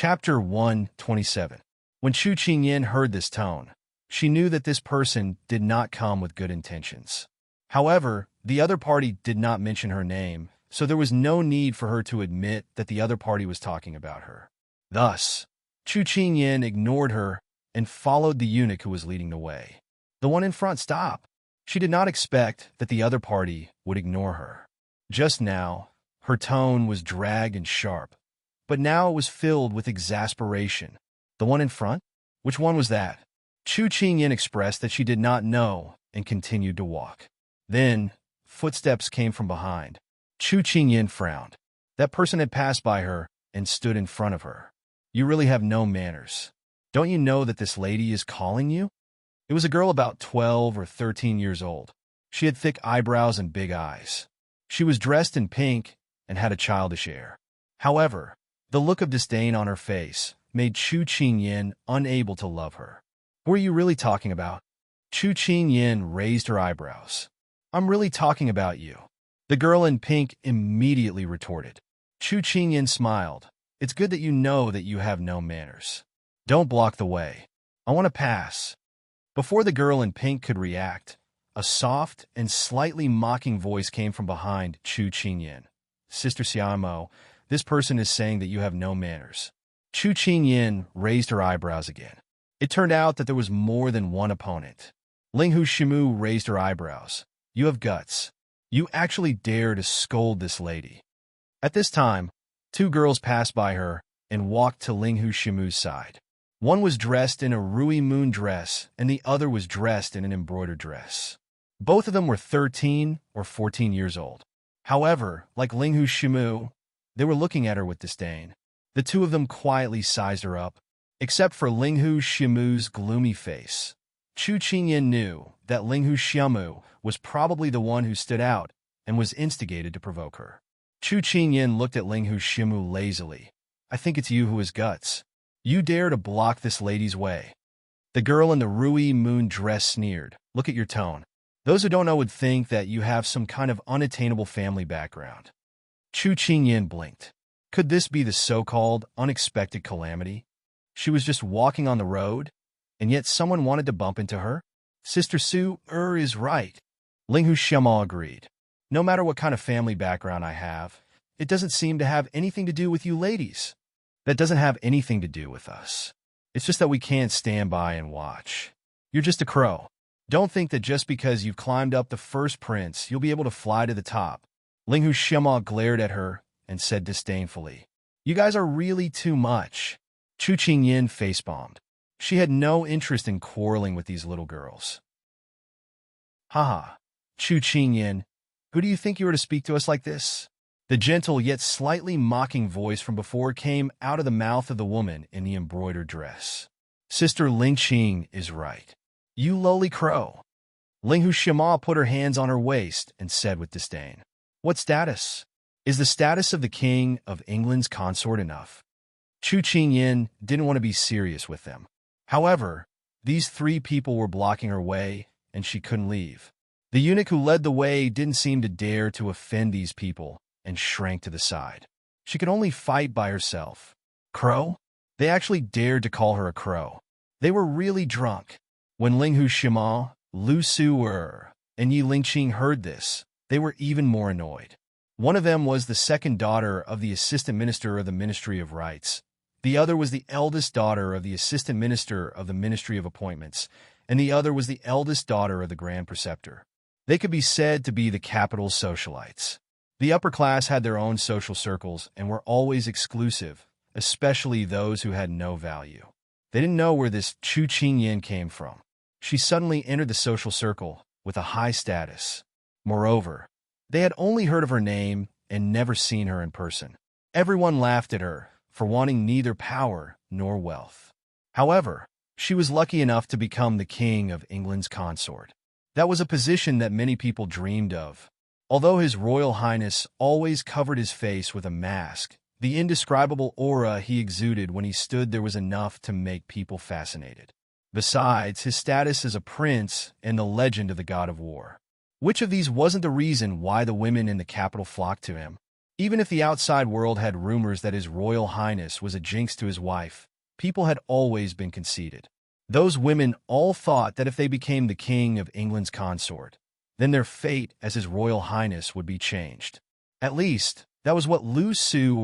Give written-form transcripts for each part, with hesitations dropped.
Chapter 127. When Chu Qingyan heard this tone, she knew that this person did not come with good intentions. However, the other party did not mention her name, so there was no need for her to admit that the other party was talking about her. Thus, Chu Qingyan ignored her and followed the eunuch who was leading the way. The one in front stopped. She did not expect that the other party would ignore her. Just now, her tone was dragged and sharp, but now it was filled with exasperation. The one in front? Which one was that? Chu Qingyan expressed that she did not know and continued to walk. Then, footsteps came from behind. Chu Qingyan frowned. That person had passed by her and stood in front of her. You really have no manners. Don't you know that this lady is calling you? It was a girl about 12 or 13 years old. She had thick eyebrows and big eyes. She was dressed in pink and had a childish air. However, the look of disdain on her face made Chu Qingyan unable to love her. Who are you really talking about? Chu Qingyan raised her eyebrows. I'm really talking about you. The girl in pink immediately retorted. Chu Qingyan smiled. It's good that you have no manners. Don't block the way. I want to pass. Before the girl in pink could react, a soft and slightly mocking voice came from behind Chu Qingyan. Sister Xiao, this person is saying that you have no manners. Chu Qingyan raised her eyebrows again. It turned out that there was more than one opponent. Linghu Shimu raised her eyebrows. You have guts. You actually dare to scold this lady. At this time, two girls passed by her and walked to Linghu Shimu's side. One was dressed in a Rui Moon dress, and the other was dressed in an embroidered dress. Both of them were 13 or 14 years old. However, like Linghu Shimu, they were looking at her with disdain. The two of them quietly sized her up, except for Linghu Shimu's gloomy face. Chu Qingyan knew that Linghu Shimu was probably the one who stood out and was instigated to provoke her. Chu Qingyan looked at Linghu Shimu lazily. I think it's you who has guts. You dare to block this lady's way. The girl in the Rui Moon dress sneered. Look at your tone. Those who don't know would think that you have some kind of unattainable family background. Chu Qingyan blinked. Could this be the so-called unexpected calamity? She was just walking on the road, and yet someone wanted to bump into her? Sister Su is right. Linghu Shimu agreed. No matter what kind of family background I have, it doesn't seem to have anything to do with you ladies. That doesn't have anything to do with us. It's just that we can't stand by and watch. You're just a crow. Don't think that just because you've climbed up the first prince, you'll be able to fly to the top. Linghu Shimu glared at her and said disdainfully, You guys are really too much. Chu Qingyan facepalmed. She had no interest in quarreling with these little girls. Haha, Chu Qingyan, who do you think you are to speak to us like this? The gentle yet slightly mocking voice from before came out of the mouth of the woman in the embroidered dress. Sister Lingqing is right. You lowly crow. Linghu Shimu put her hands on her waist and said with disdain, What status? Is the status of the King of England's consort enough? Chu Qingyan didn't want to be serious with them. However, these three people were blocking her way, and she couldn't leave. The eunuch who led the way didn't seem to dare to offend these people, and shrank to the side. She could only fight by herself. Crow? They actually dared to call her a crow. They were really drunk. When Linghu Shimu, Lu Su and Yi Lingqing heard this, they were even more annoyed. One of them was the second daughter of the assistant minister of the Ministry of Rights. The other was the eldest daughter of the assistant minister of the Ministry of Appointments, and the other was the eldest daughter of the Grand Preceptor. They could be said to be the capital socialites. The upper class had their own social circles and were always exclusive, especially those who had no value. They didn't know where this Chu Qingyan came from. She suddenly entered the social circle with a high status. Moreover, they had only heard of her name and never seen her in person. Everyone laughed at her for wanting neither power nor wealth. However, she was lucky enough to become the King of England's consort. That was a position that many people dreamed of. Although His Royal Highness always covered his face with a mask, the indescribable aura he exuded when he stood there was enough to make people fascinated. Besides, his status as a prince and the legend of the god of war. Which of these wasn't the reason why the women in the capital flocked to him? Even if the outside world had rumors that His Royal Highness was a jinx to his wife, people had always been conceited. Those women all thought that if they became the King of England's consort, then their fate as His Royal Highness would be changed. At least, that was what Lu Su,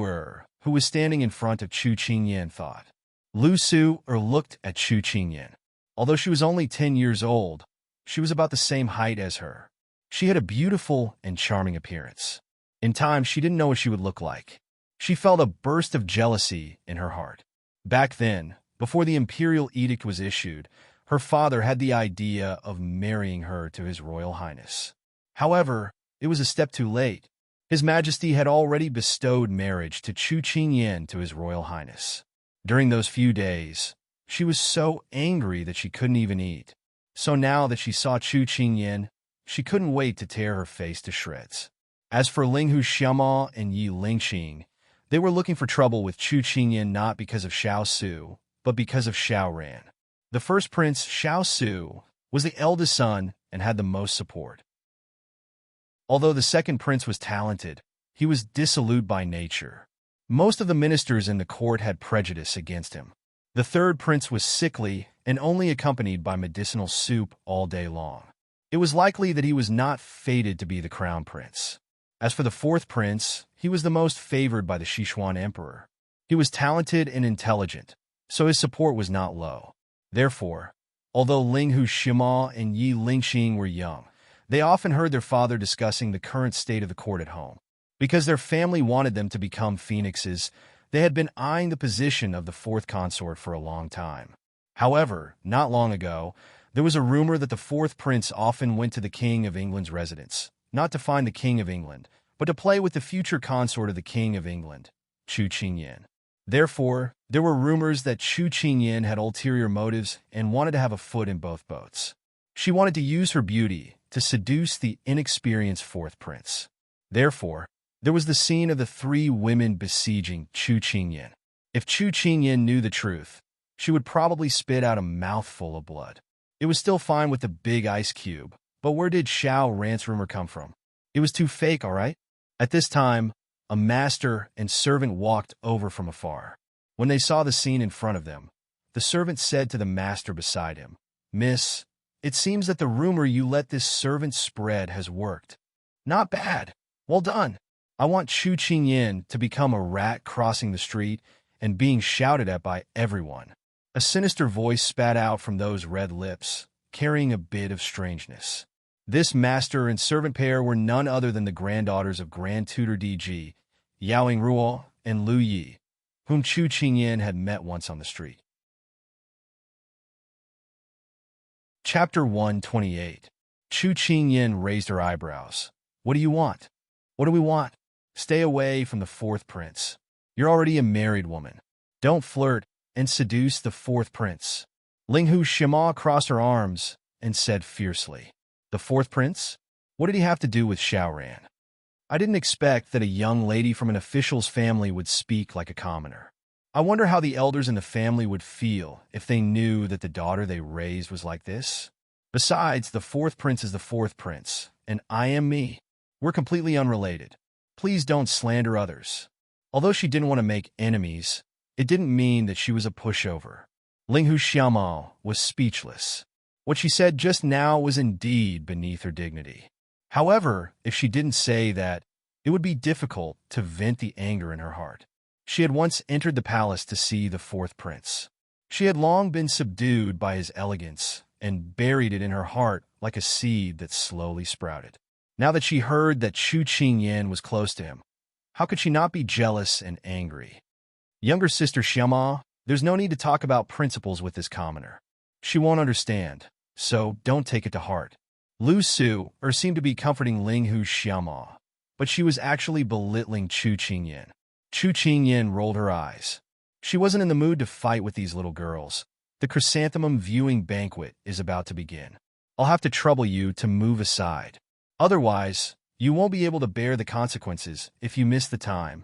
who was standing in front of Chu Qingyan, thought. Lu Su looked at Chu Qingyan. Although she was only 10 years old, she was about the same height as her. She had a beautiful and charming appearance. In time, she didn't know what she would look like. She felt a burst of jealousy in her heart. Back then, before the imperial edict was issued, her father had the idea of marrying her to His Royal Highness. However, it was a step too late. His Majesty had already bestowed marriage to Chu Qingyan to His Royal Highness. During those few days, she was so angry that she couldn't even eat. So now that she saw Chu Qingyan, she couldn't wait to tear her face to shreds. As for Linghu Xiaomao and Yi Lingxing, they were looking for trouble with Chu Qingyan not because of Xiao Su, but because of Xiao Ran. The first prince, Xiao Su, was the eldest son and had the most support. Although the second prince was talented, he was dissolute by nature. Most of the ministers in the court had prejudice against him. The third prince was sickly and only accompanied by medicinal soup all day long. It was likely that he was not fated to be the crown prince. As for the fourth prince, he was the most favored by the Sichuan emperor. He was talented and intelligent, so his support was not low. Therefore, although Linghu Xiaomao and Yi Lingxing were young, they often heard their father discussing the current state of the court at home. Because their family wanted them to become phoenixes, they had been eyeing the position of the fourth consort for a long time. However, not long ago, there was a rumor that the fourth prince often went to the King of England's residence, not to find the King of England, but to play with the future consort of the King of England, Chu Qingyan. Therefore, there were rumors that Chu Qingyan had ulterior motives and wanted to have a foot in both boats. She wanted to use her beauty to seduce the inexperienced fourth prince. Therefore, there was the scene of the three women besieging Chu Qingyan. If Chu Qingyan knew the truth, she would probably spit out a mouthful of blood. It was still fine with the big ice cube, but where did Xiao Ran's rumor come from? It was too fake, all right? At this time, a master and servant walked over from afar. When they saw the scene in front of them, the servant said to the master beside him, "Miss, it seems that the rumor you let this servant spread has worked. Not bad. Well done. I want Chu Qingyan to become a rat crossing the street and being shouted at by everyone." A sinister voice spat out from those red lips, carrying a bit of strangeness. This master and servant pair were none other than the granddaughters of Grand Tutor DG, Yao Ruo and Lu Yi, whom Chu Qingyan had met once on the street. Chapter 128. Chu Qingyan raised her eyebrows. "What do you want?" "What do we want?" "Stay away from the fourth prince. You're already a married woman. Don't flirt and seduce the fourth prince." Linghu Xiaomao crossed her arms and said fiercely, "The fourth prince? What did he have to do with Xiao Ran?" I didn't expect that a young lady from an official's family would speak like a commoner. I wonder how the elders in the family would feel if they knew that the daughter they raised was like this. Besides, the fourth prince is the fourth prince, and I am me. We're completely unrelated. Please don't slander others. Although she didn't want to make enemies, it didn't mean that she was a pushover. Linghu Xiaomao was speechless. What she said just now was indeed beneath her dignity. However, if she didn't say that, it would be difficult to vent the anger in her heart. She had once entered the palace to see the fourth prince. She had long been subdued by his elegance and buried it in her heart like a seed that slowly sprouted. Now that she heard that Chu Qingyan was close to him, how could she not be jealous and angry? "Younger sister Xiaomao, there's no need to talk about principles with this commoner. She won't understand, so don't take it to heart." Lu Su seemed to be comforting Linghu Xiaomao, but she was actually belittling Chu Qingyan. Chu Qingyan rolled her eyes. She wasn't in the mood to fight with these little girls. The chrysanthemum viewing banquet is about to begin. I'll have to trouble you to move aside. Otherwise, you won't be able to bear the consequences if you miss the time.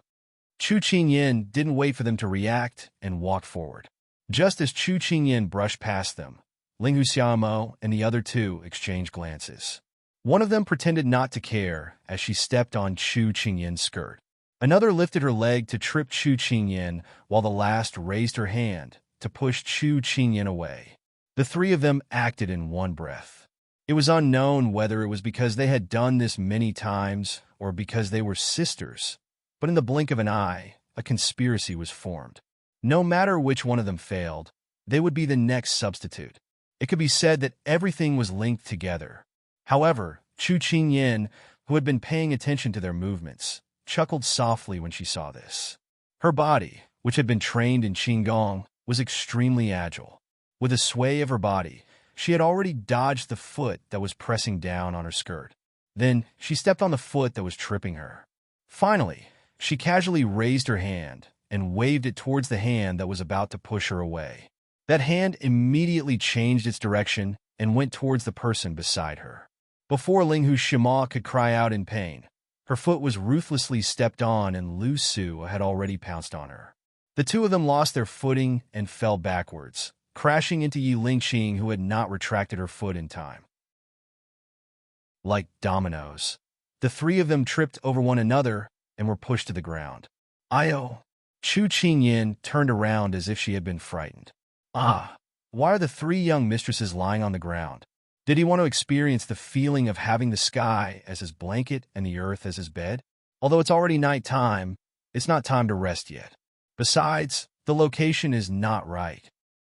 Chu Qingyan didn't wait for them to react and walked forward. Just as Chu Qingyan brushed past them, Linghu Xiaomao and the other two exchanged glances. One of them pretended not to care as she stepped on Chu Qingyan's skirt. Another lifted her leg to trip Chu Qingyan, while the last raised her hand to push Chu Qingyan away. The three of them acted in one breath. It was unknown whether it was because they had done this many times or because they were sisters, but in the blink of an eye, a conspiracy was formed. No matter which one of them failed, they would be the next substitute. It could be said that everything was linked together. However, Chu Qingyan, who had been paying attention to their movements, chuckled softly when she saw this. Her body, which had been trained in Qigong, was extremely agile. With a sway of her body, she had already dodged the foot that was pressing down on her skirt. Then she stepped on the foot that was tripping her. Finally, she casually raised her hand and waved it towards the hand that was about to push her away. That hand immediately changed its direction and went towards the person beside her. Before Linghu Shima could cry out in pain, her foot was ruthlessly stepped on and Lu Su had already pounced on her. The two of them lost their footing and fell backwards, crashing into Yi Lingqing, who had not retracted her foot in time. Like dominoes, the three of them tripped over one another and were pushed to the ground. Io! Chu Qingyan turned around as if she had been frightened. Ah! Why are the three young mistresses lying on the ground? Did he want to experience the feeling of having the sky as his blanket and the earth as his bed? Although it's already night time, it's not time to rest yet. Besides, the location is not right.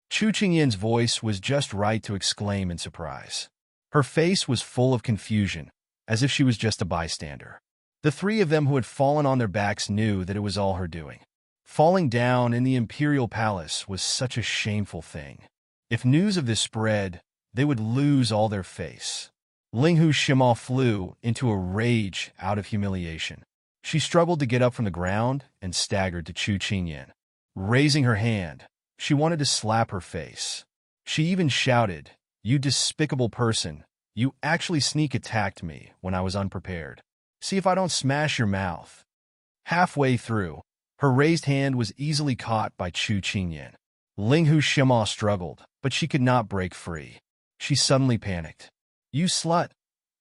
Chu Qingyan's voice was just right to exclaim in surprise. Her face was full of confusion, as if she was just a bystander. The three of them who had fallen on their backs knew that it was all her doing. Falling down in the imperial palace was such a shameful thing. If news of this spread, they would lose all their face. Linghu Shima flew into a rage out of humiliation. She struggled to get up from the ground and staggered to Chu Qingyan. Raising her hand, she wanted to slap her face. She even shouted, "You despicable person, you actually sneak attacked me when I was unprepared. See if I don't smash your mouth." Halfway through, her raised hand was easily caught by Chu Qingyan. Linghu Shima struggled, but she could not break free. She suddenly panicked. "You slut!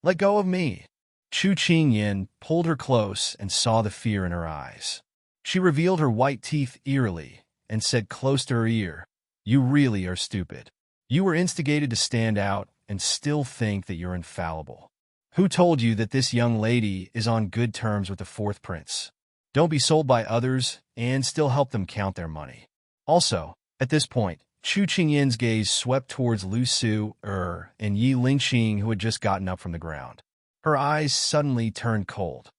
Let go of me!" Chu Qingyan pulled her close and saw the fear in her eyes. She revealed her white teeth eerily and said close to her ear, "You really are stupid. You were instigated to stand out and still think that you're infallible. Who told you that this young lady is on good terms with the fourth prince? Don't be sold by others and still help them count their money." Also, at this point, Chu Qingyan's gaze swept towards Lu Su and Yi Lingqing, who had just gotten up from the ground. Her eyes suddenly turned cold.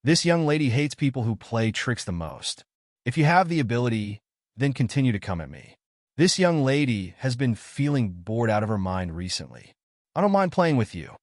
This young lady hates people who play tricks the most. If you have the ability, then continue to come at me. This young lady has been feeling bored out of her mind recently. I don't mind playing with you.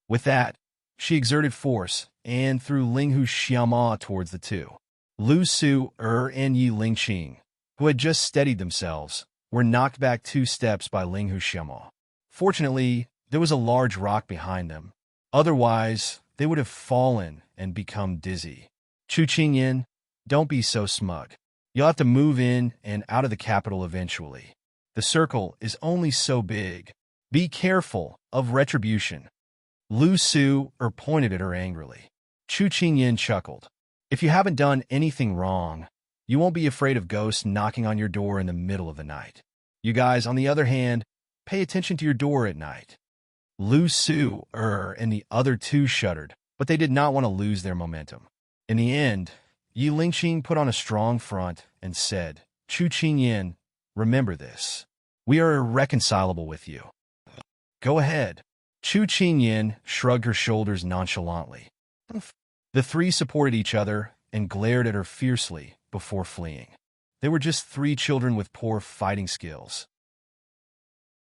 With that, she exerted force and threw Linghu Shima towards the two. Lu Su and Yi Lingqing, who had just steadied themselves, were knocked back 2 steps by Linghu Shima. Fortunately, there was a large rock behind them. Otherwise, they would have fallen and become dizzy. Chu Qingyan, don't be so smug. You'll have to move in and out of the capital eventually. The circle is only so big. Be careful of retribution. Lu Su pointed at her angrily. Chu Qingyan chuckled. If you haven't done anything wrong, you won't be afraid of ghosts knocking on your door in the middle of the night. You guys, on the other hand, pay attention to your door at night. Lu Su and the other two shuddered, but they did not want to lose their momentum. In the end, Yi Lingqing put on a strong front and said, "Chu Qingyan, remember this. We are irreconcilable with you. Go ahead." Chu Qingyan shrugged her shoulders nonchalantly. The three supported each other and glared at her fiercely before fleeing. They were just 3 children with poor fighting skills.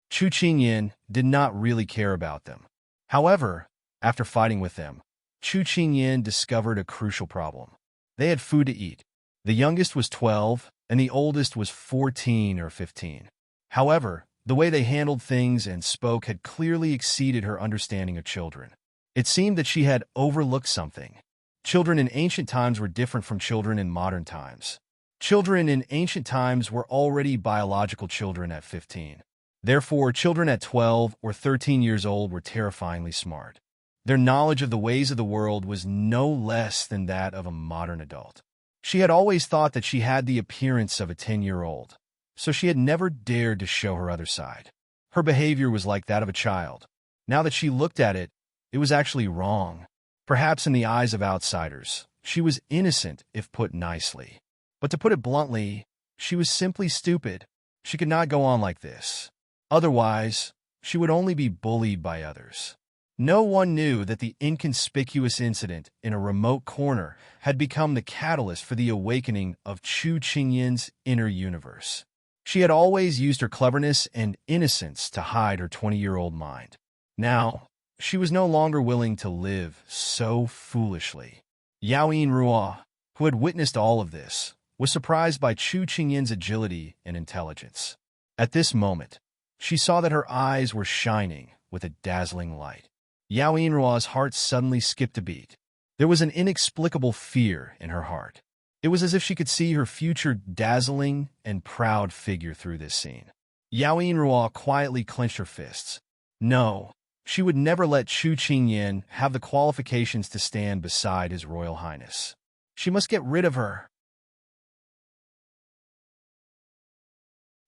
Chu Qingyan did not really care about them. However, after fighting with them, Chu Qingyan discovered a crucial problem. They had food to eat. The youngest was 12, and the oldest was 14 or 15. However, the way they handled things and spoke had clearly exceeded her understanding of children. It seemed that she had overlooked something. Children in ancient times were different from children in modern times. Children in ancient times were already biological children at 15. Therefore, children at 12 or 13 years old were terrifyingly smart. Their knowledge of the ways of the world was no less than that of a modern adult. She had always thought that she had the appearance of a 10-year-old, so she had never dared to show her other side. Her behavior was like that of a child. Now that she looked at it, it was actually wrong. Perhaps in the eyes of outsiders, she was innocent if put nicely. But to put it bluntly, she was simply stupid. She could not go on like this. Otherwise, she would only be bullied by others. No one knew that the inconspicuous incident in a remote corner had become the catalyst for the awakening of Chu Qingyin's inner universe. She had always used her cleverness and innocence to hide her 20-year-old mind. Now, she was no longer willing to live so foolishly. Yao Yinruo, who had witnessed all of this, was surprised by Chu Qingyin's agility and intelligence. At this moment, she saw that her eyes were shining with a dazzling light. Yao Yinruo's heart suddenly skipped a beat. There was an inexplicable fear in her heart. It was as if she could see her future dazzling and proud figure through this scene. Yao Yinruo quietly clenched her fists. No, she would never let Chu Qingyin have the qualifications to stand beside His Royal Highness. She must get rid of her.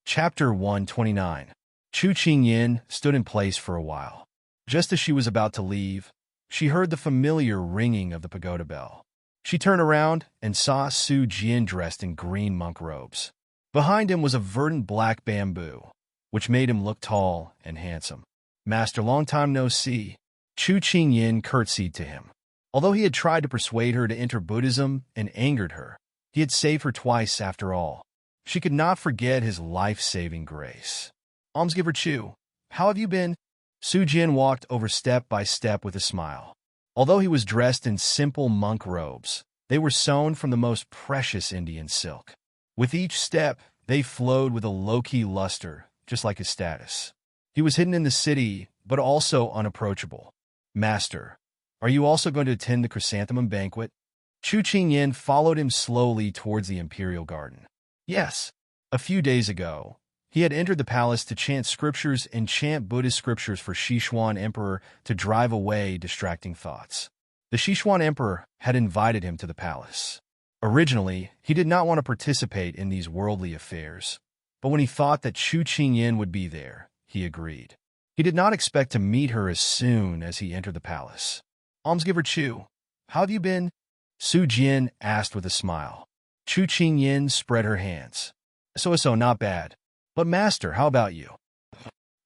Chapter 129. Chu Qingyin stood in place for a while. Just as she was about to leave, she heard the familiar ringing of the pagoda bell. She turned around and saw Su Jian dressed in green monk robes. Behind him was a verdant black bamboo, which made him look tall and handsome. "Master, long time no see." Chu Qingyin curtsied to him. Although he had tried to persuade her to enter Buddhism and angered her, he had saved her twice after all. She could not forget his life-saving grace. "Almsgiver Chu, how have you been?" Su Jian walked over step by step with a smile. Although he was dressed in simple monk robes, they were sewn from the most precious Indian silk. With each step, they flowed with a low-key luster, just like his status. He was hidden in the city, but also unapproachable. "Master, are you also going to attend the chrysanthemum banquet?" Chu Qingyin followed him slowly towards the imperial garden. Yes, a few days ago, he had entered the palace to chant scriptures and chant Buddhist scriptures for Sichuan Emperor to drive away distracting thoughts. The Sichuan Emperor had invited him to the palace. Originally, he did not want to participate in these worldly affairs, but when he thought that Chu Qingyin would be there, he agreed. He did not expect to meet her as soon as he entered the palace. "Almsgiver Chu, how have you been?" Su Jian asked with a smile. Chu Qingyin spread her hands. So, not bad. But master, how about you?"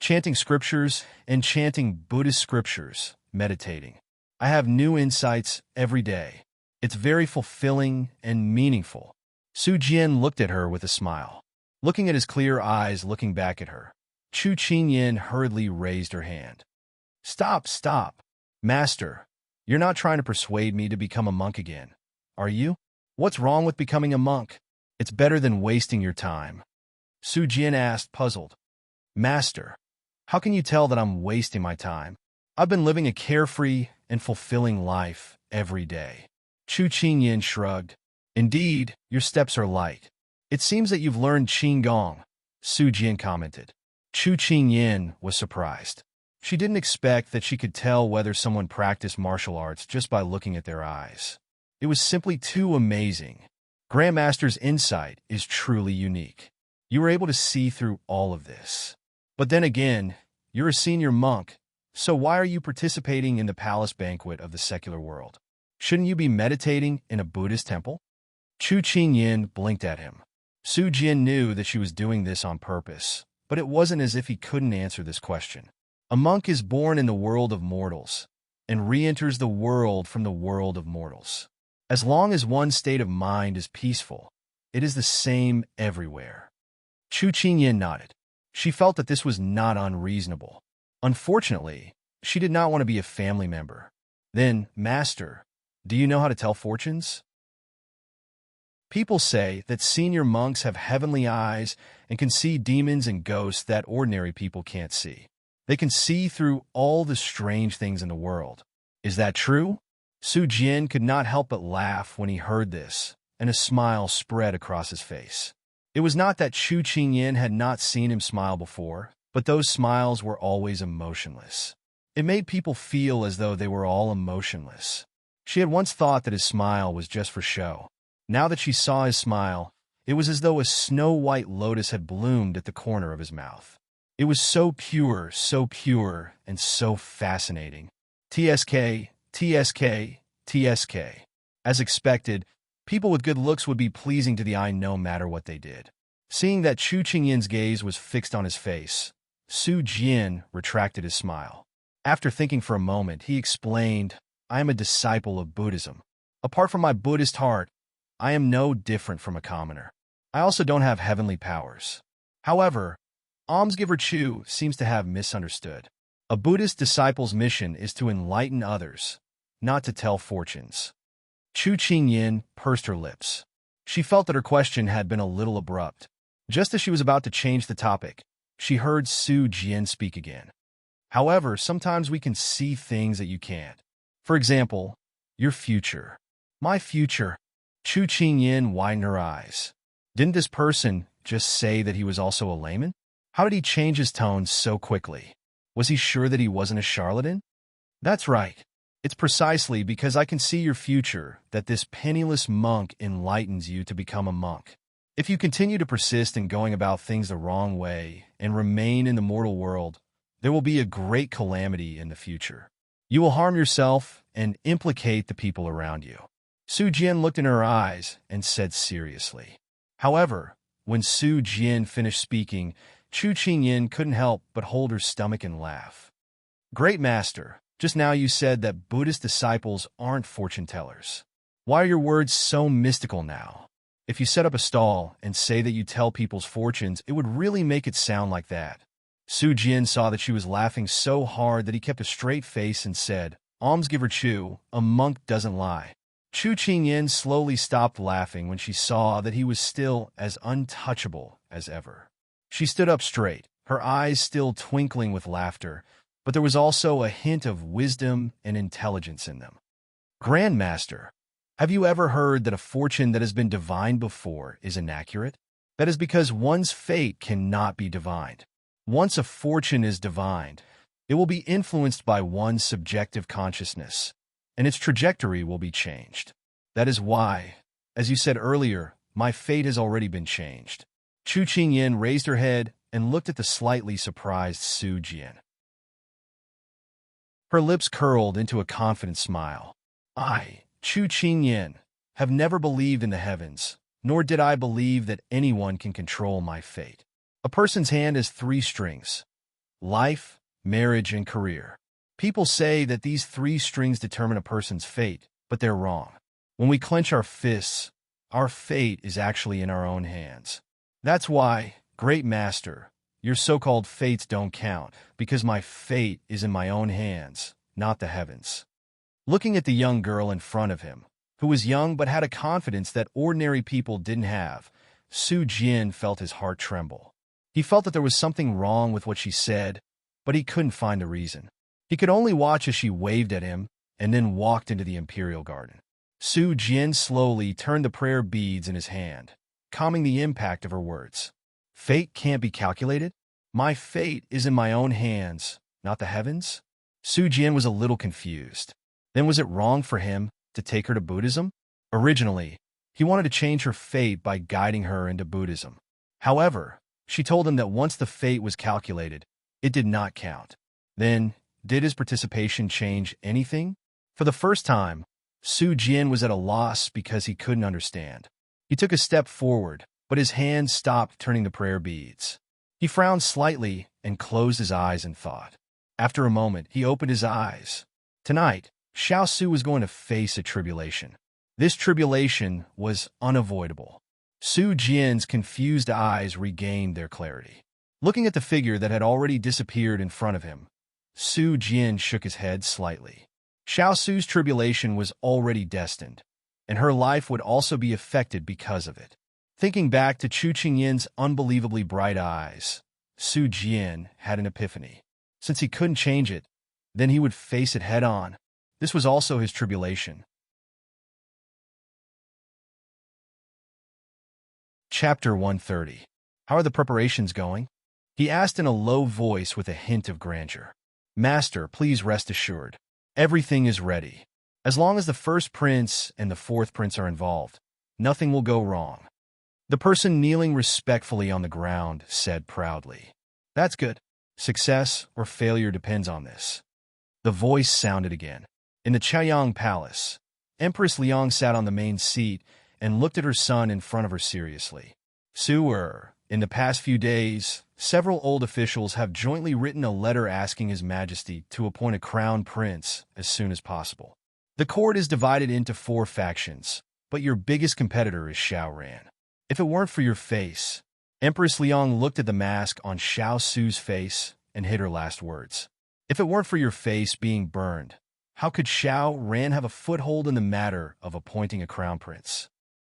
"Chanting scriptures and chanting Buddhist scriptures, meditating. I have new insights every day. It's very fulfilling and meaningful." Su Jian looked at her with a smile. Looking at his clear eyes looking back at her, Chu Qingyin hurriedly raised her hand. Stop. Master, you're not trying to persuade me to become a monk again, are you? What's wrong with becoming a monk? It's better than wasting your time." Su Jian asked, puzzled. "Master, how can you tell that I'm wasting my time? I've been living a carefree and fulfilling life every day." Chu Qingyin shrugged. "Indeed, your steps are light. It seems that you've learned Qigong," Su Jian commented. Chu Qingyin was surprised. She didn't expect that she could tell whether someone practiced martial arts just by looking at their eyes. It was simply too amazing. Grandmaster's insight is truly unique. You were able to see through all of this. But then again, you're a senior monk, so why are you participating in the palace banquet of the secular world? Shouldn't you be meditating in a Buddhist temple? Chu Qingyin blinked at him. Su Jian knew that she was doing this on purpose, but it wasn't as if he couldn't answer this question. A monk is born in the world of mortals and re-enters the world from the world of mortals. As long as one's state of mind is peaceful, it is the same everywhere. Chu Qingyin nodded. She felt that this was not unreasonable. Unfortunately, she did not want to be a family member. "Then, Master, do you know how to tell fortunes?" People say that senior monks have heavenly eyes and can see demons and ghosts that ordinary people can't see. They can see through all the strange things in the world. Is that true? Su Jian could not help but laugh when he heard this, and a smile spread across his face. It was not that Chu Qingyin had not seen him smile before, but those smiles were always emotionless. It made people feel as though they were all emotionless. She had once thought that his smile was just for show. Now that she saw his smile, it was as though a snow-white lotus had bloomed at the corner of his mouth. It was so pure, and so fascinating. TSK, TSK, TSK. As expected, people with good looks would be pleasing to the eye no matter what they did. Seeing that Chu Qingyin's gaze was fixed on his face, Su Jian retracted his smile. After thinking for a moment, he explained, I am a disciple of Buddhism. Apart from my Buddhist heart, I am no different from a commoner. I also don't have heavenly powers. However, almsgiver Chu seems to have misunderstood. A Buddhist disciple's mission is to enlighten others, not to tell fortunes. Chu Qingyin pursed her lips. She felt that her question had been a little abrupt. Just as she was about to change the topic, she heard Su Jian speak again. However, sometimes we can see things that you can't. For example, your future. My future. Chu Qingyin widened her eyes. Didn't this person just say that he was also a layman? How did he change his tone so quickly? Was he sure that he wasn't a charlatan? That's right. It's precisely because I can see your future that this penniless monk enlightens you to become a monk. If you continue to persist in going about things the wrong way and remain in the mortal world, there will be a great calamity in the future. You will harm yourself and implicate the people around you. Su Jian looked in her eyes and said seriously. However, when Su Jian finished speaking, Chu Qingyin couldn't help but hold her stomach and laugh. Great master, just now you said that Buddhist disciples aren't fortune-tellers. Why are your words so mystical now? If you set up a stall and say that you tell people's fortunes, it would really make it sound like that. Su Jian saw that she was laughing so hard that he kept a straight face and said, Almsgiver Chu, a monk doesn't lie. Chu Qingyin slowly stopped laughing when she saw that he was still as untouchable as ever. She stood up straight, her eyes still twinkling with laughter, but there was also a hint of wisdom and intelligence in them. Grandmaster, have you ever heard that a fortune that has been divined before is inaccurate? That is because one's fate cannot be divined. Once a fortune is divined, it will be influenced by one's subjective consciousness, and its trajectory will be changed. That is why, as you said earlier, my fate has already been changed. Chu Qingyin raised her head and looked at the slightly surprised Su Jian. Her lips curled into a confident smile. I, Chu Qingyin, have never believed in the heavens, nor did I believe that anyone can control my fate. A person's hand has 3 strings: life, marriage, and career. People say that these 3 strings determine a person's fate, but they're wrong. When we clench our fists, our fate is actually in our own hands. That's why, great master, your so-called fates don't count, because my fate is in my own hands, not the heavens. Looking at the young girl in front of him, who was young but had a confidence that ordinary people didn't have, Su Jian felt his heart tremble. He felt that there was something wrong with what she said, but he couldn't find the reason. He could only watch as she waved at him and then walked into the imperial garden. Su Jian slowly turned the prayer beads in his hand, calming the impact of her words. Fate can't be calculated? My fate is in my own hands, not the heavens? Su Jian was a little confused. Then was it wrong for him to take her to Buddhism? Originally, he wanted to change her fate by guiding her into Buddhism. However, she told him that once the fate was calculated, it did not count. Then, did his participation change anything? For the first time, Su Jian was at a loss because he couldn't understand. He took a step forward, but his hand stopped turning the prayer beads. He frowned slightly and closed his eyes in thought. After a moment, he opened his eyes. Tonight, Xiao Su was going to face a tribulation. This tribulation was unavoidable. Su Jian's confused eyes regained their clarity. Looking at the figure that had already disappeared in front of him, Su Jian shook his head slightly. Xiao Su's tribulation was already destined, and her life would also be affected because of it. Thinking back to Chu Qingyin's unbelievably bright eyes, Su Jian had an epiphany. Since he couldn't change it, then he would face it head-on. This was also his tribulation. Chapter 130. How are the preparations going? He asked in a low voice with a hint of grandeur. "Master, please rest assured. Everything is ready. As long as the first prince and the fourth prince are involved, nothing will go wrong." The person kneeling respectfully on the ground said proudly, "That's good. Success or failure depends on this." The voice sounded again. In the Chaoyang Palace, Empress Liang sat on the main seat and looked at her son in front of her seriously. "Sir, in the past few days, several old officials have jointly written a letter asking His Majesty to appoint a crown prince as soon as possible. The court is divided into 4 factions, but your biggest competitor is Xiao. If it weren't for your face..." Empress Liang looked at the mask on Xiao Su's face and hid her last words. "If it weren't for your face being burned, how could Xiao have a foothold in the matter of appointing a crown prince?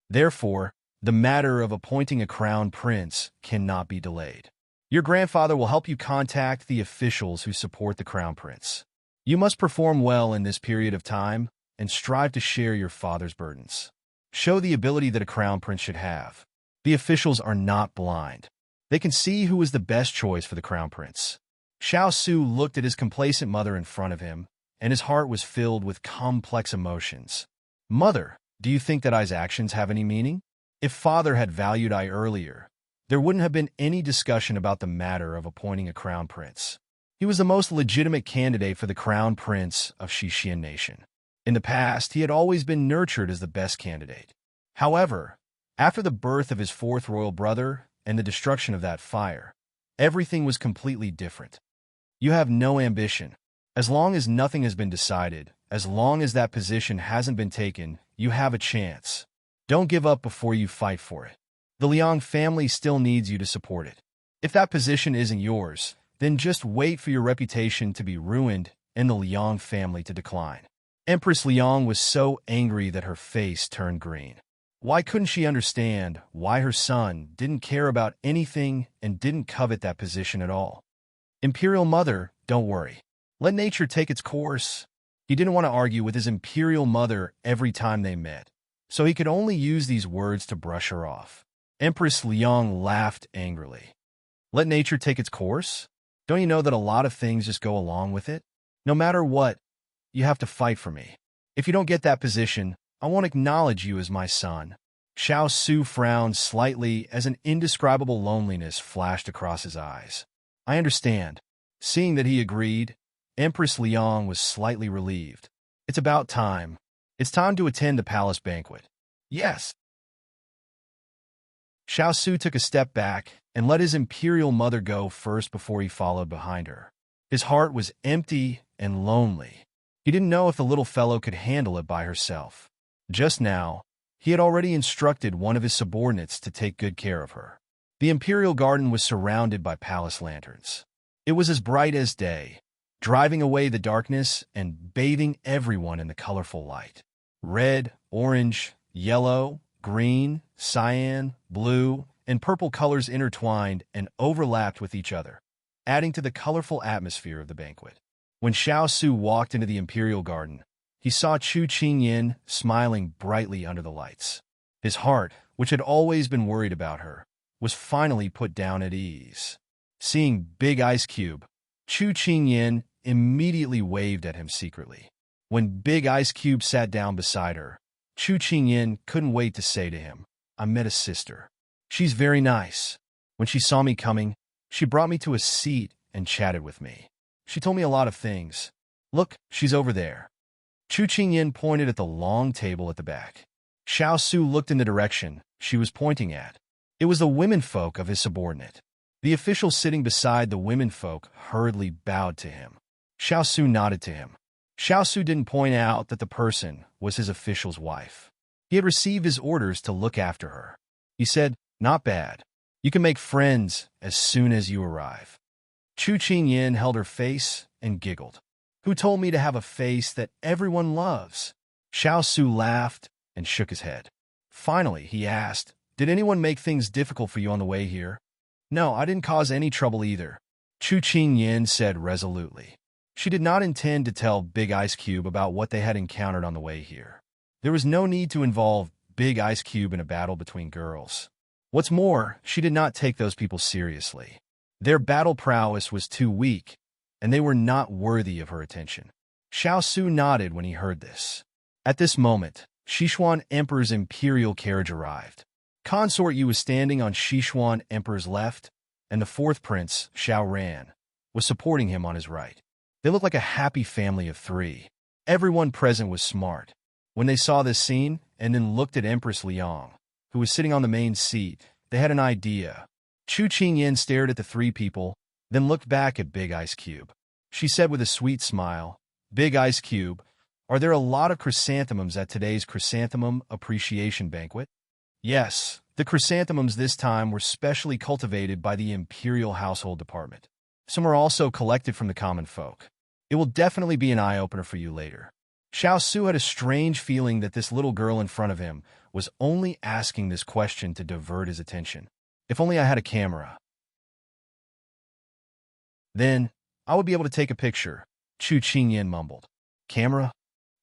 Therefore, the matter of appointing a crown prince cannot be delayed. Your grandfather will help you contact the officials who support the crown prince. You must perform well in this period of time and strive to share your father's burdens. Show the ability that a crown prince should have. The officials are not blind. They can see who is the best choice for the crown prince." Xiao Su looked at his complacent mother in front of him, and his heart was filled with complex emotions. "Mother, do you think that I's actions have any meaning? If father had valued I earlier, there wouldn't have been any discussion about the matter of appointing a crown prince. He was the most legitimate candidate for the crown prince of Xixian Nation. In the past, he had always been nurtured as the best candidate. However, after the birth of his 4th royal brother and the destruction of that fire, everything was completely different. You have no ambition. As long as nothing has been decided, as long as that position hasn't been taken, you have a chance. Don't give up before you fight for it. The Liang family still needs you to support it. If that position isn't yours, then just wait for your reputation to be ruined and the Liang family to decline." Empress Liang was so angry that her face turned green. Why couldn't she understand why her son didn't care about anything and didn't covet that position at all? "Imperial Mother, don't worry. Let nature take its course." He didn't want to argue with his imperial mother every time they met, so he could only use these words to brush her off. Empress Liang laughed angrily. "Let nature take its course? Don't you know that a lot of things just go along with it? No matter what, you have to fight for me. If you don't get that position, I won't acknowledge you as my son." Xiao Su frowned slightly as an indescribable loneliness flashed across his eyes. "I understand." Seeing that he agreed, Empress Liang was slightly relieved. "It's about time. It's time to attend the palace banquet." "Yes." Xiao Su took a step back and let his imperial mother go first before he followed behind her. His heart was empty and lonely. He didn't know if the little fellow could handle it by herself. Just now, he had already instructed one of his subordinates to take good care of her. The imperial garden was surrounded by palace lanterns. It was as bright as day, driving away the darkness and bathing everyone in the colorful light. Red, orange, yellow, green, cyan, blue, and purple colors intertwined and overlapped with each other, adding to the colorful atmosphere of the banquet. When Xiao Su walked into the imperial garden, he saw Chu Qingyin smiling brightly under the lights. His heart, which had always been worried about her, was finally put down at ease. Seeing Big Ice Cube, Chu Qingyin immediately waved at him secretly. When Big Ice Cube sat down beside her, Chu Qingyin couldn't wait to say to him, "I met a sister. She's very nice. When she saw me coming, she brought me to a seat and chatted with me. She told me a lot of things. Look, she's over there." Chu Qingyin pointed at the long table at the back. Xiao Su looked in the direction she was pointing at. It was the womenfolk of his subordinate. The official sitting beside the womenfolk hurriedly bowed to him. Xiao Su nodded to him. Xiao Su didn't point out that the person was his official's wife. He had received his orders to look after her. He said, "Not bad. You can make friends as soon as you arrive." Chu Qingyin held her face and giggled. "Who told me to have a face that everyone loves?" Xiao Su laughed and shook his head. Finally, he asked, "Did anyone make things difficult for you on the way here?" "No, I didn't cause any trouble either," Chu Qingyin said resolutely. She did not intend to tell Big Ice Cube about what they had encountered on the way here. There was no need to involve Big Ice Cube in a battle between girls. What's more, she did not take those people seriously. Their battle prowess was too weak, and they were not worthy of her attention. Xiao Su nodded when he heard this. At this moment, Sichuan Emperor's imperial carriage arrived. Consort Yu was standing on Sichuan Emperor's left, and the fourth prince, Xiao Ran, was supporting him on his right. They looked like a happy family of three. Everyone present was smart. When they saw this scene and then looked at Empress Liang, who was sitting on the main seat, they had an idea. Chu Qingyin stared at the three people, then looked back at Big Ice Cube. She said with a sweet smile, "Big Ice Cube, are there a lot of chrysanthemums at today's chrysanthemum appreciation banquet?" Yes, the chrysanthemums this time were specially cultivated by the Imperial Household Department. Some are also collected from the common folk. It will definitely be an eye-opener for you later. Xiao Su had a strange feeling that this little girl in front of him was only asking this question to divert his attention. If only I had a camera. Then, I would be able to take a picture, Chu Qingyin mumbled. Camera?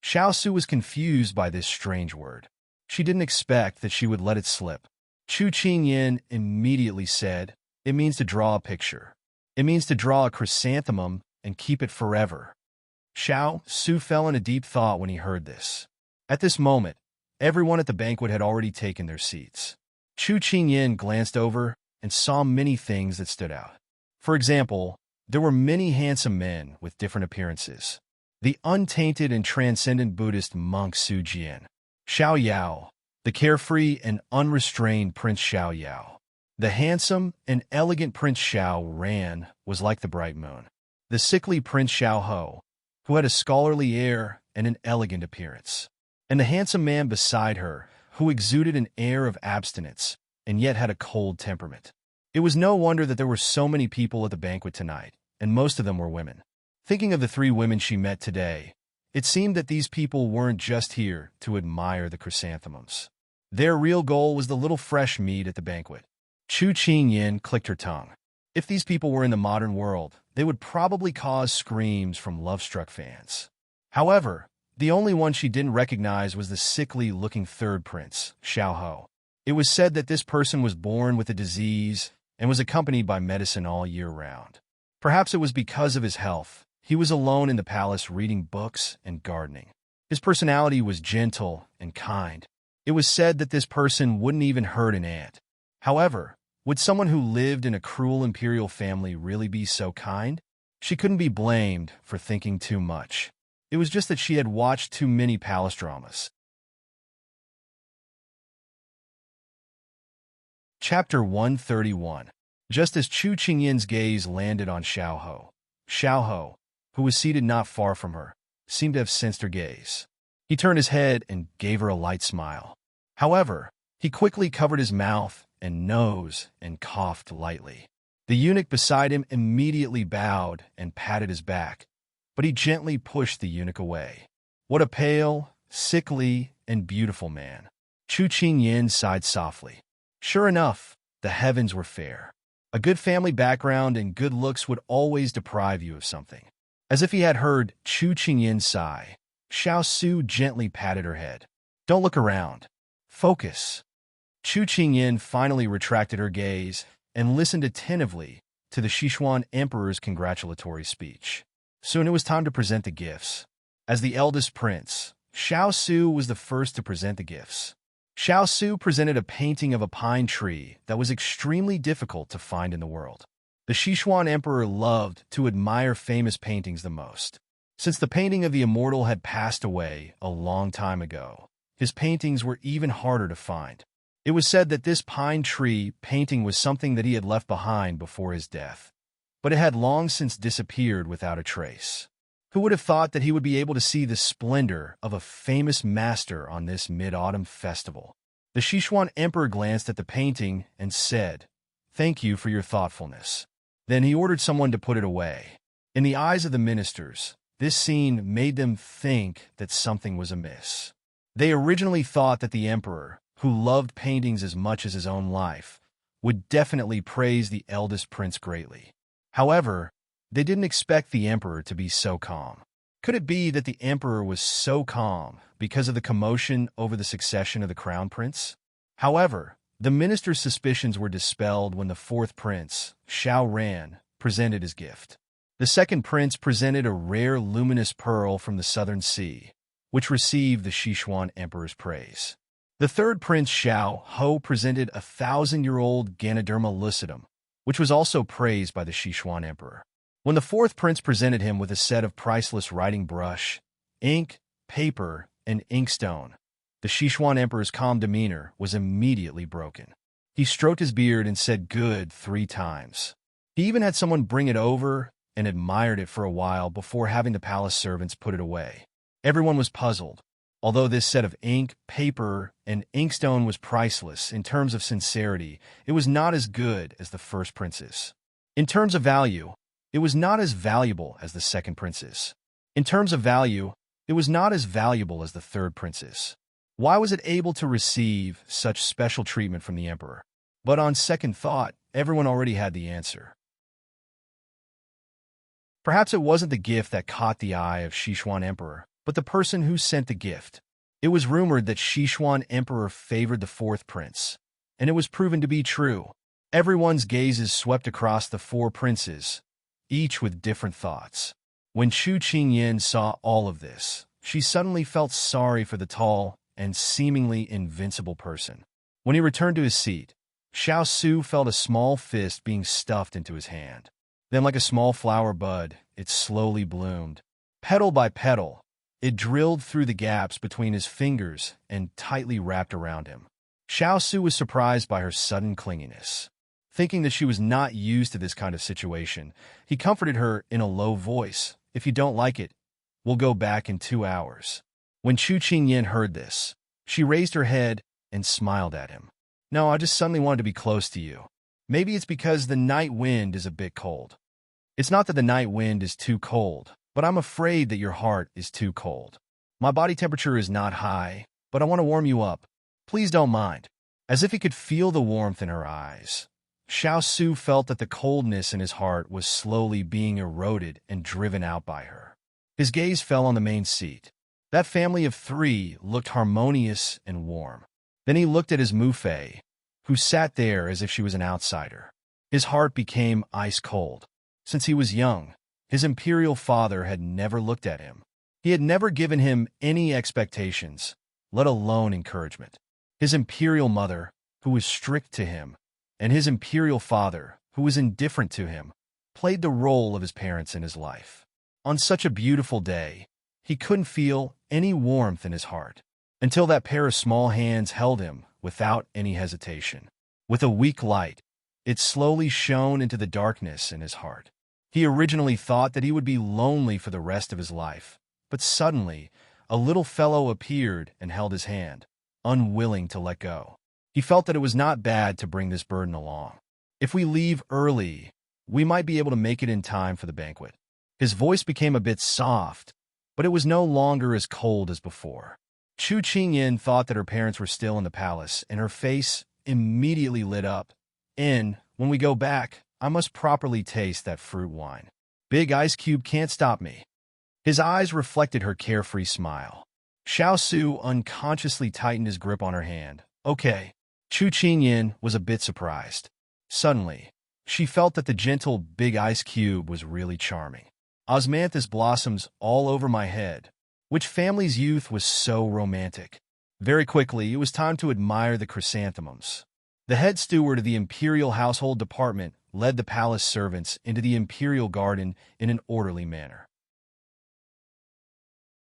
Xiao Su was confused by this strange word. She didn't expect that she would let it slip. Chu Qingyin immediately said, "It means to draw a picture. It means to draw a chrysanthemum and keep it forever." Xiao Su fell in a deep thought when he heard this. At this moment, everyone at the banquet had already taken their seats. Chu Qingyin glanced over and saw many things that stood out. For example, there were many handsome men with different appearances. The untainted and transcendent Buddhist monk Su Jian. Xiao Yao, the carefree and unrestrained Prince Xiao Yao. The handsome and elegant Prince Xiao Ran was like the bright moon. The sickly Prince Xiao Ho, who had a scholarly air and an elegant appearance. And the handsome man beside her, who exuded an air of abstinence and yet had a cold temperament. It was no wonder that there were so many people at the banquet tonight, and most of them were women. Thinking of the three women she met today, it seemed that these people weren't just here to admire the chrysanthemums. Their real goal was the little fresh meat at the banquet. Chu Qingyin clicked her tongue. If these people were in the modern world, they would probably cause screams from love-struck fans. However, the only one she didn't recognize was the sickly-looking third prince, Xiao Ho. It was said that this person was born with a disease and was accompanied by medicine all year round. Perhaps it was because of his health. He was alone in the palace reading books and gardening. His personality was gentle and kind. It was said that this person wouldn't even hurt an ant. However, would someone who lived in a cruel imperial family really be so kind? She couldn't be blamed for thinking too much. It was just that she had watched too many palace dramas. Chapter 131. Just as Chu Qingyin's gaze landed on Xiao Ho, who was seated not far from her, seemed to have sensed her gaze. He turned his head and gave her a light smile. However, he quickly covered his mouth and nose and coughed lightly. The eunuch beside him immediately bowed and patted his back, but he gently pushed the eunuch away. What a pale, sickly, and beautiful man. Chu Qingyin sighed softly. Sure enough, the heavens were fair. A good family background and good looks would always deprive you of something. As if he had heard Chu Qingyin sigh, Xiao Su gently patted her head. Don't look around. Focus. Chu Qingyin finally retracted her gaze and listened attentively to the Sichuan Emperor's congratulatory speech. Soon it was time to present the gifts. As the eldest prince, Xiao Su was the first to present the gifts. Xiao Su presented a painting of a pine tree that was extremely difficult to find in the world. The Sichuan Emperor loved to admire famous paintings the most. Since the painting of the immortal had passed away a long time ago, his paintings were even harder to find. It was said that this pine tree painting was something that he had left behind before his death, but it had long since disappeared without a trace. Who would have thought that he would be able to see the splendor of a famous master on this mid-autumn festival? The Sichuan Emperor glanced at the painting and said, "Thank you for your thoughtfulness." Then he ordered someone to put it away. In the eyes of the ministers, this scene made them think that something was amiss. They originally thought that the emperor, who loved paintings as much as his own life, would definitely praise the eldest prince greatly. However, they didn't expect the emperor to be so calm. Could it be that the emperor was so calm because of the commotion over the succession of the crown prince? However, the minister's suspicions were dispelled when the fourth prince, Xiao Ran, presented his gift. The second prince presented a rare luminous pearl from the southern sea, which received the Sichuan emperor's praise. The third prince, Xiao, presented a 1,000-year-old Ganoderma lucidum, which was also praised by the Sichuan emperor. When the fourth prince presented him with a set of priceless writing brush, ink, paper, and inkstone, the Sichuan emperor's calm demeanor was immediately broken. He stroked his beard and said "good" 3 times. He even had someone bring it over and admired it for a while before having the palace servants put it away. Everyone was puzzled. Although this set of ink, paper, and inkstone was priceless in terms of sincerity, it was not as good as the first prince's. In terms of value, it was not as valuable as the second prince's. In terms of value, it was not as valuable as the third prince's. Why was it able to receive such special treatment from the emperor? But on second thought, everyone already had the answer. Perhaps it wasn't the gift that caught the eye of Sichuan emperor, but the person who sent the gift. It was rumored that Sichuan emperor favored the fourth prince, and it was proven to be true. Everyone's gazes swept across the 4 princes, each with different thoughts. When Chu Qingyan saw all of this, she suddenly felt sorry for the tall and seemingly invincible person. When he returned to his seat, Xiao Su felt a small fist being stuffed into his hand. Then, like a small flower bud, it slowly bloomed. Petal by petal, it drilled through the gaps between his fingers and tightly wrapped around him. Xiao Su was surprised by her sudden clinginess. Thinking that she was not used to this kind of situation, he comforted her in a low voice. "If you don't like it, we'll go back in 2 hours." When Chu Qingyan heard this, she raised her head and smiled at him. "No, I just suddenly wanted to be close to you. Maybe it's because the night wind is a bit cold." "It's not that the night wind is too cold, but I'm afraid that your heart is too cold. My body temperature is not high, but I want to warm you up. Please don't mind." As if he could feel the warmth in her eyes, Xiao Su felt that the coldness in his heart was slowly being eroded and driven out by her. His gaze fell on the main seat. That family of 3 looked harmonious and warm. Then he looked at his Mufei, who sat there as if she was an outsider. His heart became ice cold. Since he was young, his imperial father had never looked at him. He had never given him any expectations, let alone encouragement. His imperial mother, who was strict to him, and his imperial father, who was indifferent to him, played the role of his parents in his life. On such a beautiful day, he couldn't feel any warmth in his heart, until that pair of small hands held him without any hesitation. With a weak light, it slowly shone into the darkness in his heart. He originally thought that he would be lonely for the rest of his life, but suddenly, a little fellow appeared and held his hand, unwilling to let go. He felt that it was not bad to bring this burden along. "If we leave early, we might be able to make it in time for the banquet." His voice became a bit soft, but it was no longer as cold as before. Chu Qingyan thought that her parents were still in the palace, and her face immediately lit up. "When we go back, I must properly taste that fruit wine. Big Ice Cube can't stop me." His eyes reflected her carefree smile. Xiao Su unconsciously tightened his grip on her hand. "Okay." Chu Qingyan was a bit surprised. Suddenly, she felt that the gentle Big Ice Cube was really charming. "Osmanthus blossoms all over my head." Which family's youth was so romantic? Very quickly, it was time to admire the chrysanthemums. The head steward of the Imperial Household Department led the palace servants into the Imperial Garden in an orderly manner.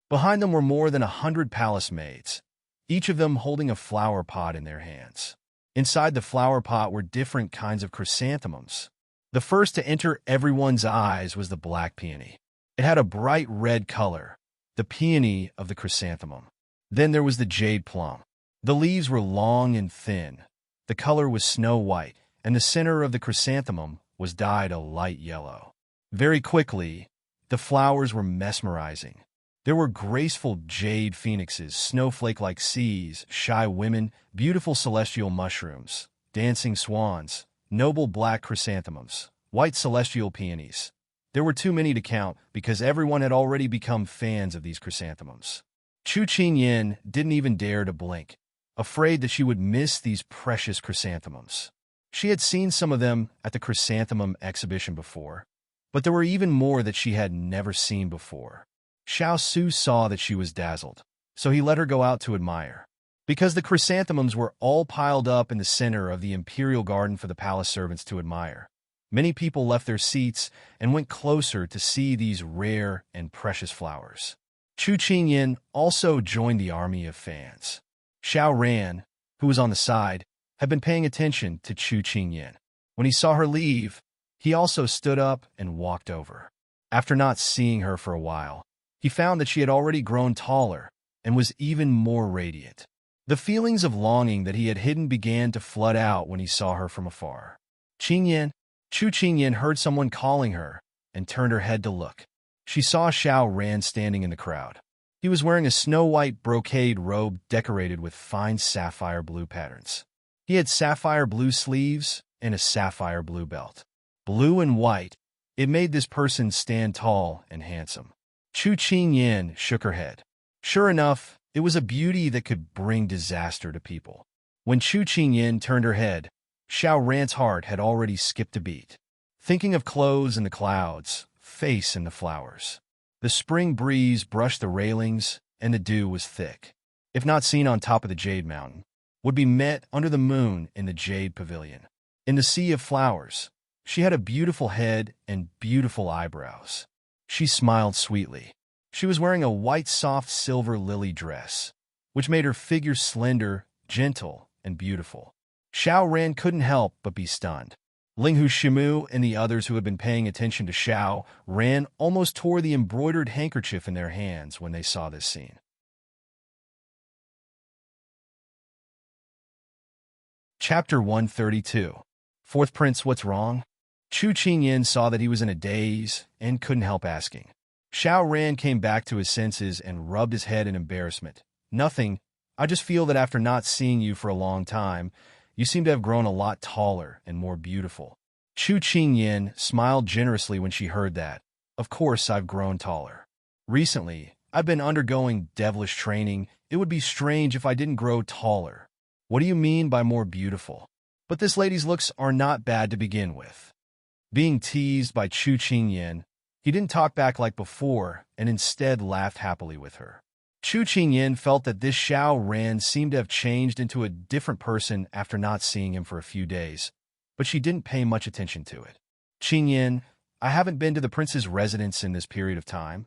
Behind them were more than 100 palace maids, each of them holding a flower pot in their hands. Inside the flower pot were different kinds of chrysanthemums. The first to enter everyone's eyes was the black peony. It had a bright red color, the peony of the chrysanthemum. Then there was the jade plum. The leaves were long and thin. The color was snow white, and the center of the chrysanthemum was dyed a light yellow. Very quickly, the flowers were mesmerizing. There were graceful jade phoenixes, snowflake-like seas, shy women, beautiful celestial mushrooms, dancing swans, noble black chrysanthemums, white celestial peonies. There were too many to count because everyone had already become fans of these chrysanthemums. Chu Qingyan didn't even dare to blink, afraid that she would miss these precious chrysanthemums. She had seen some of them at the chrysanthemum exhibition before, but there were even more that she had never seen before. Xiao Su saw that she was dazzled, so he let her go out to admire. Because the chrysanthemums were all piled up in the center of the imperial garden for the palace servants to admire, many people left their seats and went closer to see these rare and precious flowers. Chu Qingyan also joined the army of fans. Xiao Ran, who was on the side, had been paying attention to Chu Qingyan. When he saw her leave, he also stood up and walked over. After not seeing her for a while, he found that she had already grown taller and was even more radiant. The feelings of longing that he had hidden began to flood out when he saw her from afar. Qingyan, Chu Qingyan heard someone calling her and turned her head to look. She saw Xiao Ran standing in the crowd. He was wearing a snow-white brocade robe decorated with fine sapphire blue patterns. He had sapphire blue sleeves and a sapphire blue belt. Blue and white, it made this person stand tall and handsome. Chu Qingyan shook her head. Sure enough, it was a beauty that could bring disaster to people. When Chu Qingyan turned her head, Xiao Ran's heart had already skipped a beat. Thinking of clothes in the clouds, face in the flowers. The spring breeze brushed the railings, and the dew was thick. If not seen on top of the Jade Mountain, would be met under the moon in the Jade Pavilion. In the sea of flowers, she had a beautiful head and beautiful eyebrows. She smiled sweetly. She was wearing a white soft silver lily dress, which made her figure slender, gentle, and beautiful. Xiao Ran couldn't help but be stunned. Linghu Shimu and the others who had been paying attention to Xiao Ran almost tore the embroidered handkerchief in their hands when they saw this scene. Chapter 132. Fourth Prince, what's wrong? Chu Qingyan saw that he was in a daze and couldn't help asking. Xiao Ran came back to his senses and rubbed his head in embarrassment. Nothing. I just feel that after not seeing you for a long time, you seem to have grown a lot taller and more beautiful. Chu Qingyan smiled generously when she heard that. Of course I've grown taller. Recently, I've been undergoing devilish training. It would be strange if I didn't grow taller. What do you mean by more beautiful? But this lady's looks are not bad to begin with. Being teased by Chu Qingyan, he didn't talk back like before and instead laughed happily with her. Chu Qingyan felt that this Xiao Ran seemed to have changed into a different person after not seeing him for a few days, but she didn't pay much attention to it. Qingyan, I haven't been to the prince's residence in this period of time.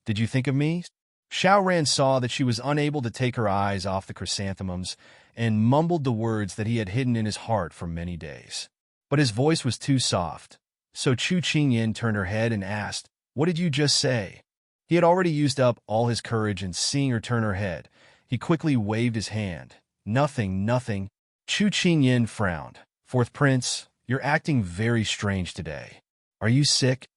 Did you think of me? Xiao Ran saw that she was unable to take her eyes off the chrysanthemums and mumbled the words that he had hidden in his heart for many days. But his voice was too soft, so Chu Qingyan turned her head and asked, What did you just say? He had already used up all his courage, and seeing her turn her head, he quickly waved his hand. Nothing, nothing. Chu Qingyan frowned. Fourth Prince, you're acting very strange today. Are you sick?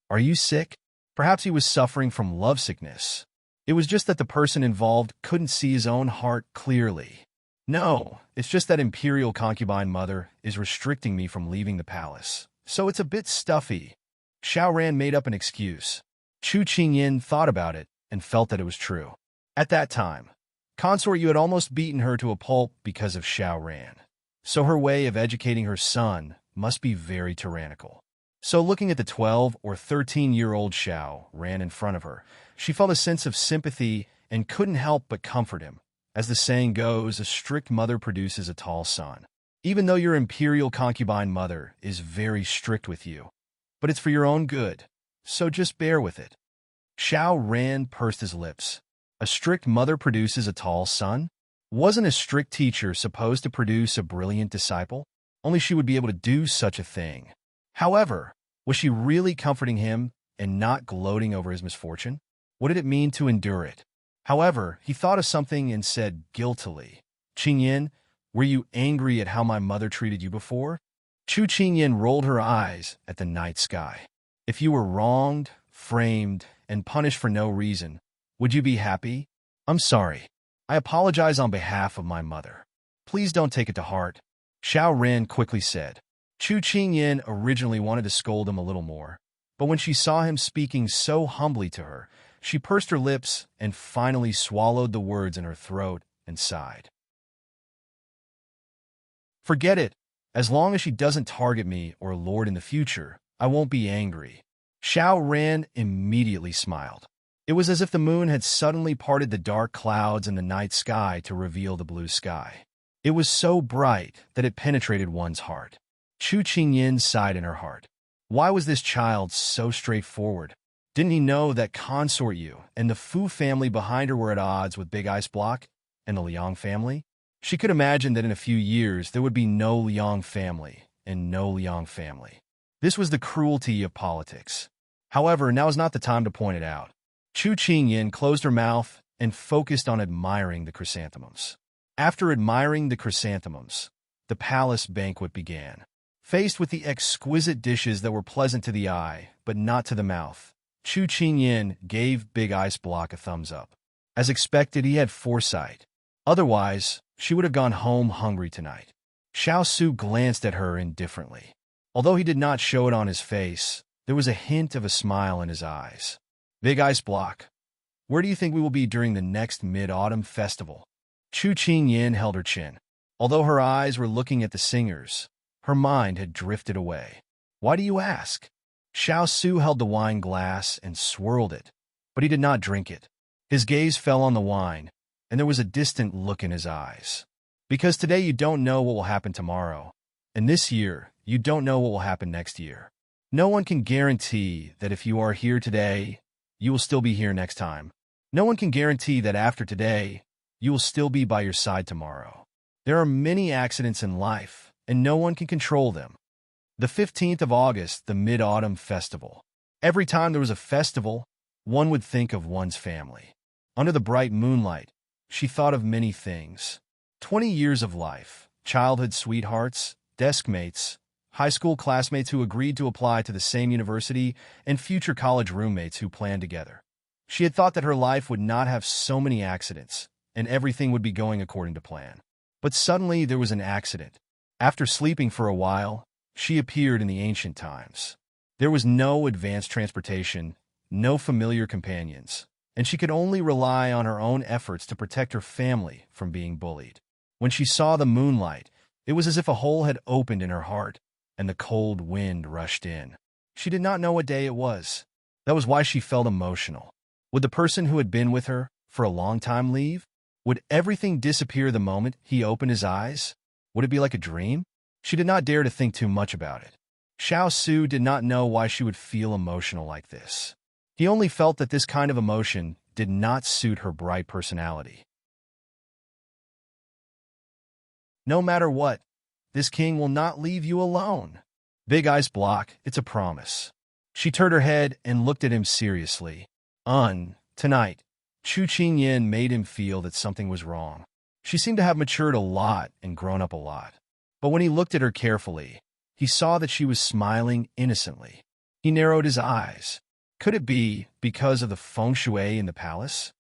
Are you sick? Perhaps he was suffering from lovesickness. It was just that the person involved couldn't see his own heart clearly. No, it's just that Imperial Concubine Mother is restricting me from leaving the palace, so it's a bit stuffy. Xiao Ran made up an excuse. Chu Qingyan thought about it and felt that it was true. At that time, consort, you had almost beaten her to a pulp because of Xiao Ran. So her way of educating her son must be very tyrannical. So looking at the 12 or 13-year-old Xiao Ran in front of her, she felt a sense of sympathy and couldn't help but comfort him. As the saying goes, a strict mother produces a tall son. Even though your Imperial Concubine Mother is very strict with you, but it's for your own good, so just bear with it. Xiao Ran pursed his lips. A strict mother produces a tall son? Wasn't a strict teacher supposed to produce a brilliant disciple? Only she would be able to do such a thing. However, was she really comforting him and not gloating over his misfortune? What did it mean to endure it? However, he thought of something and said guiltily, Qingyan, were you angry at how my mother treated you before? Chu Qingyan rolled her eyes at the night sky. If you were wronged, framed, and punished for no reason, would you be happy? I'm sorry. I apologize on behalf of my mother. Please don't take it to heart. Xiao Ran quickly said. Chu Qingyan originally wanted to scold him a little more, but when she saw him speaking so humbly to her, she pursed her lips and finally swallowed the words in her throat and sighed. Forget it. As long as she doesn't target me or Lord in the future, I won't be angry. Xiao Ran immediately smiled. It was as if the moon had suddenly parted the dark clouds in the night sky to reveal the blue sky. It was so bright that it penetrated one's heart. Chu Qingyin sighed in her heart. Why was this child so straightforward? Didn't he know that Consort Yu and the Fu family behind her were at odds with Big Ice Block and the Liang family? She could imagine that in a few years there would be no Liang family and no Liang family. This was the cruelty of politics. However, now is not the time to point it out. Chu Qingyin closed her mouth and focused on admiring the chrysanthemums. After admiring the chrysanthemums, the palace banquet began. Faced with the exquisite dishes that were pleasant to the eye, but not to the mouth, Chu Qingyin gave Big Ice Block a thumbs up. As expected, he had foresight. Otherwise, she would have gone home hungry tonight. Xiao Su glanced at her indifferently. Although he did not show it on his face, there was a hint of a smile in his eyes. Big Ice Block, where do you think we will be during the next Mid-Autumn Festival? Chu Qingyin held her chin. Although her eyes were looking at the singers, her mind had drifted away. Why do you ask? Xiao Su held the wine glass and swirled it, but he did not drink it. His gaze fell on the wine, and there was a distant look in his eyes. Because today you don't know what will happen tomorrow, and this year you don't know what will happen next year. No one can guarantee that if you are here today, you will still be here next time. No one can guarantee that after today, you will still be by your side tomorrow. There are many accidents in life, and no one can control them. The 15th of August, the Mid-Autumn Festival. Every time there was a festival, one would think of one's family. Under the bright moonlight, she thought of many things. 20 years of life, childhood sweethearts, desk mates, high school classmates who agreed to apply to the same university, and future college roommates who planned together. She had thought that her life would not have so many accidents, and everything would be going according to plan. But suddenly there was an accident. After sleeping for a while, she appeared in the ancient times. There was no advanced transportation, no familiar companions, and she could only rely on her own efforts to protect her family from being bullied. When she saw the moonlight, it was as if a hole had opened in her heart, and the cold wind rushed in. She did not know what day it was. That was why she felt emotional. Would the person who had been with her for a long time leave? Would everything disappear the moment he opened his eyes? Would it be like a dream? She did not dare to think too much about it. Xiao Su did not know why she would feel emotional like this. He only felt that this kind of emotion did not suit her bright personality. No matter what, this king will not leave you alone. Big Ice Block, it's a promise. She turned her head and looked at him seriously. Tonight, Chu Qingyin made him feel that something was wrong. She seemed to have matured a lot and grown up a lot. But when he looked at her carefully, he saw that she was smiling innocently. He narrowed his eyes. Could it be because of the feng shui in the palace?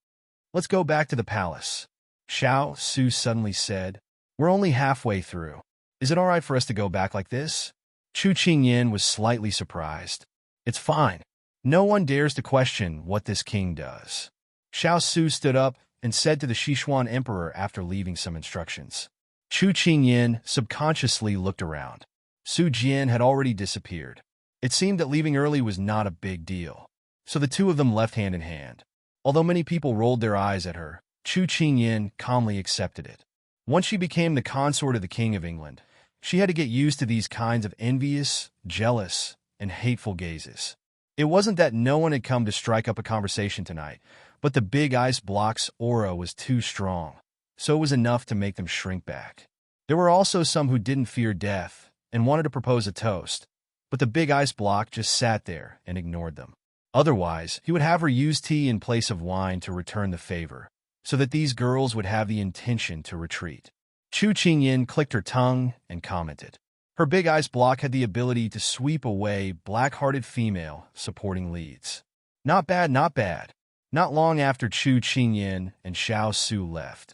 Let's go back to the palace. Xiao Su suddenly said, we're only halfway through. Is it all right for us to go back like this? Chu Qingyin was slightly surprised. It's fine. No one dares to question what this king does. Xiao Su stood up and said to the Sichuan emperor after leaving some instructions. Chu Qingyin subconsciously looked around. Su Jian had already disappeared. It seemed that leaving early was not a big deal, so the two of them left hand in hand. Although many people rolled their eyes at her, Chu Qingyin calmly accepted it. Once she became the consort of the King of England, she had to get used to these kinds of envious, jealous, and hateful gazes. It wasn't that no one had come to strike up a conversation tonight, but the Big Ice Block's aura was too strong, so it was enough to make them shrink back. There were also some who didn't fear death and wanted to propose a toast, but the Big Ice Block just sat there and ignored them. Otherwise, he would have her use tea in place of wine to return the favor, so that these girls would have the intention to retreat. Chu Qingyin clicked her tongue and commented. Her Big Ice Block had the ability to sweep away black-hearted female supporting leads. Not bad, not bad. Not long after Chu Qingyin and Xiao Su left,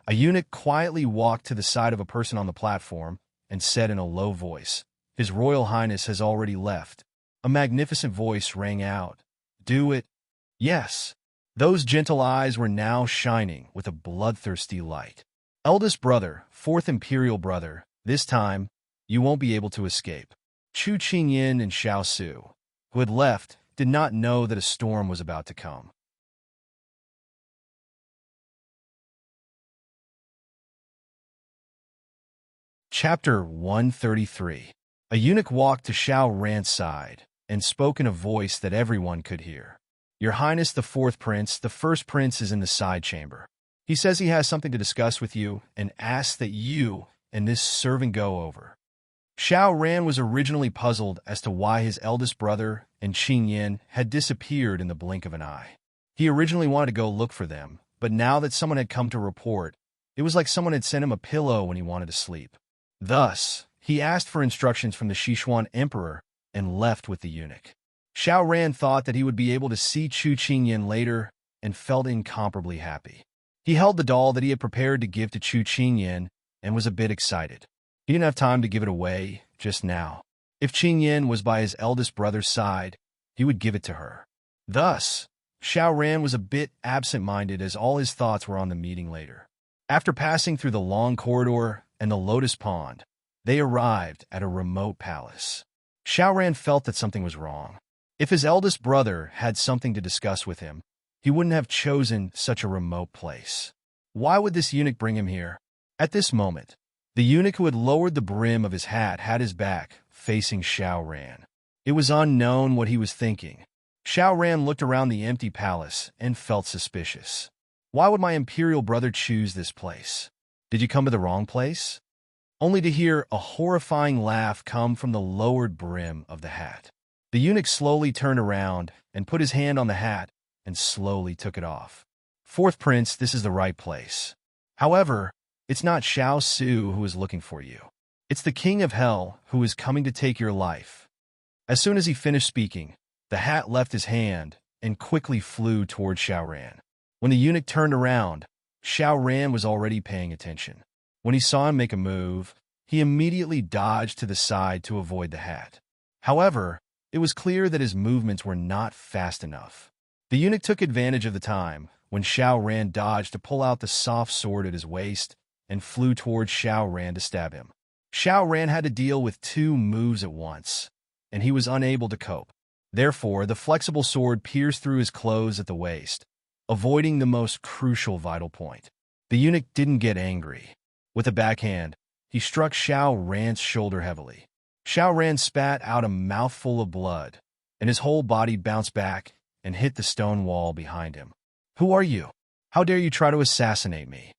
a eunuch quietly walked to the side of a person on the platform and said in a low voice, His Royal Highness has already left. A magnificent voice rang out. Do it. Yes. Those gentle eyes were now shining with a bloodthirsty light. Eldest brother, fourth imperial brother, this time, you won't be able to escape. Chu Qingyin and Xiao Su, who had left, did not know that a storm was about to come. Chapter 133. A eunuch walked to Xiao Ran's side and spoke in a voice that everyone could hear. Your Highness, the fourth prince, the first prince is in the side chamber. He says he has something to discuss with you and asks that you and this servant go over. Xiao Ran was originally puzzled as to why his eldest brother and Qing Yin had disappeared in the blink of an eye. He originally wanted to go look for them, but now that someone had come to report, it was like someone had sent him a pillow when he wanted to sleep. Thus, he asked for instructions from the Sichuan emperor and left with the eunuch. Xiao Ran thought that he would be able to see Chu Qingyin later and felt incomparably happy. He held the doll that he had prepared to give to Chu Qingyin and was a bit excited. He didn't have time to give it away just now. If Qingyin was by his eldest brother's side, he would give it to her. Thus, Xiao Ran was a bit absent-minded as all his thoughts were on the meeting later. After passing through the long corridor and the lotus pond, they arrived at a remote palace. Xiao Ran felt that something was wrong. If his eldest brother had something to discuss with him, he wouldn't have chosen such a remote place. Why would this eunuch bring him here? At this moment, the eunuch who had lowered the brim of his hat had his back facing Xiao Ran. It was unknown what he was thinking. Xiao Ran looked around the empty palace and felt suspicious. Why would my imperial brother choose this place? Did you come to the wrong place? Only to hear a horrifying laugh come from the lowered brim of the hat. The eunuch slowly turned around and put his hand on the hat and slowly took it off. Fourth prince, this is the right place. However, it's not Xiao Su who is looking for you. It's the king of hell who is coming to take your life. As soon as he finished speaking, the hat left his hand and quickly flew toward Xiao Ran. When the eunuch turned around, Xiao Ran was already paying attention. When he saw him make a move, he immediately dodged to the side to avoid the hat. However, it was clear that his movements were not fast enough. The eunuch took advantage of the time when Xiao Ran dodged to pull out the soft sword at his waist and flew towards Xiao Ran to stab him. Xiao Ran had to deal with two moves at once, and he was unable to cope. Therefore, the flexible sword pierced through his clothes at the waist, avoiding the most crucial vital point. The eunuch didn't get angry. With a backhand, he struck Xiao Ran's shoulder heavily. Xiao Ran spat out a mouthful of blood, and his whole body bounced back and hit the stone wall behind him. Who are you? How dare you try to assassinate me?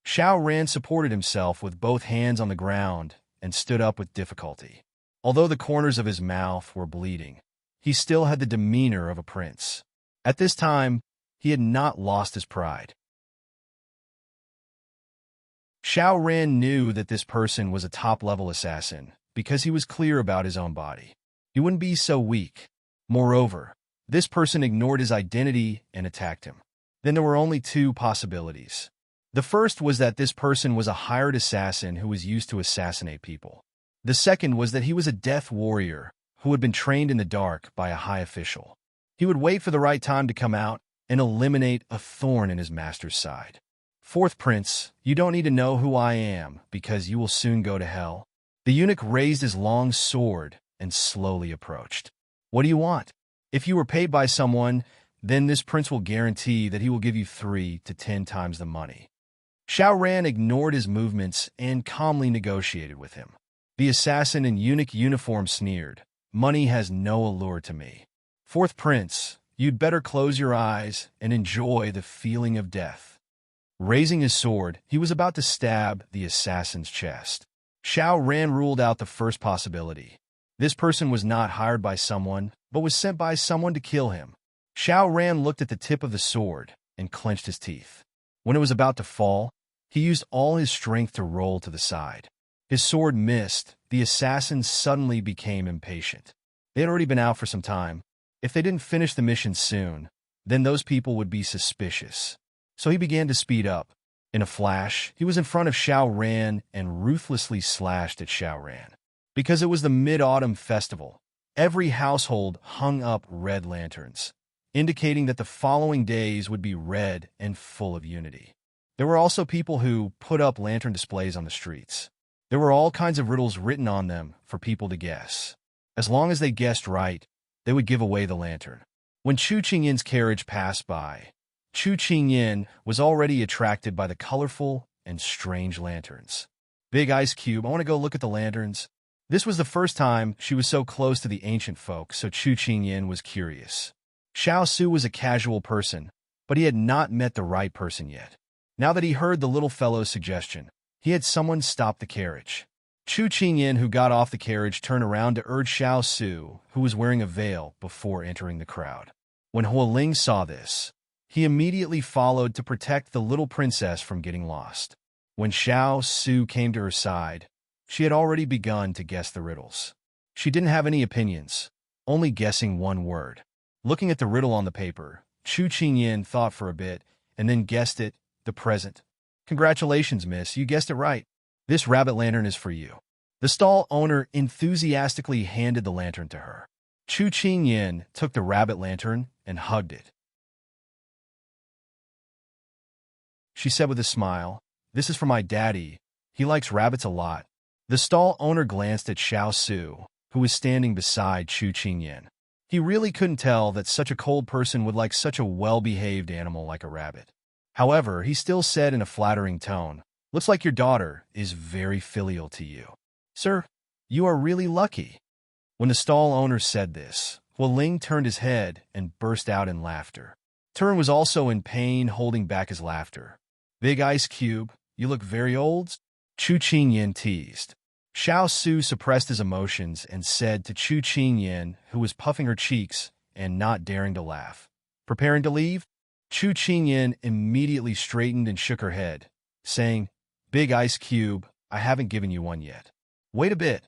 Xiao Ran supported himself with both hands on the ground and stood up with difficulty. Although the corners of his mouth were bleeding, he still had the demeanor of a prince. At this time, he had not lost his pride. Xiao Ran knew that this person was a top-level assassin because he was clear about his own body. He wouldn't be so weak. Moreover, this person ignored his identity and attacked him. Then there were only two possibilities. The first was that this person was a hired assassin who was used to assassinate people. The second was that he was a death warrior who had been trained in the dark by a high official. He would wait for the right time to come out and eliminate a thorn in his master's side. Fourth prince, you don't need to know who I am, because you will soon go to hell. The eunuch raised his long sword and slowly approached. What do you want? If you were paid by someone, then this prince will guarantee that he will give you 3 to 10 times the money. Xiao Ran ignored his movements and calmly negotiated with him. The assassin in eunuch uniform sneered, money has no allure to me. Fourth prince, you'd better close your eyes and enjoy the feeling of death. Raising his sword, he was about to stab the assassin's chest. Xiao Ran ruled out the first possibility. This person was not hired by someone, but was sent by someone to kill him. Xiao Ran looked at the tip of the sword and clenched his teeth. When it was about to fall, he used all his strength to roll to the side. His sword missed. The assassin suddenly became impatient. They had already been out for some time. If they didn't finish the mission soon, then those people would be suspicious. So he began to speed up. In a flash, he was in front of Xiao Ran and ruthlessly slashed at Xiao Ran. Because it was the Mid-Autumn Festival, every household hung up red lanterns, indicating that the following days would be red and full of unity. There were also people who put up lantern displays on the streets. There were all kinds of riddles written on them for people to guess. As long as they guessed right, they would give away the lantern. When Chu Qingyin's carriage passed by, Chu Qingyin was already attracted by the colorful and strange lanterns. Big Ice Cube, I want to go look at the lanterns. This was the first time she was so close to the ancient folk, so Chu Qingyin was curious. Xiao Su was a casual person, but he had not met the right person yet. Now that he heard the little fellow's suggestion, he had someone stop the carriage. Chu Qingyin, who got off the carriage, turned around to urge Xiao Su, who was wearing a veil, before entering the crowd. When Hualing saw this, he immediately followed to protect the little princess from getting lost. When Xiao Su came to her side, she had already begun to guess the riddles. She didn't have any opinions, only guessing one word. Looking at the riddle on the paper, Chu Qingyin thought for a bit and then guessed it, the present. Congratulations, miss, you guessed it right. This rabbit lantern is for you. The stall owner enthusiastically handed the lantern to her. Chu Qingyin took the rabbit lantern and hugged it. She said with a smile, "This is for my daddy. He likes rabbits a lot." The stall owner glanced at Xiao Su, who was standing beside Chu Qingyin. He really couldn't tell that such a cold person would like such a well-behaved animal like a rabbit. However, he still said in a flattering tone, "Looks like your daughter is very filial to you. Sir, you are really lucky." When the stall owner said this, Hualing turned his head and burst out in laughter. Turin was also in pain, holding back his laughter. "Big Ice Cube, you look very old," Chu Qingyin teased. Xiao Su suppressed his emotions and said to Chu Qingyin, who was puffing her cheeks and not daring to laugh, "Preparing to leave?" Chu Qingyin immediately straightened and shook her head, saying, "Big Ice Cube, I haven't given you one yet. Wait a bit."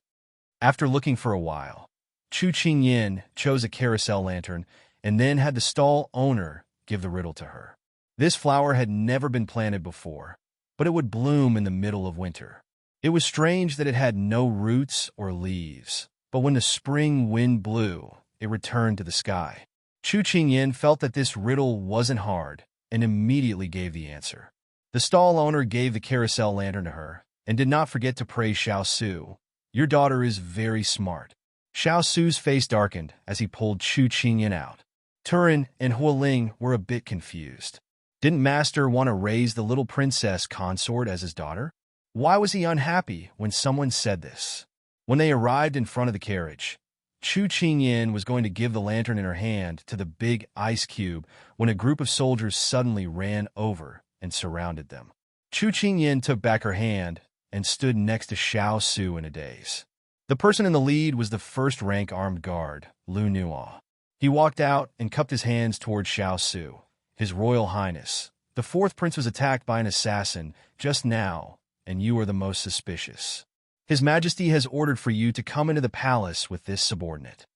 After looking for a while, Chu Qingyin chose a carousel lantern and then had the stall owner give the riddle to her. This flower had never been planted before, but it would bloom in the middle of winter. It was strange that it had no roots or leaves, but when the spring wind blew, it returned to the sky. Chu Qingyin felt that this riddle wasn't hard and immediately gave the answer. The stall owner gave the carousel lantern to her and did not forget to praise Xiao Su. "Your daughter is very smart." Xiao Su's face darkened as he pulled Chu Qingyin out. Turin and Hualing were a bit confused. Didn't Master want to raise the little princess consort as his daughter? Why was he unhappy when someone said this? When they arrived in front of the carriage, Chu Qingyin was going to give the lantern in her hand to the big ice cube when a group of soldiers suddenly ran over and surrounded them. Chu Qingyin took back her hand and stood next to Xiao Su in a daze. The person in the lead was the first-rank armed guard, Lu Nuo. He walked out and cupped his hands toward Xiao Su. "His Royal Highness, the fourth prince was attacked by an assassin just now, and you are the most suspicious. His Majesty has ordered for you to come into the palace with this subordinate."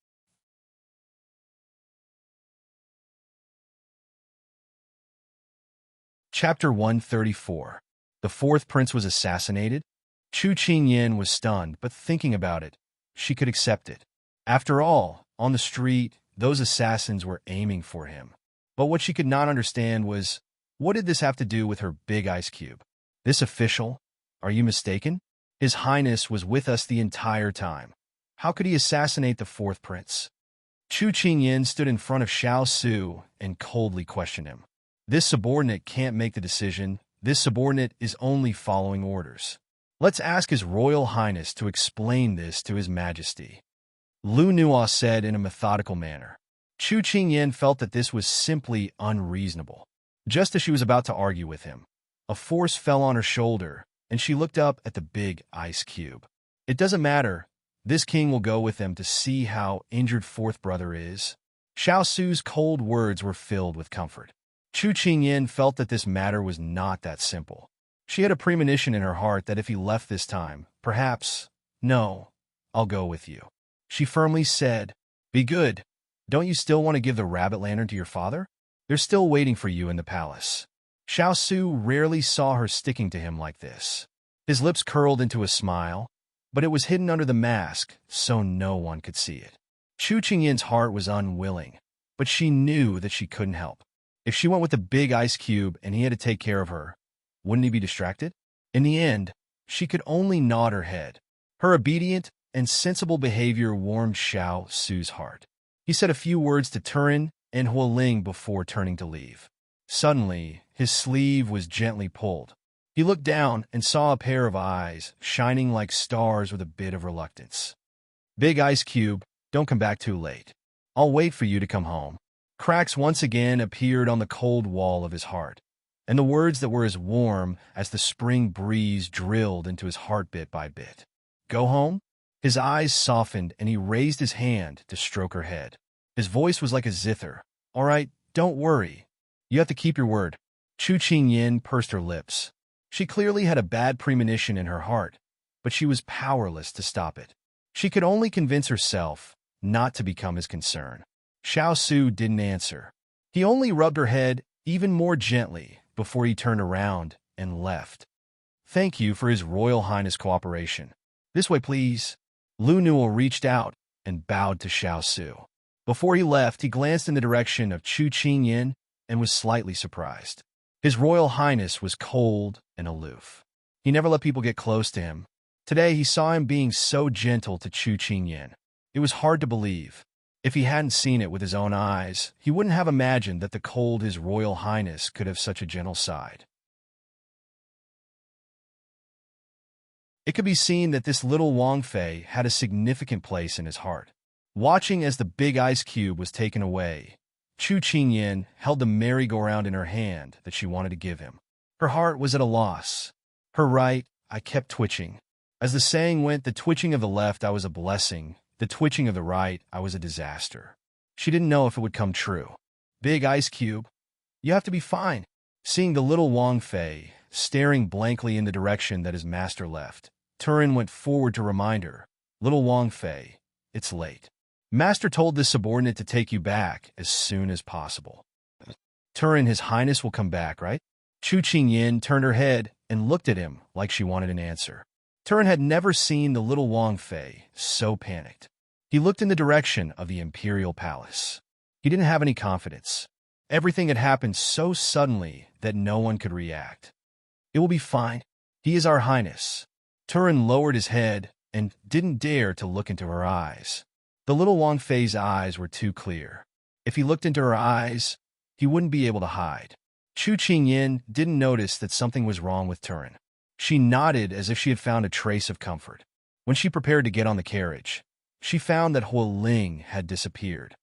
Chapter 134. The fourth prince was assassinated? Chu Qingyin was stunned, but thinking about it, she could accept it. After all, on the street, those assassins were aiming for him. But what she could not understand was, what did this have to do with her big ice cube? "This official? Are you mistaken? His Highness was with us the entire time. How could he assassinate the fourth prince?" Chu Qingyin stood in front of Xiao Su and coldly questioned him. "This subordinate can't make the decision. This subordinate is only following orders. Let's ask His Royal Highness to explain this to His Majesty," Lu Nuo said in a methodical manner. Chu Qingyin felt that this was simply unreasonable. Just as she was about to argue with him, a force fell on her shoulder, and she looked up at the big ice cube. "It doesn't matter. This king will go with them to see how injured fourth brother is." Xiao Su's cold words were filled with comfort. Chu Qingyin felt that this matter was not that simple. She had a premonition in her heart that if he left this time, perhaps, "No, I'll go with you," she firmly said. "Be good. Don't you still want to give the rabbit lantern to your father? They're still waiting for you in the palace." Xiao Su rarely saw her sticking to him like this. His lips curled into a smile, but it was hidden under the mask, so no one could see it. Chu Qingyin's heart was unwilling, but she knew that she couldn't help. If she went with the big ice cube and he had to take care of her, wouldn't he be distracted? In the end, she could only nod her head. Her obedient and sensible behavior warmed Xiao Su's heart. He said a few words to Turin and Hualing before turning to leave. Suddenly, his sleeve was gently pulled. He looked down and saw a pair of eyes shining like stars with a bit of reluctance. "Big Ice Cube, don't come back too late. I'll wait for you to come home." Cracks once again appeared on the cold wall of his heart, and the words that were as warm as the spring breeze drilled into his heart bit by bit. "Go home?" His eyes softened and he raised his hand to stroke her head. His voice was like a zither. "All right, don't worry. You have to keep your word." Chu Qingyin pursed her lips. She clearly had a bad premonition in her heart, but she was powerless to stop it. She could only convince herself not to become his concern. Xiao Su didn't answer. He only rubbed her head even more gently before he turned around and left. "Thank you for His Royal Highness' cooperation. This way, please." Lu Newell reached out and bowed to Xiao Su. Before he left, he glanced in the direction of Chu Qingyin and was slightly surprised. His Royal Highness was cold and aloof. He never let people get close to him. Today, he saw him being so gentle to Chu Qingyin. It was hard to believe. If he hadn't seen it with his own eyes, he wouldn't have imagined that the cold His Royal Highness could have such a gentle side. It could be seen that this little Wang Fei had a significant place in his heart. Watching as the big ice cube was taken away, Chu Qingyin held the merry-go-round in her hand that she wanted to give him. Her heart was at a loss. Her right eye kept twitching. As the saying went, the twitching of the left eye was a blessing, the twitching of the right eye was a disaster. She didn't know if it would come true. "Big ice cube, you have to be fine." Seeing the little Wang Fei staring blankly in the direction that his master left, Turin went forward to remind her, "Little Wang Fei, it's late. Master told this subordinate to take you back as soon as possible." "Turin, His Highness will come back, right?" Chu Qingyin turned her head and looked at him like she wanted an answer. Turin had never seen the little Wang Fei so panicked. He looked in the direction of the imperial palace. He didn't have any confidence. Everything had happened so suddenly that no one could react. "It will be fine. He is our Highness." Turin lowered his head and didn't dare to look into her eyes. The little Wang Fei's eyes were too clear. If he looked into her eyes, he wouldn't be able to hide. Chu Qingyin didn't notice that something was wrong with Turin. She nodded as if she had found a trace of comfort. When she prepared to get on the carriage, she found that Hualing had disappeared.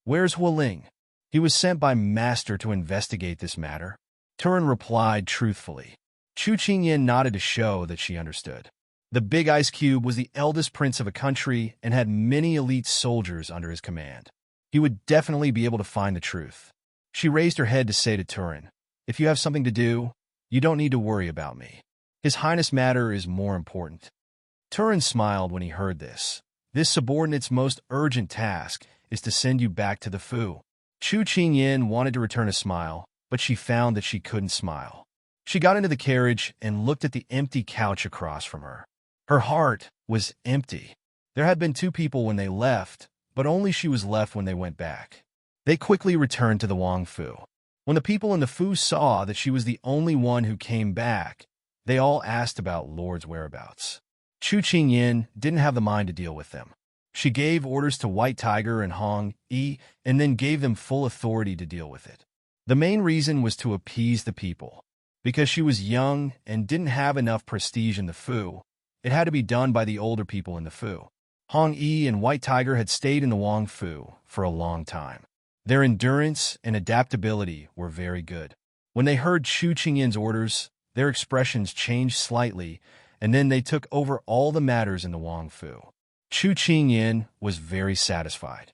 "Where's Hualing?" "He was sent by Master to investigate this matter." Turin replied truthfully. Chu Qingyin nodded to show that she understood. The Big Ice Cube was the eldest prince of a country and had many elite soldiers under his command. He would definitely be able to find the truth. She raised her head to say to Turin, "If you have something to do, you don't need to worry about me. His Highness matter is more important." Turin smiled when he heard this. "This subordinate's most urgent task is to send you back to the Fu." Chu Qingyin wanted to return a smile, but she found that she couldn't smile. She got into the carriage and looked at the empty couch across from her. Her heart was empty. There had been 2 people when they left, but only she was left when they went back. They quickly returned to the Wang Fu. When the people in the Fu saw that she was the only one who came back, they all asked about Lord's whereabouts. Chu Qingyin didn't have the mind to deal with them. She gave orders to White Tiger and Hong Yi and then gave them full authority to deal with it. The main reason was to appease the people. Because she was young and didn't have enough prestige in the Fu, it had to be done by the older people in the Fu. Hong Yi and White Tiger had stayed in the Wang Fu for a long time. Their endurance and adaptability were very good. When they heard Chu Qingyin's orders, their expressions changed slightly, and then they took over all the matters in the Wang Fu. Chu Qingyin was very satisfied.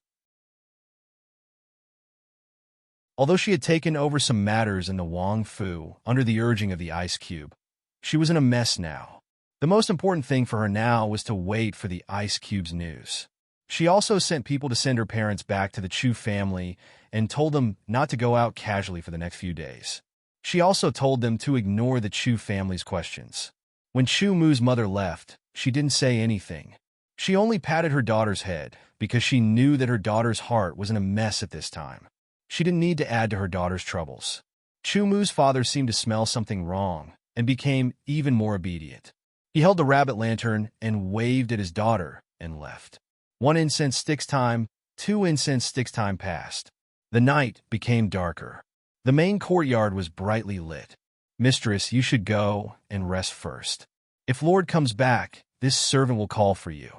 Although she had taken over some matters in the Wang Fu under the urging of the Ice Cube, she was in a mess now. The most important thing for her now was to wait for the Ice Cube's news. She also sent people to send her parents back to the Chu family and told them not to go out casually for the next few days. She also told them to ignore the Chu family's questions. When Chu Mu's mother left, she didn't say anything. She only patted her daughter's head because she knew that her daughter's heart was in a mess at this time. She didn't need to add to her daughter's troubles. Chu Mu's father seemed to smell something wrong and became even more obedient. He held the rabbit lantern and waved at his daughter and left. One incense sticks time, 2 incense sticks. Time passed. The night became darker. The main courtyard was brightly lit. Mistress, you should go and rest first. If Lord comes back, this servant will call for you.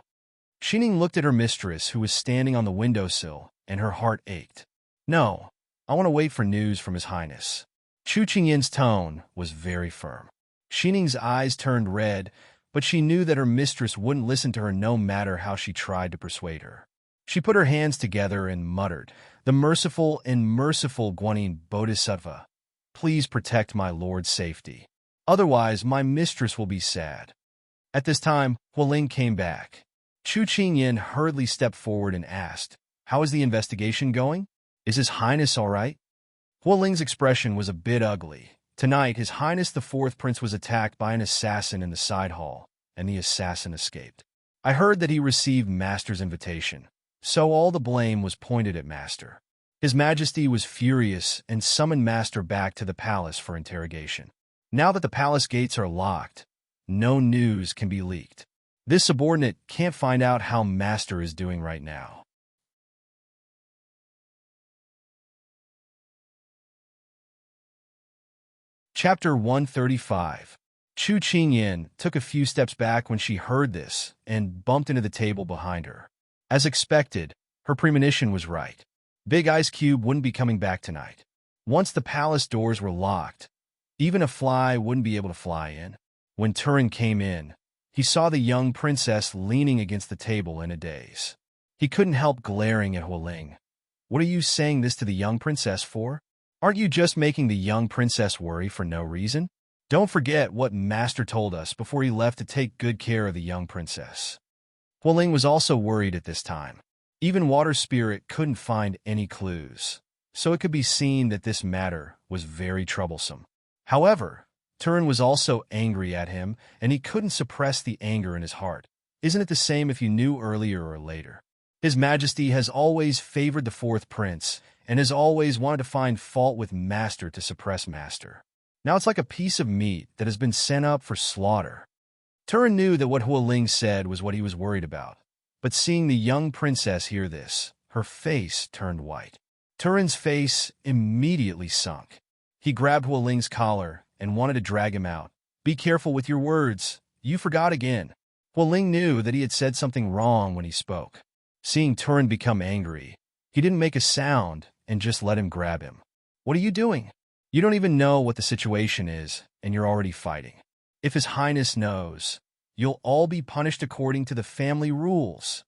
Xining looked at her mistress, who was standing on the windowsill, and her heart ached. No, I want to wait for news from His Highness. Chu Qingyin's tone was very firm. Xining's eyes turned red, but she knew that her mistress wouldn't listen to her no matter how she tried to persuade her. She put her hands together and muttered, "The merciful and merciful Guanyin Bodhisattva, please protect my lord's safety. Otherwise, my mistress will be sad." At this time, Hualing came back. Chu Qingyin hurriedly stepped forward and asked, "How is the investigation going? Is His Highness all right?" Hualing's expression was a bit ugly. Tonight, His Highness the Fourth Prince was attacked by an assassin in the side hall, and the assassin escaped. I heard that he received Master's invitation, so all the blame was pointed at Master. His Majesty was furious and summoned Master back to the palace for interrogation. Now that the palace gates are locked, no news can be leaked. This subordinate can't find out how Master is doing right now. Chapter 135. Chu Qingyin took a few steps back when she heard this and bumped into the table behind her. As expected, her premonition was right. Big Ice Cube wouldn't be coming back tonight. Once the palace doors were locked, even a fly wouldn't be able to fly in. When Turin came in, he saw the young princess leaning against the table in a daze. He couldn't help glaring at Hualing. "What are you saying this to the young princess for? Aren't you just making the young princess worry for no reason? Don't forget what Master told us before he left to take good care of the young princess." Hualing was also worried at this time. Even Water Spirit couldn't find any clues, so it could be seen that this matter was very troublesome. However, Turin was also angry at him, and he couldn't suppress the anger in his heart. Isn't it the same if you knew earlier or later? His Majesty has always favored the Fourth Prince, and has always wanted to find fault with Master to suppress Master. Now it's like a piece of meat that has been sent up for slaughter. Turin knew that what Hualing said was what he was worried about, but seeing the young princess hear this, her face turned white. Turin's face immediately sunk. He grabbed Hualing's collar and wanted to drag him out. "Be careful with your words. You forgot again." Hualing knew that he had said something wrong when he spoke. Seeing Turin become angry, he didn't make a sound and just let him grab him. "What are you doing? You don't even know what the situation is, and you're already fighting. If His Highness knows, you'll all be punished according to the family rules."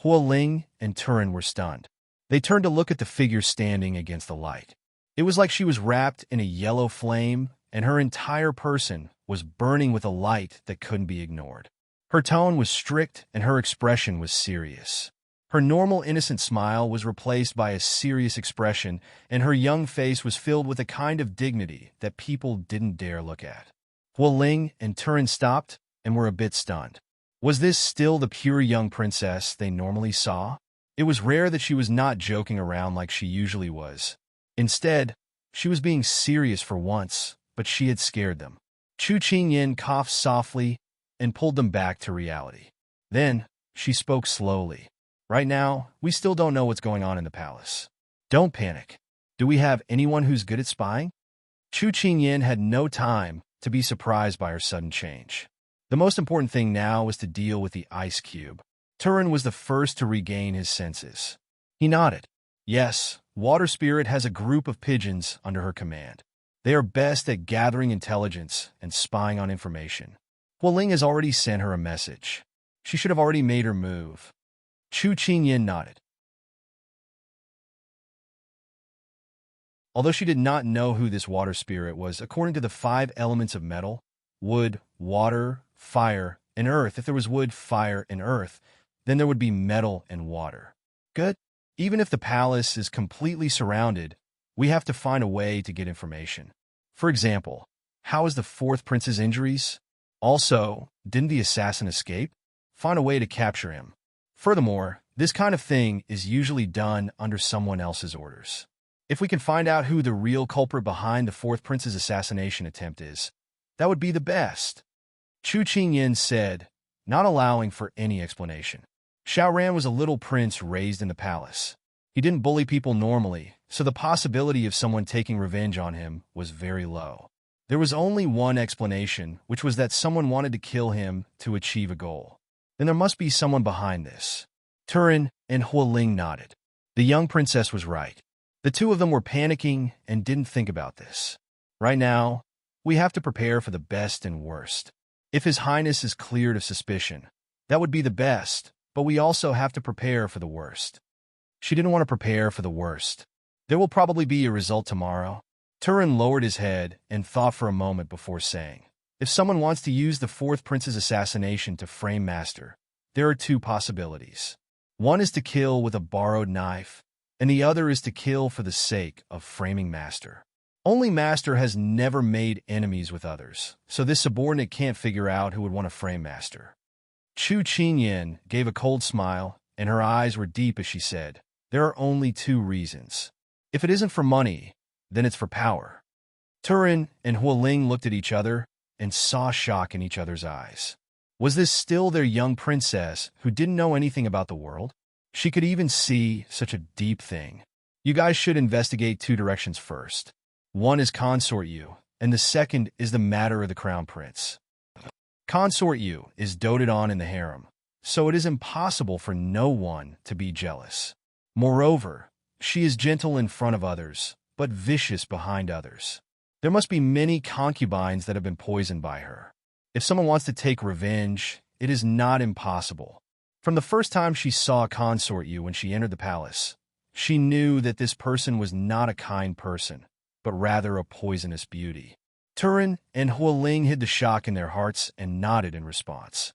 Hualing and Turin were stunned. They turned to look at the figure standing against the light. It was like she was wrapped in a yellow flame, and her entire person was burning with a light that couldn't be ignored. Her tone was strict, and her expression was serious. Her normal innocent smile was replaced by a serious expression, and her young face was filled with a kind of dignity that people didn't dare look at. Hualing and Turin stopped and were a bit stunned. Was this still the pure young princess they normally saw? It was rare that she was not joking around like she usually was. Instead, she was being serious for once, but she had scared them. Chu Qingyin coughed softly and pulled them back to reality. Then, she spoke slowly. "Right now, we still don't know what's going on in the palace. Don't panic. Do we have anyone who's good at spying?" Chu Qingyin had no time to be surprised by her sudden change. The most important thing now was to deal with the ice cube. Turin was the first to regain his senses. He nodded. "Yes, Water Spirit has a group of pigeons under her command. They are best at gathering intelligence and spying on information. Hualing has already sent her a message. She should have already made her move." Chu Qingyin nodded. Although she did not know who this water spirit was, according to the 5 elements of metal, wood, water, fire, and earth, if there was wood, fire, and earth, then there would be metal and water. Good. Even if the palace is completely surrounded, we have to find a way to get information. For example, how is the Fourth Prince's injuries? Also, didn't the assassin escape? Find a way to capture him. Furthermore, this kind of thing is usually done under someone else's orders. If we can find out who the real culprit behind the Fourth Prince's assassination attempt is, that would be the best. Chu Qingyin said, not allowing for any explanation. Xiao Ran was a little prince raised in the palace. He didn't bully people normally, so the possibility of someone taking revenge on him was very low. There was only one explanation, which was that someone wanted to kill him to achieve a goal. Then there must be someone behind this. Turin and Hualing nodded. The young princess was right. The two of them were panicking and didn't think about this. Right now, we have to prepare for the best and worst. If His Highness is cleared of suspicion, that would be the best, but we also have to prepare for the worst. She didn't want to prepare for the worst. There will probably be a result tomorrow. Turin lowered his head and thought for a moment before saying, if someone wants to use the fourth prince's assassination to frame Master, there are two possibilities. One is to kill with a borrowed knife, and the other is to kill for the sake of framing Master. Only Master has never made enemies with others, so this subordinate can't figure out who would want to frame Master. Chu Qingyan gave a cold smile, and her eyes were deep as she said, there are only two reasons. If it isn't for money, then it's for power. Turin and Hualing looked at each other and saw shock in each other's eyes. Was this still their young princess who didn't know anything about the world? She could even see such a deep thing. You guys should investigate two directions first. One is Consort Yu, and the second is the matter of the Crown Prince. Consort Yu is doted on in the harem, so it is impossible for no one to be jealous. Moreover, she is gentle in front of others, but vicious behind others. There must be many concubines that have been poisoned by her. If someone wants to take revenge, it is not impossible. From the first time she saw Consort Yu when she entered the palace, she knew that this person was not a kind person, but rather a poisonous beauty. Turin and Hualing hid the shock in their hearts and nodded in response.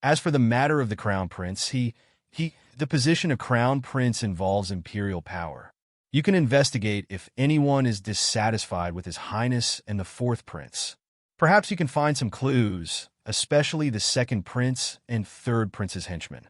As for the matter of the Crown Prince, the position of Crown Prince involves imperial power. You can investigate if anyone is dissatisfied with His Highness and the fourth prince. Perhaps you can find some clues, especially the second prince and third prince's henchmen.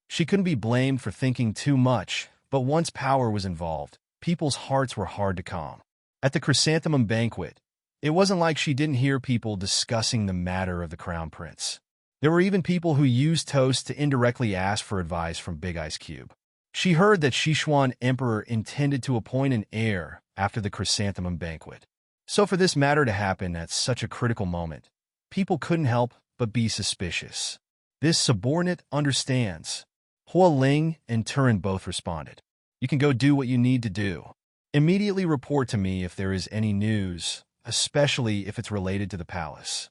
She couldn't be blamed for thinking too much, but once power was involved, people's hearts were hard to calm. At the chrysanthemum banquet, it wasn't like she didn't hear people discussing the matter of the Crown Prince. There were even people who used toast to indirectly ask for advice from Big Ice Cube. She heard that Sichuan Emperor intended to appoint an heir after the chrysanthemum banquet. So for this matter to happen at such a critical moment, people couldn't help but be suspicious. This subordinate understands. Hualing and Turin both responded. You can go do what you need to do. Immediately report to me if there is any news, especially if it's related to the palace.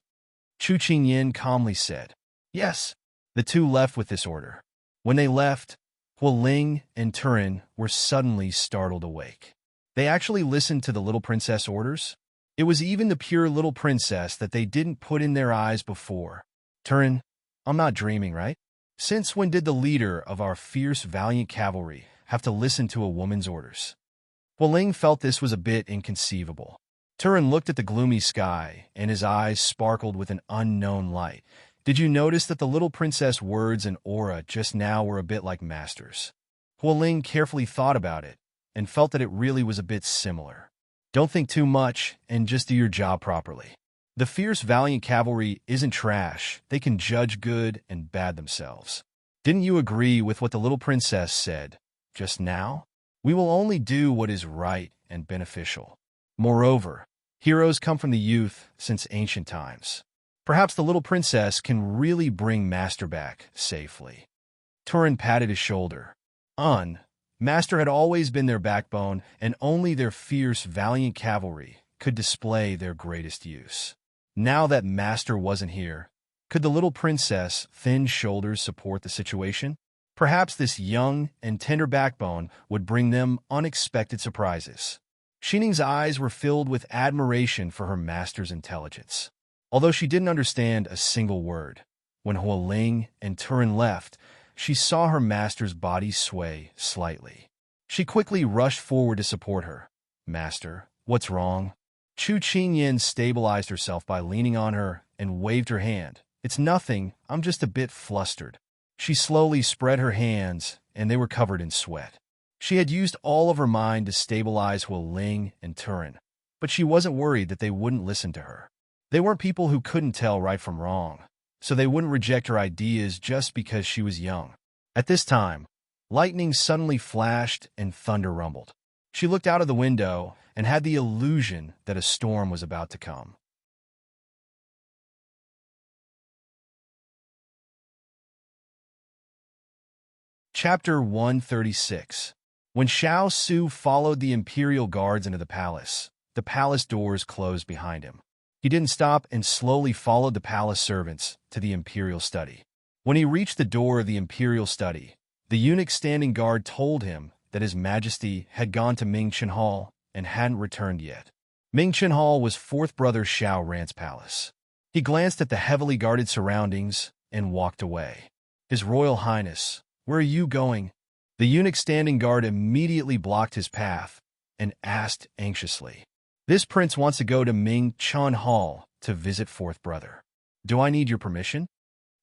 Chu Qingyan calmly said, yes. The two left with this order. When they left, Hualing and Turin were suddenly startled awake. They actually listened to the little princess orders. It was even the pure little princess that they didn't put in their eyes before. Turin, I'm not dreaming, right? Since when did the leader of our fierce, valiant cavalry have to listen to a woman's orders? Hualing felt this was a bit inconceivable. Turin looked at the gloomy sky, and his eyes sparkled with an unknown light. Did you notice that the little princess' words and aura just now were a bit like Master's? Hualing carefully thought about it, and felt that it really was a bit similar. Don't think too much, and just do your job properly. The fierce, valiant cavalry isn't trash. They can judge good and bad themselves. Didn't you agree with what the little princess said just now? We will only do what is right and beneficial. Moreover, heroes come from the youth since ancient times. Perhaps the little princess can really bring Master back safely. Turin patted his shoulder. Master had always been their backbone, and only their fierce, valiant cavalry could display their greatest use. Now that Master wasn't here, could the little princess' thin shoulders support the situation? Perhaps this young and tender backbone would bring them unexpected surprises. Xining's eyes were filled with admiration for her master's intelligence. Although she didn't understand a single word, when Hualing and Turin left, she saw her master's body sway slightly. She quickly rushed forward to support her. Master, what's wrong? Chu Qingyan stabilized herself by leaning on her and waved her hand. It's nothing, I'm just a bit flustered. She slowly spread her hands, and they were covered in sweat. She had used all of her mind to stabilize Hualing and Turin, but she wasn't worried that they wouldn't listen to her. They weren't people who couldn't tell right from wrong. so they wouldn't reject her ideas just because she was young. At this time, lightning suddenly flashed and thunder rumbled. She looked out of the window and had the illusion that a storm was about to come. Chapter 136. When Xiao Su followed the imperial guards into the palace doors closed behind him. He didn't stop and slowly followed the palace servants to the imperial study. When he reached the door of the imperial study, the eunuch standing guard told him that His Majesty had gone to Mingchen Hall and hadn't returned yet. Mingchen Hall was fourth brother Xiao Ran's palace. He glanced at the heavily guarded surroundings and walked away. His Royal Highness, where are you going? The eunuch standing guard immediately blocked his path and asked anxiously. This prince wants to go to Mingchen Hall to visit fourth brother. Do I need your permission?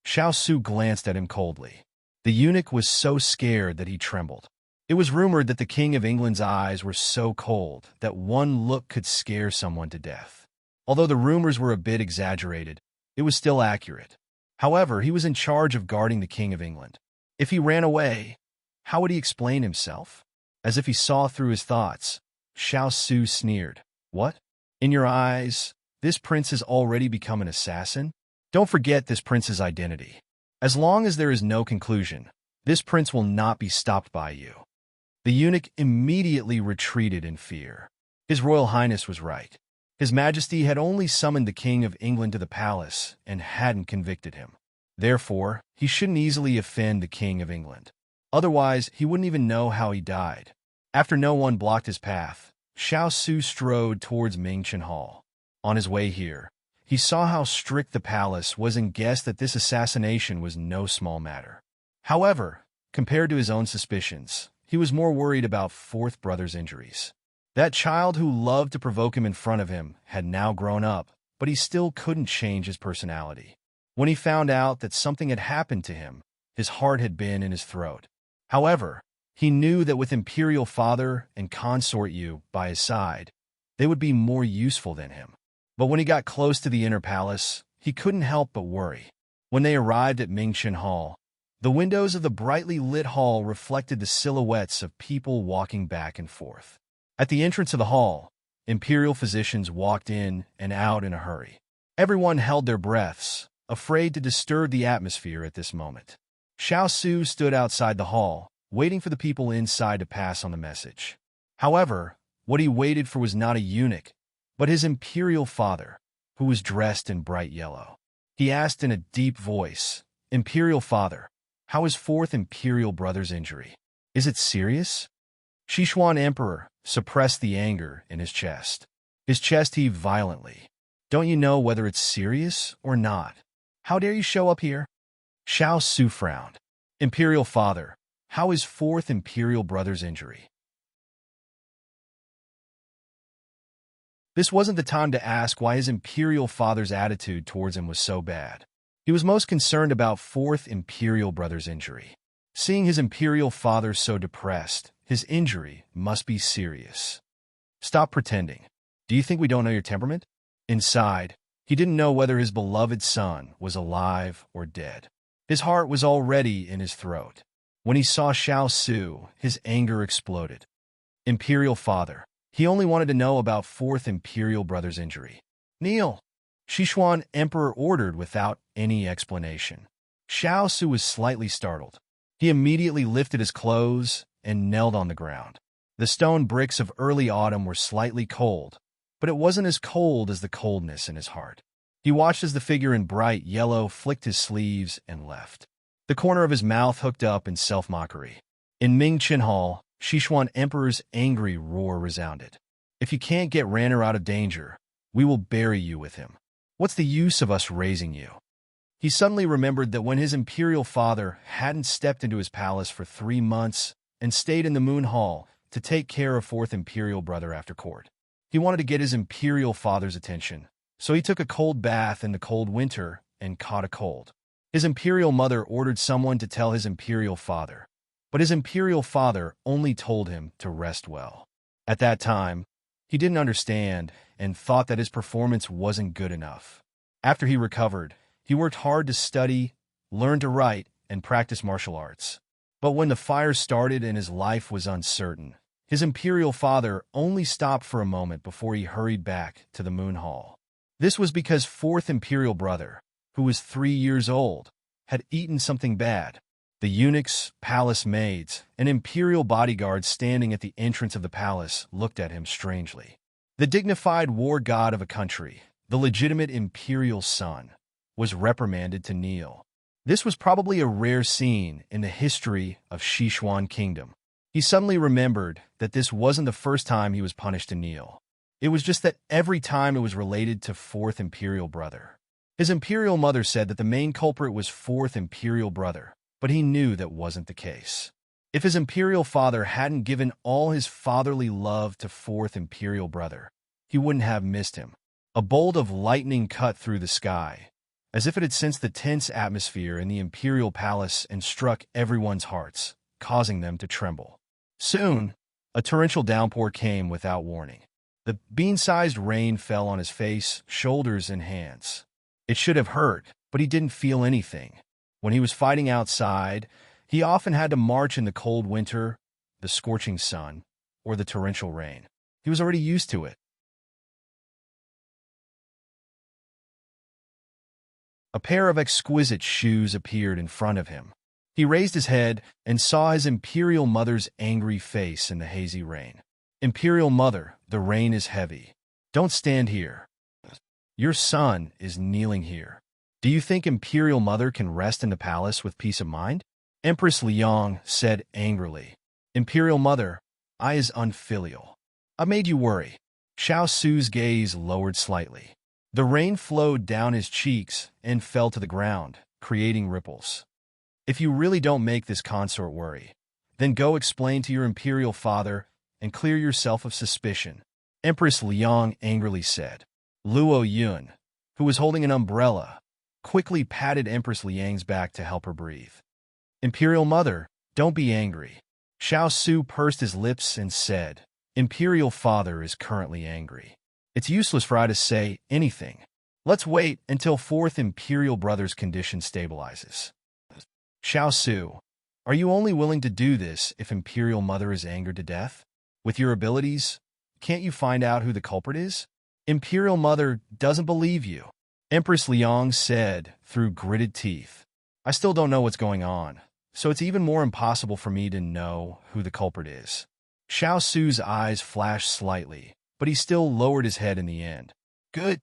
Xiao Su glanced at him coldly. The eunuch was so scared that he trembled. It was rumored that the King of England's eyes were so cold that one look could scare someone to death. Although the rumors were a bit exaggerated, it was still accurate. However, he was in charge of guarding the King of England. If he ran away, how would he explain himself? As if he saw through his thoughts, Xiao Su sneered. What? In your eyes, this prince has already become an assassin? Don't forget this prince's identity. As long as there is no conclusion, this prince will not be stopped by you. The eunuch immediately retreated in fear. His Royal Highness was right. His Majesty had only summoned the King of England to the palace and hadn't convicted him. Therefore, he shouldn't easily offend the King of England. Otherwise, he wouldn't even know how he died. After no one blocked his path, Xiao Su strode towards Mingchen Hall. On his way here, he saw how strict the palace was and guessed that this assassination was no small matter. However, compared to his own suspicions, he was more worried about fourth brother's injuries. That child who loved to provoke him in front of him had now grown up, but he still couldn't change his personality. When he found out that something had happened to him, his heart had been in his throat. However, he knew that with Imperial Father and Consort Yu by his side, they would be more useful than him. But when he got close to the inner palace, he couldn't help but worry. When they arrived at Mingchen Hall, the windows of the brightly lit hall reflected the silhouettes of people walking back and forth. At the entrance of the hall, imperial physicians walked in and out in a hurry. Everyone held their breaths, afraid to disturb the atmosphere at this moment. Xiao Su stood outside the hall, waiting for the people inside to pass on the message. However, what he waited for was not a eunuch, but his imperial father, who was dressed in bright yellow. He asked in a deep voice, "Imperial Father, how is fourth imperial brother's injury? Is it serious?" Sichuan Emperor suppressed the anger in his chest. His chest heaved violently. "Don't you know whether it's serious or not? How dare you show up here?" Xiao Su frowned. "Imperial Father, how is fourth imperial brother's injury?" This wasn't the time to ask why his imperial father's attitude towards him was so bad. He was most concerned about fourth imperial brother's injury. Seeing his imperial father so depressed, his injury must be serious. "Stop pretending. Do you think we don't know your temperament?" Inside, he didn't know whether his beloved son was alive or dead. His heart was already in his throat. When he saw Xiao Su, his anger exploded. "Imperial Father, he only wanted to know about fourth imperial brother's injury." "Kneel!" Sichuan Emperor ordered without any explanation. Xiao Su was slightly startled. He immediately lifted his clothes and knelt on the ground. The stone bricks of early autumn were slightly cold, but it wasn't as cold as the coldness in his heart. He watched as the figure in bright yellow flicked his sleeves and left. The corner of his mouth hooked up in self-mockery. In Mingchen Hall, Sichuan Emperor's angry roar resounded. "If you can't get Ranner out of danger, we will bury you with him. What's the use of us raising you?" He suddenly remembered that when his imperial father hadn't stepped into his palace for 3 months and stayed in the Moon Hall to take care of fourth imperial brother after court. He wanted to get his imperial father's attention, so he took a cold bath in the cold winter and caught a cold. His imperial mother ordered someone to tell his imperial father, but his imperial father only told him to rest well. At that time, he didn't understand and thought that his performance wasn't good enough. After he recovered, He worked hard to study, learn to write, and practice martial arts. But when the fire started and his life was uncertain, his imperial father only stopped for a moment before he hurried back to the Moon Hall. This was because fourth imperial brother, who was 3 years old, had eaten something bad. The eunuchs, palace maids, and imperial bodyguards standing at the entrance of the palace looked at him strangely. The dignified war god of a country, the legitimate imperial son, was reprimanded to kneel. This was probably a rare scene in the history of Sichuan Kingdom. He suddenly remembered that this wasn't the first time he was punished to kneel. It was just that every time it was related to fourth imperial brother. His imperial mother said that the main culprit was fourth imperial brother, but he knew that wasn't the case. If his imperial father hadn't given all his fatherly love to fourth imperial brother, he wouldn't have missed him. A bolt of lightning cut through the sky, as if it had sensed the tense atmosphere in the imperial palace and struck everyone's hearts, causing them to tremble. Soon, a torrential downpour came without warning. The bean-sized rain fell on his face, shoulders, and hands. It should have hurt, but he didn't feel anything. When he was fighting outside, he often had to march in the cold winter, the scorching sun, or the torrential rain. He was already used to it. A pair of exquisite shoes appeared in front of him. He raised his head and saw his imperial mother's angry face in the hazy rain. "Imperial mother, the rain is heavy. Don't stand here. Your son is kneeling here. Do you think imperial mother can rest in the palace with peace of mind?" Empress Liang said angrily. "Imperial mother, I is unfilial. I made you worry." Xiao Su's gaze lowered slightly. The rain flowed down his cheeks and fell to the ground, creating ripples. "If you really don't make this consort worry, then go explain to your imperial father and clear yourself of suspicion," Empress Liang angrily said. Luo Yun, who was holding an umbrella, quickly patted Empress Liang's back to help her breathe. "Imperial mother, don't be angry." Xiao Su pursed his lips and said, "Imperial father is currently angry. It's useless for I to say anything. Let's wait until fourth imperial brother's condition stabilizes." Xiao Su, are you only willing to do this if imperial mother is angered to death? With your abilities, can't you find out who the culprit is? Imperial mother doesn't believe you, Empress Liang said through gritted teeth. "I still don't know what's going on, so it's even more impossible for me to know who the culprit is." Xiao Su's eyes flashed slightly, but he still lowered his head in the end. Good.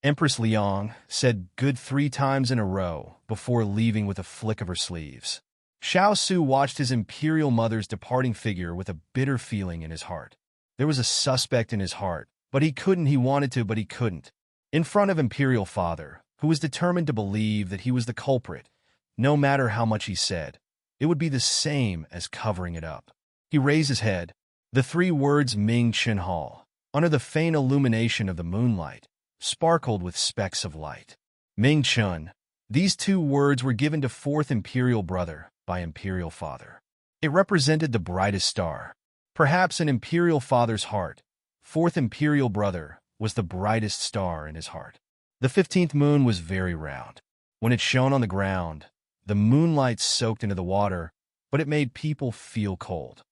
Empress Liang said good 3 times in a row before leaving with a flick of her sleeves. Xiao Su watched his imperial mother's departing figure with a bitter feeling in his heart. There was a suspect in his heart, but he wanted to, but he couldn't. In front of imperial father, who was determined to believe that he was the culprit, no matter how much he said, it would be the same as covering it up. He raised his head. The 3 words Ming Chen Hall, under the faint illumination of the moonlight, sparkled with specks of light. Ming Chen. These 2 words were given to fourth imperial brother by imperial father. It represented the brightest star. Perhaps in imperial father's heart, fourth imperial brother was the brightest star in his heart. The 15th moon was very round. When it shone on the ground, the moonlight soaked into the water, but it made people feel cold.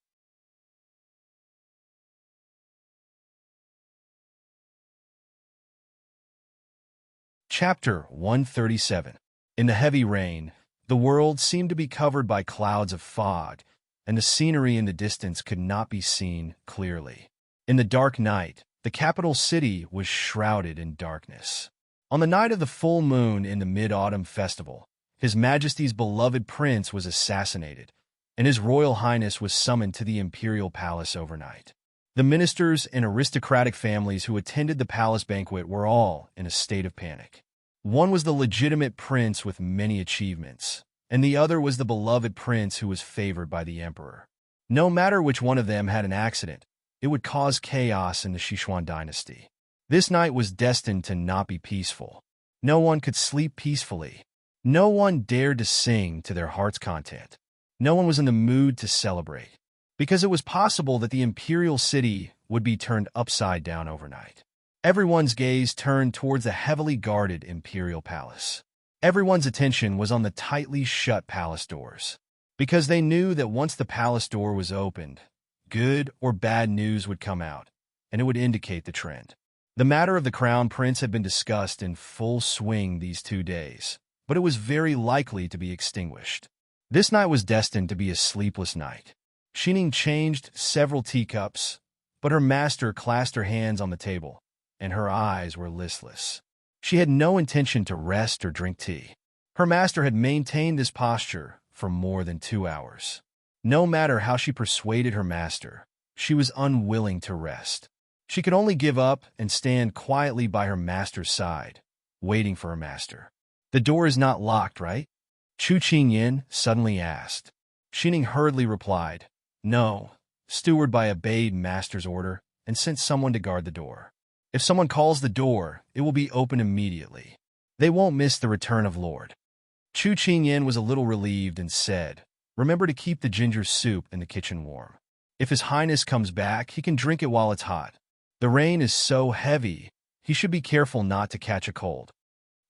Chapter 137. In the heavy rain, the world seemed to be covered by clouds of fog, and the scenery in the distance could not be seen clearly. In the dark night, the capital city was shrouded in darkness. On the night of the full moon in the Mid-Autumn Festival, His Majesty's beloved prince was assassinated, and His Royal Highness was summoned to the imperial palace overnight. The ministers and aristocratic families who attended the palace banquet were all in a state of panic. One was the legitimate prince with many achievements, and the other was the beloved prince who was favored by the emperor. No matter which one of them had an accident, it would cause chaos in the Sichuan dynasty. This night was destined to not be peaceful. No one could sleep peacefully. No one dared to sing to their heart's content. No one was in the mood to celebrate, because it was possible that the imperial city would be turned upside down overnight. Everyone's gaze turned towards the heavily guarded imperial palace. Everyone's attention was on the tightly shut palace doors, because they knew that once the palace door was opened, good or bad news would come out, and it would indicate the trend. The matter of the crown prince had been discussed in full swing these 2 days, but it was very likely to be extinguished. This night was destined to be a sleepless night. Xining changed several teacups, but her master clasped her hands on the table, and her eyes were listless. She had no intention to rest or drink tea. Her master had maintained this posture for more than 2 hours. No matter how she persuaded her master, she was unwilling to rest. She could only give up and stand quietly by her master's side, waiting for her master. "The door is not locked, right?" Chu Qingyin suddenly asked. Xining hurriedly replied, "No." Steward by obeyed master's order and sent someone to guard the door. If someone calls the door, it will be open immediately. They won't miss the return of Lord. Chu Qingyin was a little relieved and said, "Remember to keep the ginger soup in the kitchen warm. If His Highness comes back, he can drink it while it's hot. The rain is so heavy, he should be careful not to catch a cold."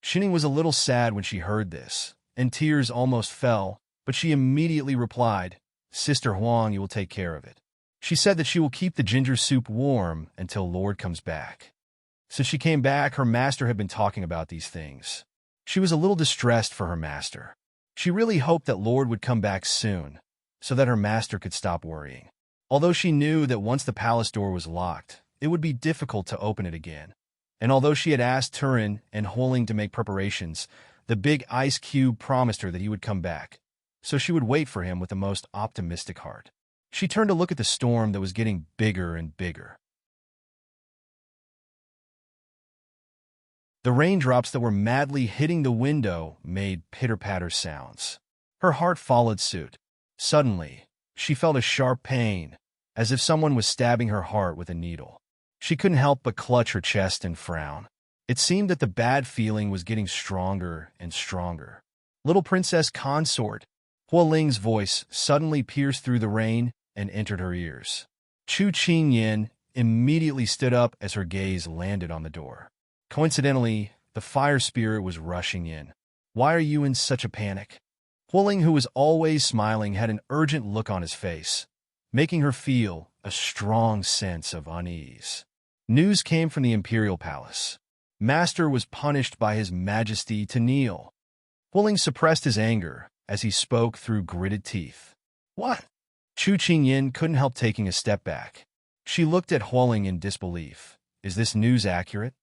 Xining was a little sad when she heard this, and tears almost fell, but she immediately replied, "Sister Huang, you will take care of it." She said that she will keep the ginger soup warm until Lord comes back. Since she came back, her master had been talking about these things. She was a little distressed for her master. She really hoped that Lord would come back soon, so that her master could stop worrying. Although she knew that once the palace door was locked, it would be difficult to open it again. And although she had asked Turin and Huling to make preparations, the big ice cube promised her that he would come back, so she would wait for him with the most optimistic heart. She turned to look at the storm that was getting bigger and bigger. The raindrops that were madly hitting the window made pitter-patter sounds. Her heart followed suit. Suddenly, she felt a sharp pain, as if someone was stabbing her heart with a needle. She couldn't help but clutch her chest and frown. It seemed that the bad feeling was getting stronger and stronger. "Little princess consort," Huoling's voice suddenly pierced through the rain and entered her ears. Chu Qingyin immediately stood up as her gaze landed on the door. Coincidentally, the fire spirit was rushing in. "Why are you in such a panic?" Huoling, who was always smiling, had an urgent look on his face, making her feel a strong sense of unease. News came from the imperial palace. Master was punished by His Majesty to kneel. Huoling suppressed his anger as he spoke through gritted teeth. "What?" Chu Qingyin couldn't help taking a step back. She looked at Huoling in disbelief. "Is this news accurate?"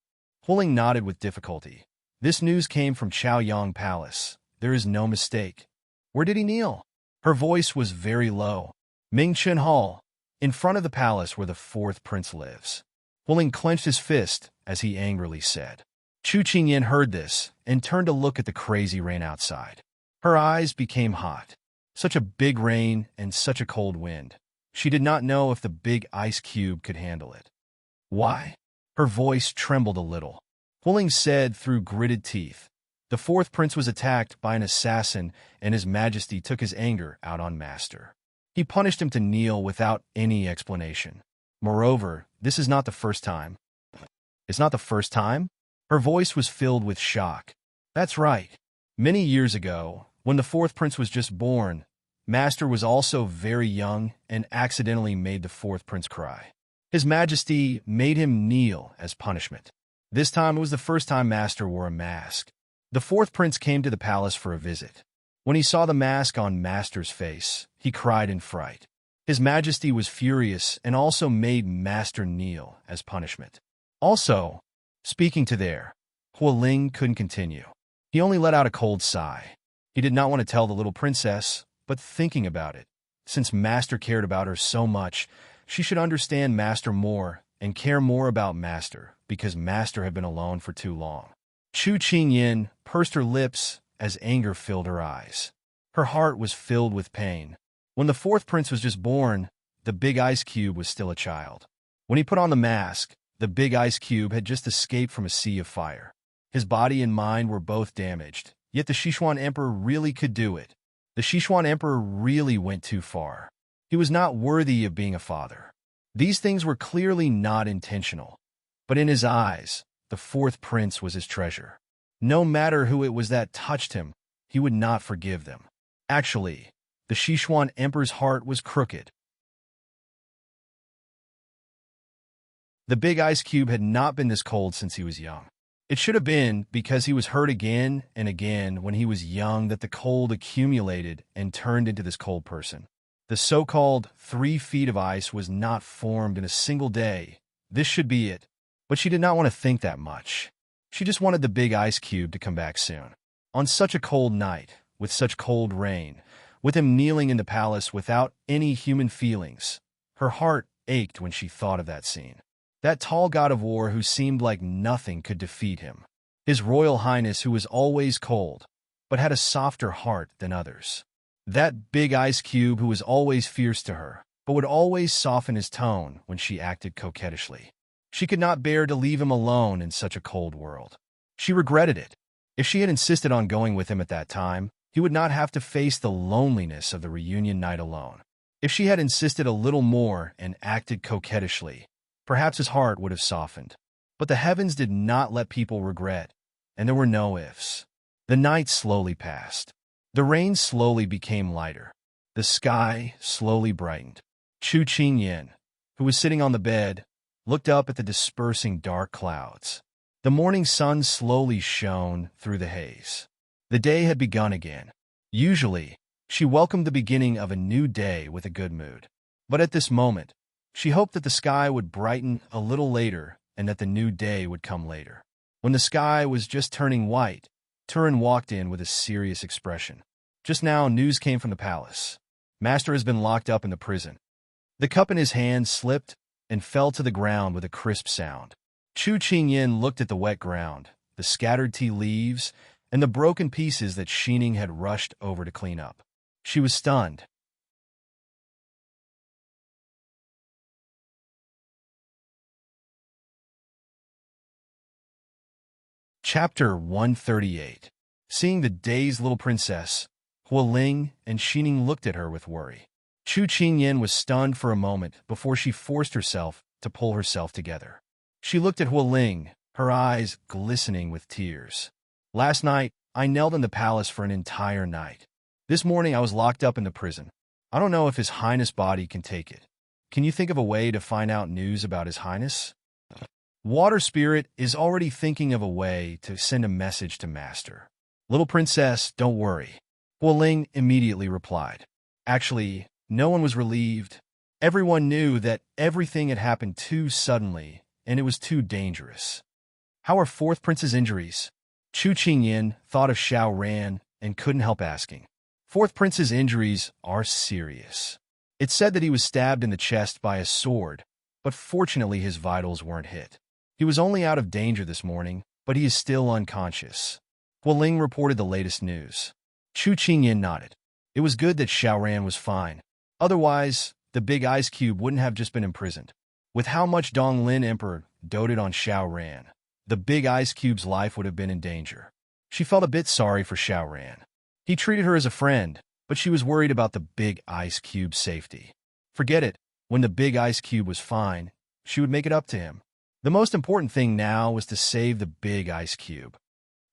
Huoling nodded with difficulty. "This news came from Chaoyang Palace. There is no mistake." "Where did he kneel?" Her voice was very low. "Mingchen Hall, in front of the palace where the 4th prince lives." Huoling clenched his fist as he angrily said. Chu Qingyin heard this and turned to look at the crazy rain outside. Her eyes became hot. Such a big rain and such a cold wind. She did not know if the big ice cube could handle it. "Why?" Her voice trembled a little. Huoling said through gritted teeth, "The 4th prince was attacked by an assassin, and His Majesty took his anger out on Master. He punished him to kneel without any explanation. Moreover, this is not the first time." "It's not the first time?" Her voice was filled with shock. "That's right. Many years ago, when the 4th prince was just born, Master was also very young and accidentally made the 4th prince cry. His Majesty made him kneel as punishment. This time it was the first time Master wore a mask. The 4th prince came to the palace for a visit. When he saw the mask on Master's face, he cried in fright. His Majesty was furious and also made Master kneel as punishment. Also, speaking to there, Huoling couldn't continue. He only let out a cold sigh. He did not want to tell the little princess, but thinking about it, since Master cared about her so much, she should understand Master more and care more about Master because Master had been alone for too long. Chu Qingyin pursed her lips as anger filled her eyes. Her heart was filled with pain. When the 4th prince was just born, the big ice cube was still a child. When he put on the mask, the big ice cube had just escaped from a sea of fire. His body and mind were both damaged, yet the Sichuan Emperor really could do it. The Sichuan Emperor really went too far. He was not worthy of being a father. These things were clearly not intentional, but in his eyes, the 4th prince was his treasure. No matter who it was that touched him, he would not forgive them. Actually, the Sichuan emperor's heart was crooked. The big ice cube had not been this cold since he was young. It should have been because he was hurt again and again when he was young that the cold accumulated and turned into this cold person. The so-called 3 feet of ice was not formed in a single day. This should be it. But she did not want to think that much. She just wanted the big ice cube to come back soon. On such a cold night, with such cold rain, with him kneeling in the palace without any human feelings, her heart ached when she thought of that scene. That tall god of war who seemed like nothing could defeat him. His Royal Highness who was always cold, but had a softer heart than others. That big ice cube who was always fierce to her, but would always soften his tone when she acted coquettishly. She could not bear to leave him alone in such a cold world. She regretted it. If she had insisted on going with him at that time, he would not have to face the loneliness of the reunion night alone. If she had insisted a little more and acted coquettishly, perhaps his heart would have softened. But the heavens did not let people regret, and there were no ifs. The night slowly passed. The rain slowly became lighter. The sky slowly brightened. Chu Qingyan, who was sitting on the bed, looked up at the dispersing dark clouds. The morning sun slowly shone through the haze. The day had begun again. Usually, she welcomed the beginning of a new day with a good mood. But at this moment, she hoped that the sky would brighten a little later and that the new day would come later. When the sky was just turning white, Turin walked in with a serious expression. Just now, news came from the palace. Master has been locked up in the prison. The cup in his hand slipped and fell to the ground with a crisp sound. Chu Qingyan looked at the wet ground, the scattered tea leaves, and the broken pieces that Xining had rushed over to clean up. She was stunned. Chapter 138. Seeing the dazed little princess, Hualing and Xining looked at her with worry. Chu Qingyan was stunned for a moment before she forced herself to pull herself together. She looked at Hualing, her eyes glistening with tears. Last night, I knelt in the palace for an entire night. This morning I was locked up in the prison. I don't know if His Highness' body can take it. Can you think of a way to find out news about His Highness? Water Spirit is already thinking of a way to send a message to Master. Little princess, don't worry. Hualing immediately replied. Actually, no one was relieved. Everyone knew that everything had happened too suddenly, and it was too dangerous. How are Fourth Prince's injuries? Chu Qingyan thought of Xiao Ran and couldn't help asking. Fourth Prince's injuries are serious. It's said that he was stabbed in the chest by a sword, but fortunately his vitals weren't hit. He was only out of danger this morning, but he is still unconscious. Hualing reported the latest news. Chu Qingyan nodded. It was good that Xiao Ran was fine. Otherwise, the big ice cube wouldn't have just been imprisoned. With how much Donglin Emperor doted on Xiao Ran, the big ice cube's life would have been in danger. She felt a bit sorry for Xiao Ran. He treated her as a friend, but she was worried about the big ice cube's safety. Forget it. When the big ice cube was fine, she would make it up to him. The most important thing now was to save the big ice cube.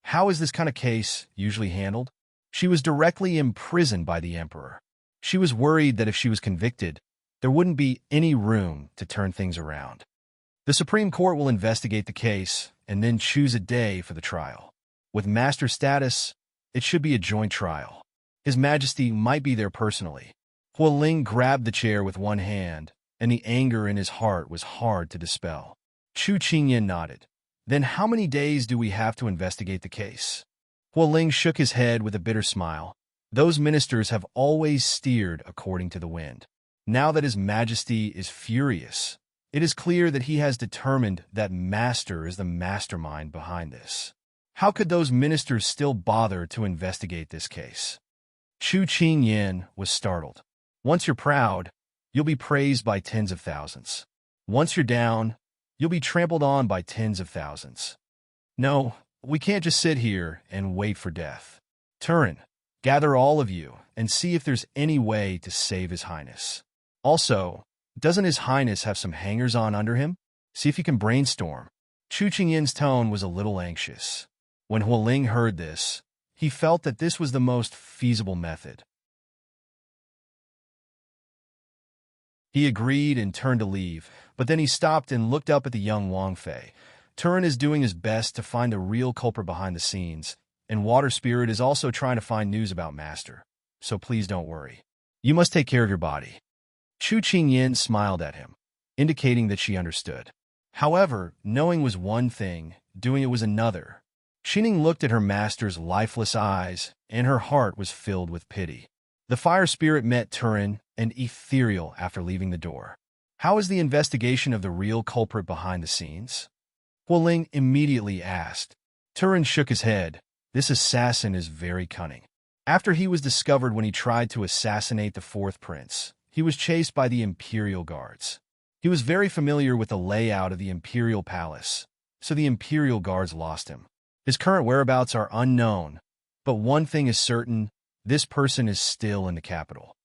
How is this kind of case usually handled? She was directly imprisoned by the emperor. She was worried that if she was convicted, there wouldn't be any room to turn things around. The Supreme Court will investigate the case and then choose a day for the trial. With master status, it should be a joint trial. His Majesty might be there personally. Hualing grabbed the chair with one hand, and the anger in his heart was hard to dispel. Chu Qingyan nodded. Then how many days do we have to investigate the case? Hualing shook his head with a bitter smile. Those ministers have always steered according to the wind. Now that His Majesty is furious, it is clear that he has determined that Master is the mastermind behind this. How could those ministers still bother to investigate this case? Chu Qingyan was startled. Once you're proud, you'll be praised by tens of thousands. Once you're down, you'll be trampled on by tens of thousands. No, we can't just sit here and wait for death. Turin, gather all of you and see if there's any way to save His Highness. Also, doesn't His Highness have some hangers-on under him? See if you can brainstorm. Chu Qingyan's tone was a little anxious. When Hualing heard this, he felt that this was the most feasible method. He agreed and turned to leave, but then he stopped and looked up at the young Wang Fei. Turin is doing his best to find the real culprit behind the scenes, and Water Spirit is also trying to find news about Master. So please don't worry. You must take care of your body. Chu Qingyin smiled at him, indicating that she understood. However, knowing was one thing, doing it was another. Xining looked at her master's lifeless eyes, and her heart was filled with pity. The fire spirit met Turin and Ethereal after leaving the door. How is the investigation of the real culprit behind the scenes? Hualing immediately asked. Turin shook his head. This assassin is very cunning. After he was discovered when he tried to assassinate the fourth prince, he was chased by the Imperial Guards. He was very familiar with the layout of the Imperial Palace, so the Imperial Guards lost him. His current whereabouts are unknown, but one thing is certain, this person is still in the capital.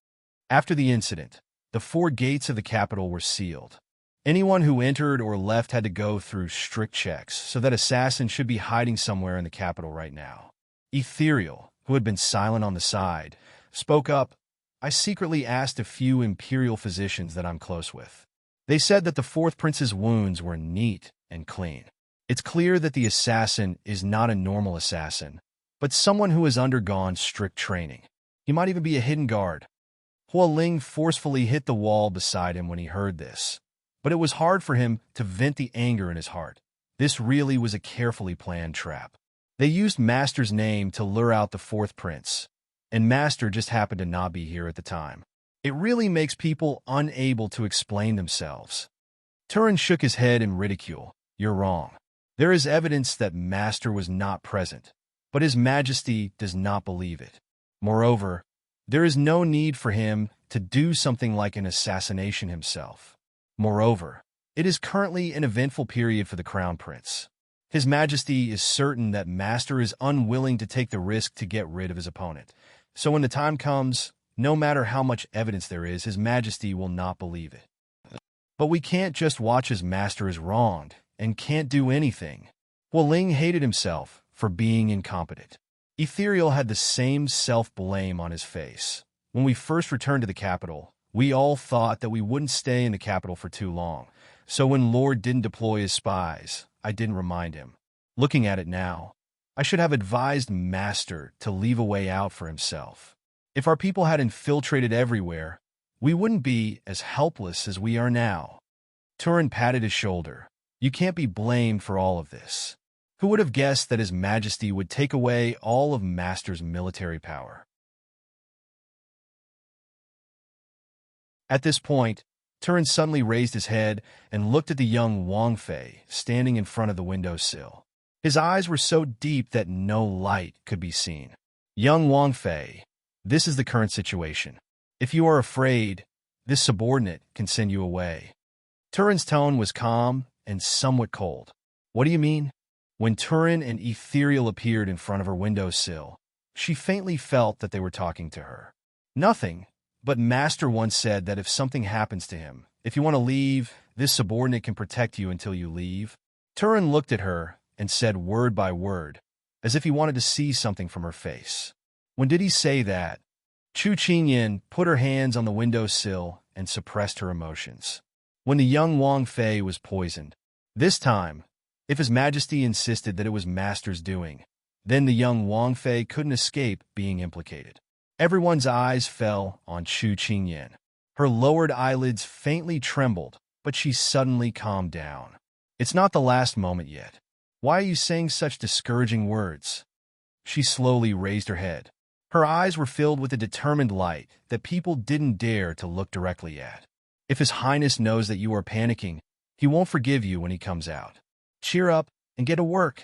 After the incident, the 4 gates of the capital were sealed. Anyone who entered or left had to go through strict checks, so that assassin should be hiding somewhere in the capital right now. Ethereal, who had been silent on the side, spoke up. I secretly asked a few Imperial physicians that I'm close with. They said that the fourth prince's wounds were neat and clean. It's clear that the assassin is not a normal assassin, but someone who has undergone strict training. He might even be a hidden guard. Hualing forcefully hit the wall beside him when he heard this, but it was hard for him to vent the anger in his heart. This really was a carefully planned trap. They used Master's name to lure out the fourth prince, and Master just happened to not be here at the time. It really makes people unable to explain themselves. Turin shook his head in ridicule. You're wrong. There is evidence that Master was not present, but His Majesty does not believe it. Moreover, there is no need for him to do something like an assassination himself. Moreover, it is currently an eventful period for the Crown Prince. His Majesty is certain that Master is unwilling to take the risk to get rid of his opponent. So when the time comes, no matter how much evidence there is, His Majesty will not believe it. But we can't just watch as Master is wronged and can't do anything. Hualing hated himself for being incompetent. Ethereal had the same self-blame on his face. When we first returned to the capital, we all thought that we wouldn't stay in the capital for too long. So when Lord didn't deploy his spies, I didn't remind him. Looking at it now, I should have advised Master to leave a way out for himself. If our people had infiltrated everywhere, we wouldn't be as helpless as we are now. Turin patted his shoulder. You can't be blamed for all of this. Who would have guessed that His Majesty would take away all of Master's military power? At this point, Turin suddenly raised his head and looked at the young Wang Fei standing in front of the windowsill. His eyes were so deep that no light could be seen. Young Wang Fei, this is the current situation. If you are afraid, this subordinate can send you away. Turin's tone was calm and somewhat cold. What do you mean? When Turin and Ethereal appeared in front of her windowsill, she faintly felt that they were talking to her. Nothing, but Master once said that if something happens to him, if you want to leave, this subordinate can protect you until you leave. Turin looked at her and said word by word, as if he wanted to see something from her face. When did he say that? Chu Qingyin put her hands on the windowsill and suppressed her emotions. When the young Wang Fei was poisoned. This time, if His Majesty insisted that it was Master's doing, then the young Wang Fei couldn't escape being implicated. Everyone's eyes fell on Chu Qingyin. Her lowered eyelids faintly trembled, but she suddenly calmed down. It's not the last moment yet. Why are you saying such discouraging words? She slowly raised her head. Her eyes were filled with a determined light that people didn't dare to look directly at. If His Highness knows that you are panicking, he won't forgive you when he comes out. Cheer up and get to work,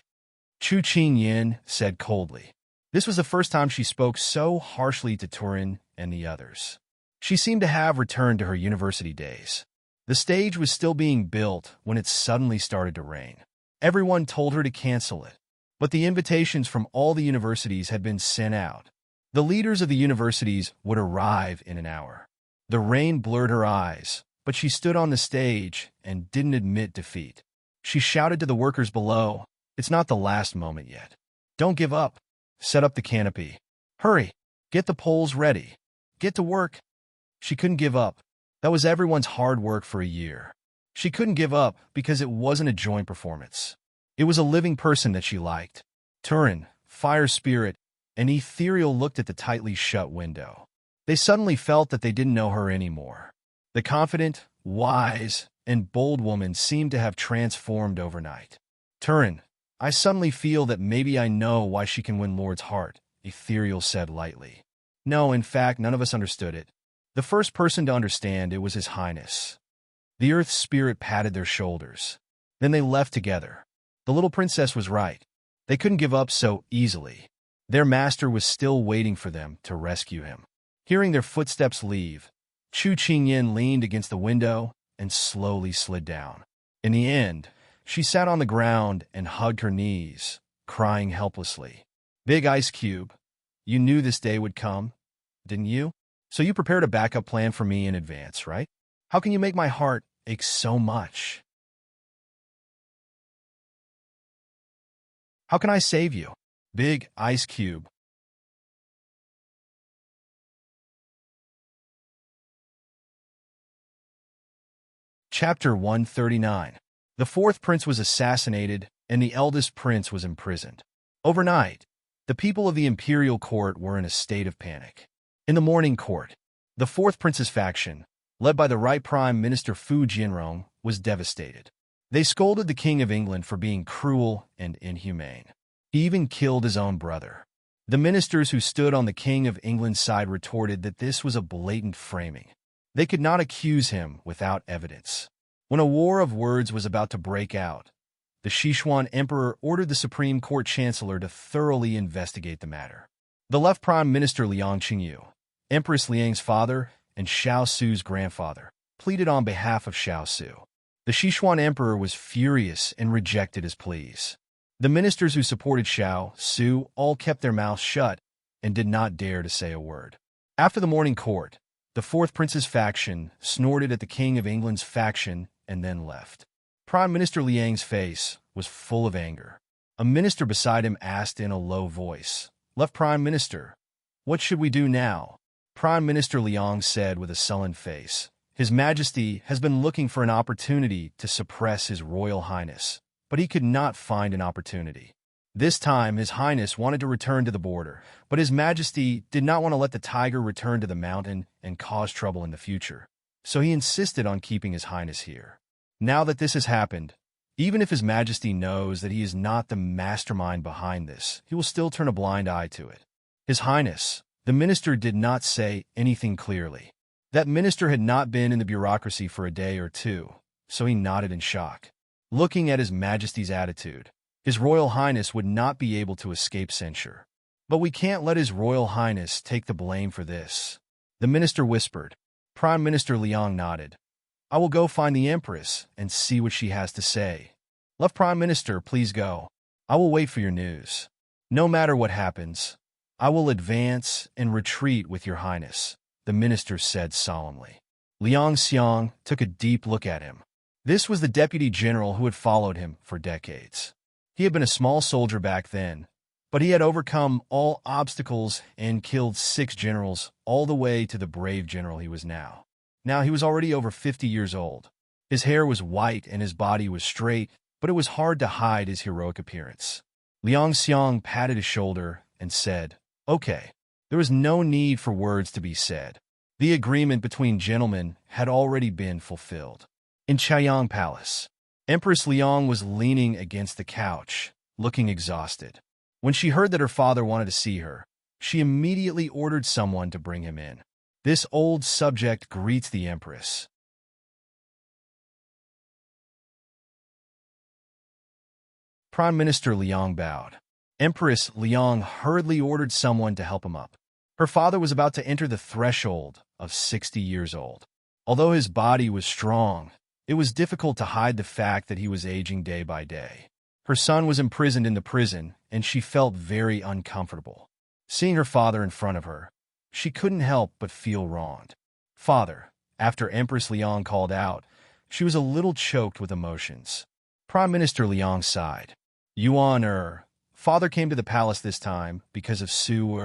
Chu Qingyin said coldly. This was the first time she spoke so harshly to Turin and the others. She seemed to have returned to her university days. The stage was still being built when it suddenly started to rain. Everyone told her to cancel it, but the invitations from all the universities had been sent out. The leaders of the universities would arrive in an hour. The rain blurred her eyes, but she stood on the stage and didn't admit defeat. She shouted to the workers below, "It's not the last moment yet. Don't give up. Set up the canopy. Hurry. Get the poles ready. Get to work. She couldn't give up. That was everyone's hard work for a year. She couldn't give up because it wasn't a joint performance. It was a living person that she liked. Turin, fire spirit, and ethereal looked at the tightly shut window. They suddenly felt that they didn't know her anymore. The confident, wise, and bold woman seemed to have transformed overnight. Turin, I suddenly feel that maybe I know why she can win Lord's heart, Ethereal said lightly. No, in fact, none of us understood it. The first person to understand it was His Highness. The Earth Spirit patted their shoulders. Then they left together. The little princess was right. They couldn't give up so easily. Their master was still waiting for them to rescue him. Hearing their footsteps leave, Chu Qingyin leaned against the window and slowly slid down. In the end, she sat on the ground and hugged her knees, crying helplessly. Big Ice Cube, you knew this day would come, didn't you? So you prepared a backup plan for me in advance, right? How can you make my heart ache so much? How can I save you? Big Ice Cube. Chapter 139. The fourth prince was assassinated, and the eldest prince was imprisoned. Overnight, the people of the imperial court were in a state of panic. In the morning court, the fourth prince's faction, led by the Right Prime Minister Fu Jinrong, was devastated. They scolded the King of England for being cruel and inhumane. He even killed his own brother. The ministers who stood on the King of England's side retorted that this was a blatant framing. They could not accuse him without evidence. When a war of words was about to break out, the Sichuan Emperor ordered the Supreme Court Chancellor to thoroughly investigate the matter. The left Prime Minister Liang Qingyu, Empress Liang's father, and Xiao Su's grandfather, pleaded on behalf of Xiao Su. The Sichuan Emperor was furious and rejected his pleas. The ministers who supported Xiao Su all kept their mouths shut and did not dare to say a word. After the morning court, the fourth prince's faction snorted at the King of England's faction and then left. Prime Minister Liang's face was full of anger. A minister beside him asked in a low voice, "Left Prime Minister, what should we do now?" Prime Minister Liang said with a sullen face, "His Majesty has been looking for an opportunity to suppress His Royal Highness, but he could not find an opportunity. This time, His Highness wanted to return to the border, but His Majesty did not want to let the tiger return to the mountain and cause trouble in the future. So he insisted on keeping His Highness here. Now that this has happened, even if His Majesty knows that he is not the mastermind behind this, he will still turn a blind eye to it." His Highness, the minister did not say anything clearly. That minister had not been in the bureaucracy for a day or two, so he nodded in shock. Looking at His Majesty's attitude, His Royal Highness would not be able to escape censure. "But we can't let His Royal Highness take the blame for this," the minister whispered. Prime Minister Liang nodded. "I will go find the Empress and see what she has to say." "Left Prime Minister, please go. I will wait for your news. No matter what happens, I will advance and retreat with your Highness," the minister said solemnly. Liang Xiang took a deep look at him. This was the deputy general who had followed him for decades. He had been a small soldier back then, but he had overcome all obstacles and killed 6 generals all the way to the brave general he was now. Now he was already over 50 years old. His hair was white and his body was straight, but it was hard to hide his heroic appearance. Liang Xiang patted his shoulder and said, "Okay." There was no need for words to be said. The agreement between gentlemen had already been fulfilled. In Chaiyang Palace, Empress Liang was leaning against the couch, looking exhausted. When she heard that her father wanted to see her, she immediately ordered someone to bring him in. This old subject greets the Empress. Prime Minister Liang bowed. Empress Liang hurriedly ordered someone to help him up. Her father was about to enter the threshold of 60 years old. Although his body was strong, it was difficult to hide the fact that he was aging day by day. Her son was imprisoned in the prison, and she felt very uncomfortable. Seeing her father in front of her, she couldn't help but feel wronged. "Father," after Empress Liang called out, she was a little choked with emotions. Prime Minister Liang sighed. "Yuan Father came to the palace this time because of Su.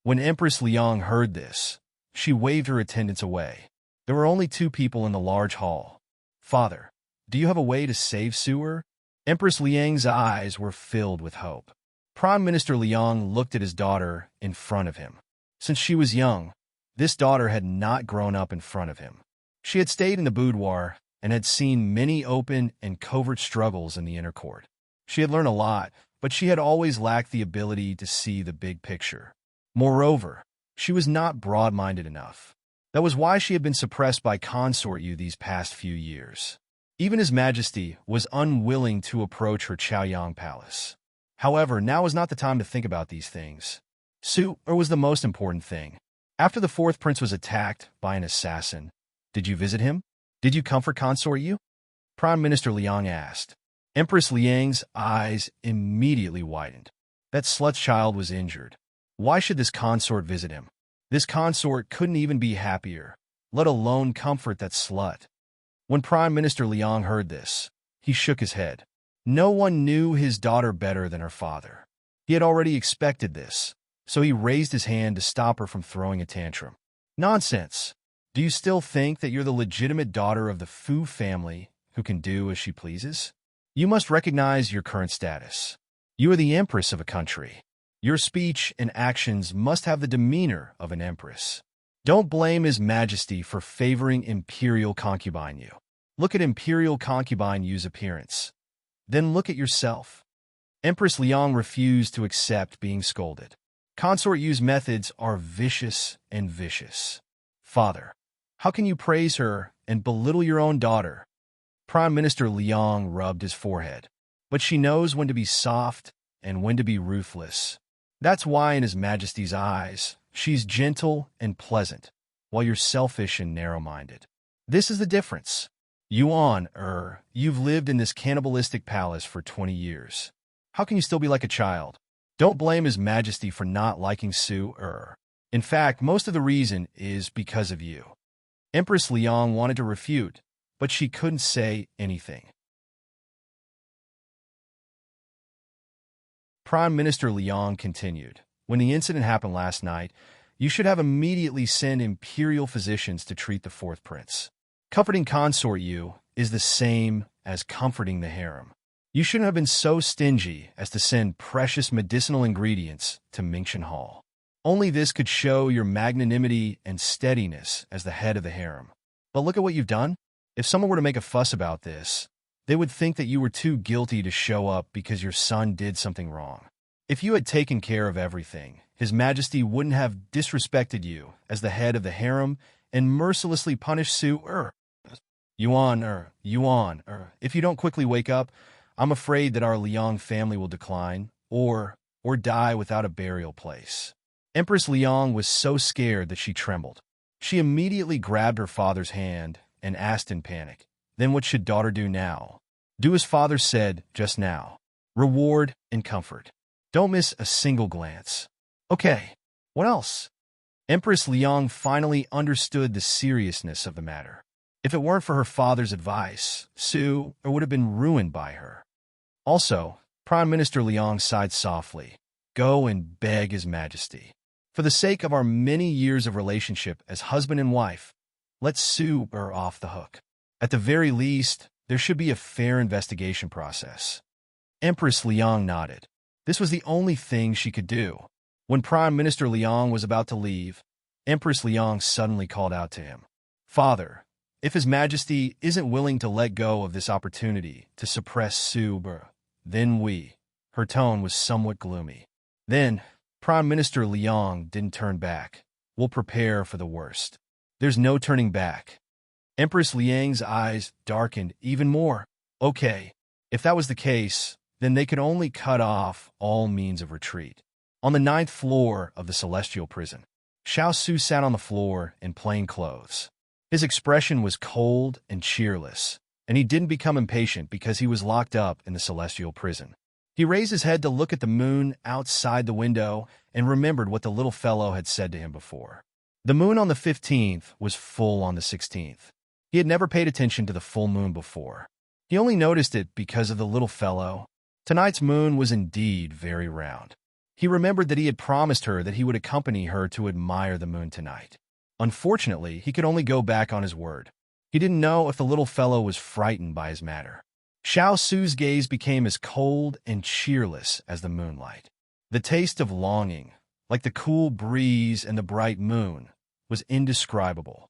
When Empress Liang heard this, she waved her attendants away. There were only 2 people in the large hall. Father, do you have a way to save Su? Empress Liang's eyes were filled with hope. Prime Minister Liang looked at his daughter in front of him. Since she was young, this daughter had not grown up in front of him. She had stayed in the boudoir and had seen many open and covert struggles in the inner court. She had learned a lot, but she had always lacked the ability to see the big picture. Moreover, she was not broad-minded enough. That was why she had been suppressed by Consort Yu these past few years. Even His Majesty was unwilling to approach her Chaoyang palace. However, now was not the time to think about these things. Su was the most important thing. After the 4th prince was attacked by an assassin, did you visit him? Did you comfort Consort Yu? Prime Minister Liang asked. Empress Liang's eyes immediately widened. That slut's child was injured. Why should this consort visit him? This consort couldn't even be happier, let alone comfort that slut. When Prime Minister Liang heard this, he shook his head. No one knew his daughter better than her father. He had already expected this, so he raised his hand to stop her from throwing a tantrum. Nonsense! Do you still think that you're the legitimate daughter of the Fu family who can do as she pleases? You must recognize your current status. You are the empress of a country. Your speech and actions must have the demeanor of an empress. Don't blame His Majesty for favoring Imperial Concubine Yu. Look at Imperial Concubine Yu's appearance. Then look at yourself. Empress Liang refused to accept being scolded. Consort Yu's methods are vicious and vicious. Father, how can you praise her and belittle your own daughter? Prime Minister Liang rubbed his forehead. But she knows when to be soft and when to be ruthless. That's why in His Majesty's eyes, she's gentle and pleasant, while you're selfish and narrow-minded. This is the difference. You've lived in this cannibalistic palace for 20 years. How can you still be like a child? Don't blame His Majesty for not liking Su. In fact, most of the reason is because of you. Empress Liang wanted to refute, but she couldn't say anything. Prime Minister Liang continued. When the incident happened last night, you should have immediately sent imperial physicians to treat the 4th prince. Comforting Consort Yu is the same as comforting the harem. You shouldn't have been so stingy as to send precious medicinal ingredients to Mingchen Hall. Only this could show your magnanimity and steadiness as the head of the harem. But look at what you've done. If someone were to make a fuss about this, they would think that you were too guilty to show up because your son did something wrong. If you had taken care of everything, His Majesty wouldn't have disrespected you as the head of the harem and mercilessly punished Su. Yuan, if you don't quickly wake up, I'm afraid that our Liang family will decline or die without a burial place. Empress Liang was so scared that she trembled. She immediately grabbed her father's hand and asked in panic, then what should daughter do now? Do as father said just now. Reward and comfort. Don't miss a single glance. Okay, what else? Empress Liang finally understood the seriousness of the matter. If it weren't for her father's advice, Su would have been ruined by her. Also, Prime Minister Liang sighed softly. Go and beg His Majesty. For the sake of our many years of relationship as husband and wife, let Su off the hook. At the very least, there should be a fair investigation process. Empress Liang nodded. This was the only thing she could do. When Prime Minister Liang was about to leave, Empress Liang suddenly called out to him. Father, if His Majesty isn't willing to let go of this opportunity to suppress Su, then we. Her tone was somewhat gloomy. Then, Prime Minister Liang didn't turn back. We'll prepare for the worst. There's no turning back. Empress Liang's eyes darkened even more. Okay, if that was the case, then they could only cut off all means of retreat. On the 9th floor of the Celestial Prison, Xiao Su sat on the floor in plain clothes. His expression was cold and cheerless, and he didn't become impatient because he was locked up in the Celestial Prison. He raised his head to look at the moon outside the window and remembered what the little fellow had said to him before. The moon on the 15th was full on the 16th. He had never paid attention to the full moon before. He only noticed it because of the little fellow. Tonight's moon was indeed very round. He remembered that he had promised her that he would accompany her to admire the moon tonight. Unfortunately, he could only go back on his word. He didn't know if the little fellow was frightened by his manner. Xiao Su's gaze became as cold and cheerless as the moonlight. The taste of longing, like the cool breeze and the bright moon, was indescribable.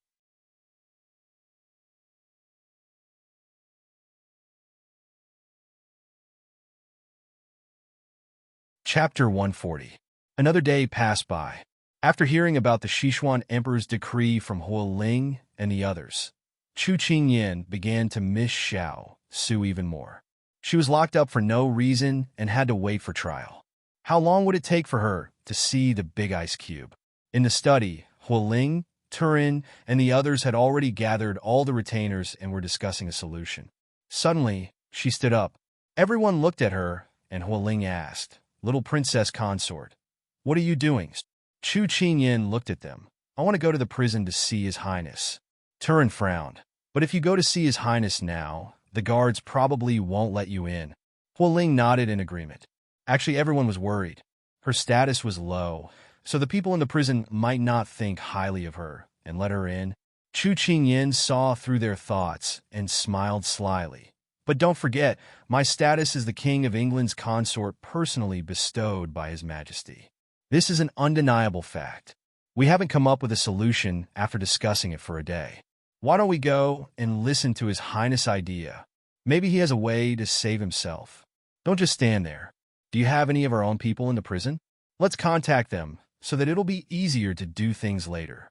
Chapter 140. Another day passed by. After hearing about the Sichuan Emperor's decree from Huo Ling and the others, Chu Qingyan began to miss Xiao Su even more. She was locked up for no reason and had to wait for trial. How long would it take for her to see the big ice cube? In the study, Huo Ling, Turin, and the others had already gathered all the retainers and were discussing a solution. Suddenly, she stood up. Everyone looked at her, and Huo Ling asked, "Little princess consort, what are you doing?" Chu Qingyan looked at them. "I want to go to the prison to see His Highness." Turin frowned. "But if you go to see His Highness now, the guards probably won't let you in." Huo Ling nodded in agreement. Actually, everyone was worried. Her status was low, so the people in the prison might not think highly of her and let her in. Chu Qingyan saw through their thoughts and smiled slyly. "But don't forget, my status is the King of England's consort personally bestowed by His Majesty. This is an undeniable fact. We haven't come up with a solution after discussing it for a day. Why don't we go and listen to His Highness' idea? Maybe he has a way to save himself. Don't just stand there. Do you have any of our own people in the prison? Let's contact them so that it'll be easier to do things later."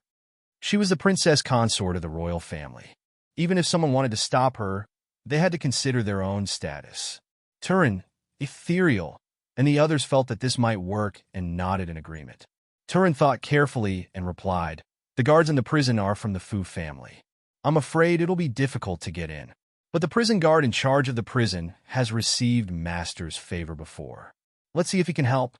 She was the princess consort of the royal family. Even if someone wanted to stop her, they had to consider their own status. Turin, ethereal, and the others felt that this might work and nodded in agreement. Turin thought carefully and replied, "The guards in the prison are from the Fu family. I'm afraid it'll be difficult to get in. But the prison guard in charge of the prison has received master's favor before. Let's see if he can help."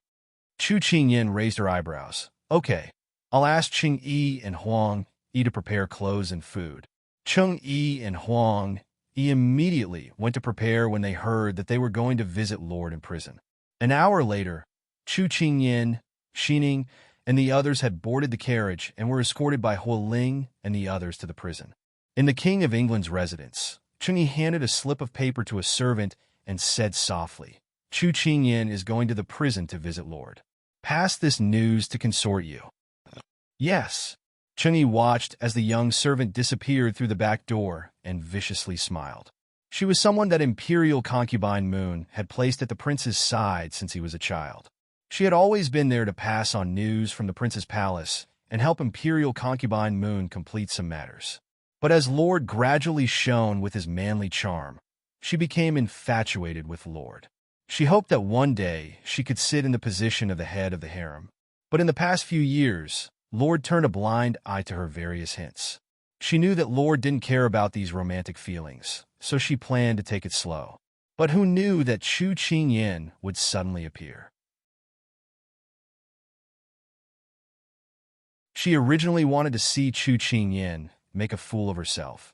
Chu Qingyan raised her eyebrows. "Okay, I'll ask Ching Yi and Huang Yi to prepare clothes and food." Cheng Yi and Huang Yi immediately went to prepare when they heard that they were going to visit Lord in prison. An hour later, Chu Qingyan, Xining, and the others had boarded the carriage and were escorted by Huo Ling and the others to the prison. In the King of England's residence, Cheng Yi handed a slip of paper to a servant and said softly, "Chu Qingyan is going to the prison to visit Lord. Pass this news to consort you." "Yes." Cheng Yi watched as the young servant disappeared through the back door and viciously smiled. She was someone that Imperial Concubine Moon had placed at the prince's side since he was a child. She had always been there to pass on news from the prince's palace and help Imperial Concubine Moon complete some matters. But as Lord gradually shone with his manly charm, she became infatuated with Lord. She hoped that one day she could sit in the position of the head of the harem. But in the past few years, Lord turned a blind eye to her various hints. She knew that Lord didn't care about these romantic feelings, so she planned to take it slow. But who knew that Chu Qingyan would suddenly appear? She originally wanted to see Chu Qingyan make a fool of herself,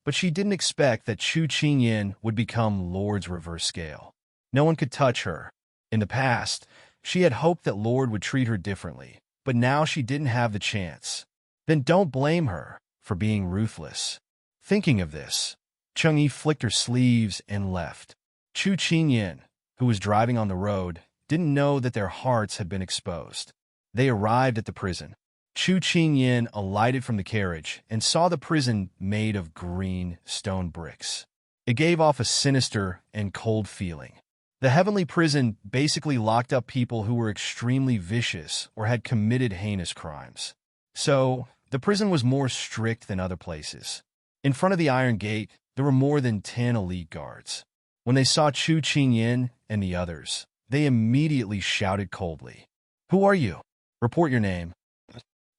but she didn't expect that Chu Qingyan would become Lord's reverse scale. No one could touch her. In the past, she had hoped that Lord would treat her differently, but now she didn't have the chance. Then don't blame her for being ruthless. Thinking of this, Cheng Yi flicked her sleeves and left. Chu Qingyan, who was driving on the road, didn't know that their hearts had been exposed. They arrived at the prison. Chu Qingyan alighted from the carriage and saw the prison made of green stone bricks. It gave off a sinister and cold feeling. The heavenly prison basically locked up people who were extremely vicious or had committed heinous crimes. So, the prison was more strict than other places. In front of the iron gate, there were more than 10 elite guards. When they saw Chu Qingyan and the others, they immediately shouted coldly, "Who are you? Report your name."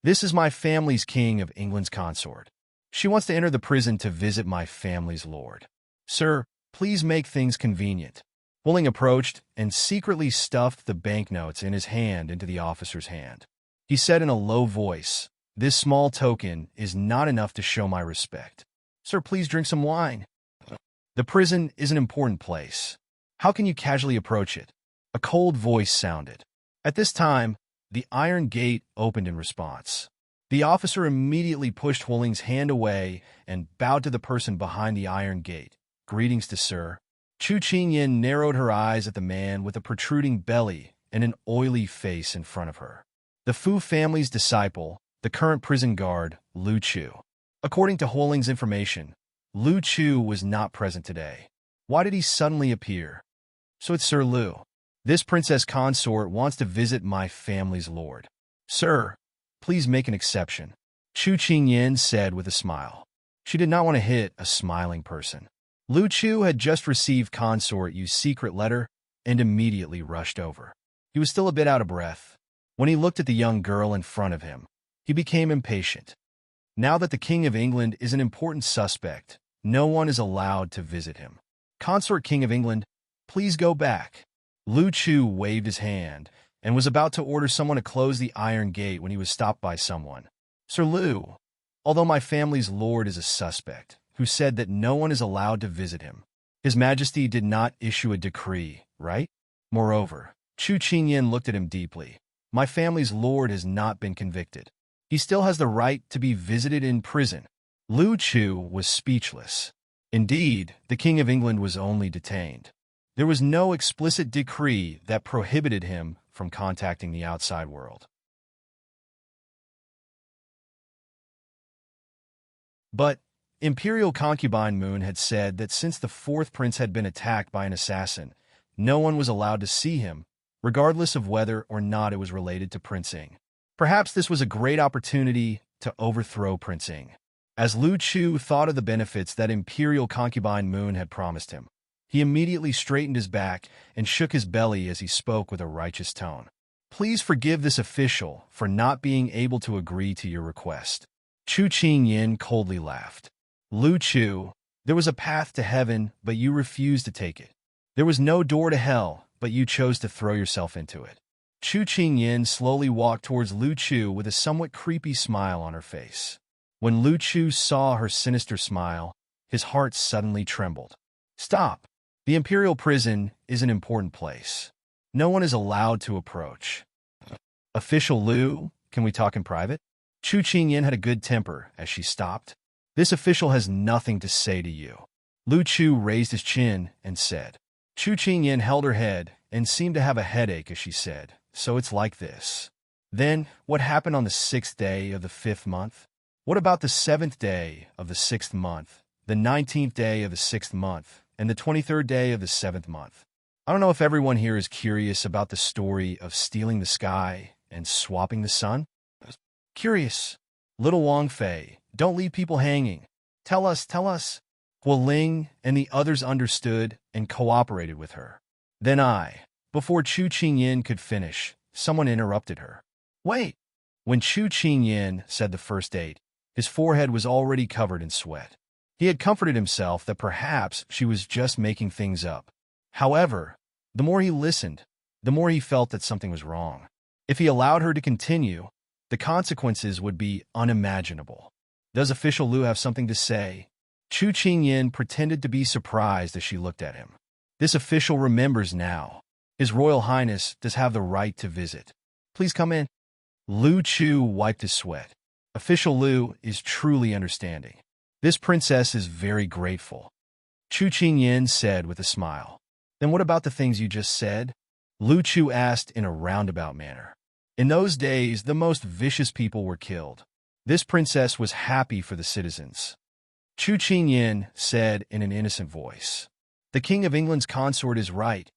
"This is my family's King of England's consort. She wants to enter the prison to visit my family's lord. Sir, please make things convenient." Willing approached and secretly stuffed the banknotes in his hand into the officer's hand. He said in a low voice, "This small token is not enough to show my respect. Sir, please drink some wine." The prison is an important place. How can you casually approach it? A cold voice sounded. At this time, the iron gate opened in response. The officer immediately pushed Huoling's hand away and bowed to the person behind the iron gate. Greetings to sir. Chu Qingyan narrowed her eyes at the man with a protruding belly and an oily face in front of her. The Fu family's disciple, the current prison guard, Lu Chu. According to Huoling's information, Lu Chu was not present today. Why did he suddenly appear? So it's Sir Lu. This princess consort wants to visit my family's lord. Sir, please make an exception, Chu Qingyan said with a smile. She did not want to hit a smiling person. Lu Chu had just received consort Yu's secret letter and immediately rushed over. He was still a bit out of breath. When he looked at the young girl in front of him, he became impatient. Now that the King of England is an important suspect, no one is allowed to visit him. Consort King of England, please go back. Lu Chu waved his hand and was about to order someone to close the iron gate when he was stopped by someone. Sir Lu, although my family's lord is a suspect, who said that no one is allowed to visit him, His Majesty did not issue a decree, right? Moreover, Chu Qingyan looked at him deeply. My family's lord has not been convicted. He still has the right to be visited in prison. Lu Chu was speechless. Indeed, the King of England was only detained. There was no explicit decree that prohibited him from contacting the outside world. But Imperial Concubine Moon had said that since the fourth prince had been attacked by an assassin, no one was allowed to see him, regardless of whether or not it was related to Prince Ing. Perhaps this was a great opportunity to overthrow Prince Ing. As Lu Chu thought of the benefits that Imperial Concubine Moon had promised him, he immediately straightened his back and shook his belly as he spoke with a righteous tone. Please forgive this official for not being able to agree to your request. Chu Qingyan coldly laughed. Lu Chu, there was a path to heaven, but you refused to take it. There was no door to hell, but you chose to throw yourself into it. Chu Qingyan slowly walked towards Lu Chu with a somewhat creepy smile on her face. When Lu Chu saw her sinister smile, his heart suddenly trembled. Stop! The Imperial Prison is an important place. No one is allowed to approach. Official Lu, can we talk in private? Chu Qingyan had a good temper as she stopped. This official has nothing to say to you. Lu Chu raised his chin and said. Chu Qingyan held her head and seemed to have a headache as she said, so it's like this. Then, what happened on the 6th day of the 5th month? What about the 7th day of the 6th month, the 19th day of the 6th month, and the 23rd day of the 7th month? I don't know if everyone here is curious about the story of stealing the sky and swapping the sun. Curious. Little Wang Fei, don't leave people hanging. Tell us. Huo Ling and the others understood and cooperated with her. Then before Chu Qingyan could finish, someone interrupted her. Wait! When Chu Qingyan said the first date, his forehead was already covered in sweat. He had comforted himself that perhaps she was just making things up. However, the more he listened, the more he felt that something was wrong. If he allowed her to continue, the consequences would be unimaginable. Does official Lu have something to say? Chu Qingyan pretended to be surprised as she looked at him. This official remembers now. His Royal Highness does have the right to visit. Please come in. Lu Chu wiped his sweat. Official Lu is truly understanding. This princess is very grateful. Chu Qingyan said with a smile. Then what about the things you just said? Lu Chu asked in a roundabout manner. In those days, the most vicious people were killed. This princess was happy for the citizens. Chu Qingyan said in an innocent voice. The King of England's consort is right.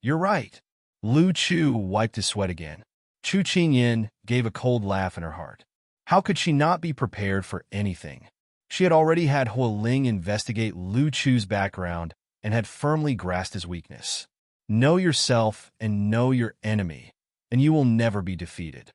You're right. Lu Chu wiped his sweat again. Chu Qingyan gave a cold laugh in her heart. How could she not be prepared for anything? She had already had Huo Ling investigate Lu Chu's background and had firmly grasped his weakness. Know yourself and know your enemy, and you will never be defeated.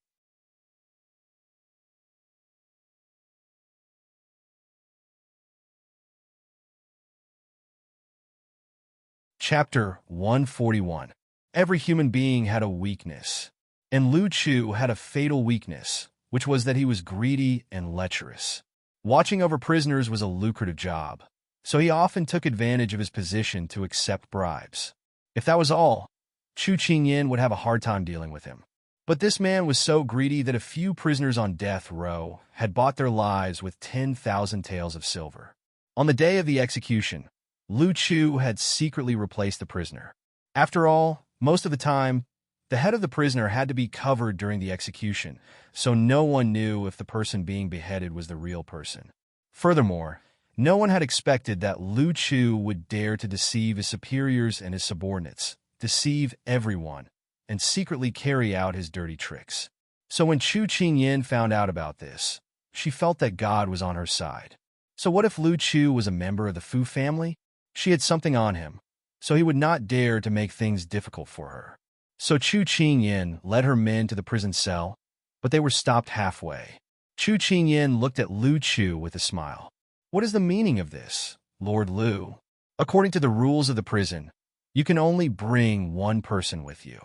Chapter 141. Every human being had a weakness, and Lu Chu had a fatal weakness, which was that he was greedy and lecherous. Watching over prisoners was a lucrative job, so he often took advantage of his position to accept bribes. If that was all, Chu Qingyin would have a hard time dealing with him. But this man was so greedy that a few prisoners on death row had bought their lives with 10,000 taels of silver. On the day of the execution, Lu Chu had secretly replaced the prisoner. After all, most of the time, the head of the prisoner had to be covered during the execution, so no one knew if the person being beheaded was the real person. Furthermore, no one had expected that Lu Chu would dare to deceive his superiors and his subordinates, deceive everyone, and secretly carry out his dirty tricks. So when Chu Qingyin found out about this, she felt that God was on her side. So what if Lu Chu was a member of the Fu family? She had something on him, so he would not dare to make things difficult for her. So Chu Qingyin led her men to the prison cell, but they were stopped halfway. Chu Qingyin looked at Lu Chu with a smile. What is the meaning of this, Lord Lu? According to the rules of the prison, you can only bring one person with you.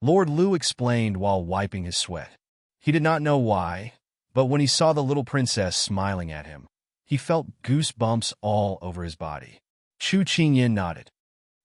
Lord Lu explained while wiping his sweat. He did not know why, but when he saw the little princess smiling at him, he felt goosebumps all over his body. Chu Qingyin nodded.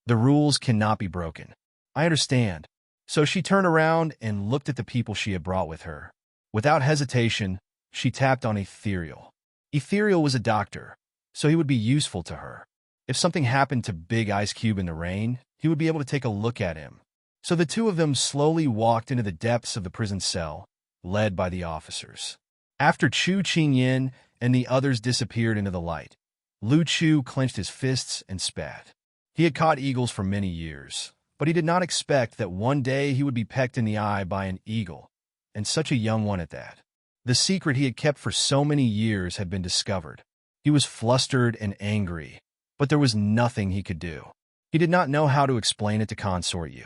The rules cannot be broken. I understand. So she turned around and looked at the people she had brought with her. Without hesitation, she tapped on Ethereal. Ethereal was a doctor, so he would be useful to her. If something happened to Big Ice Cube in the rain, he would be able to take a look at him. So the two of them slowly walked into the depths of the prison cell, led by the officers. After Chu Qingyin and the others disappeared into the light, Lu Chu clenched his fists and spat. He had caught eagles for many years, but he did not expect that one day he would be pecked in the eye by an eagle, and such a young one at that. The secret he had kept for so many years had been discovered. He was flustered and angry, but there was nothing he could do. He did not know how to explain it to Consort Yu.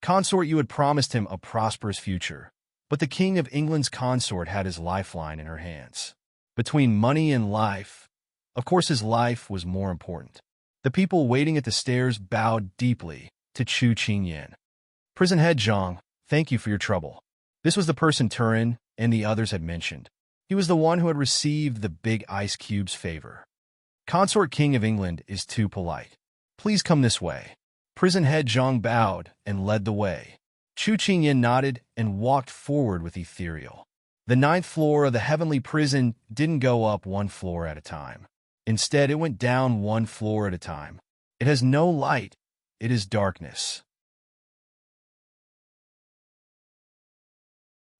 Consort Yu had promised him a prosperous future, but the King of England's consort had his lifeline in her hands. Between money and life, of course his life was more important. The people waiting at the stairs bowed deeply to Chu Qingyin. Prison head Zhang, thank you for your trouble. This was the person Turin and the others had mentioned. He was the one who had received the Big Ice Cube's favor. Consort King of England is too polite. Please come this way. Prison head Zhang bowed and led the way. Chu Qingyin nodded and walked forward with Ethereal. The 9th floor of the heavenly prison didn't go up one floor at a time. Instead, it went down one floor at a time. It has no light. It is darkness.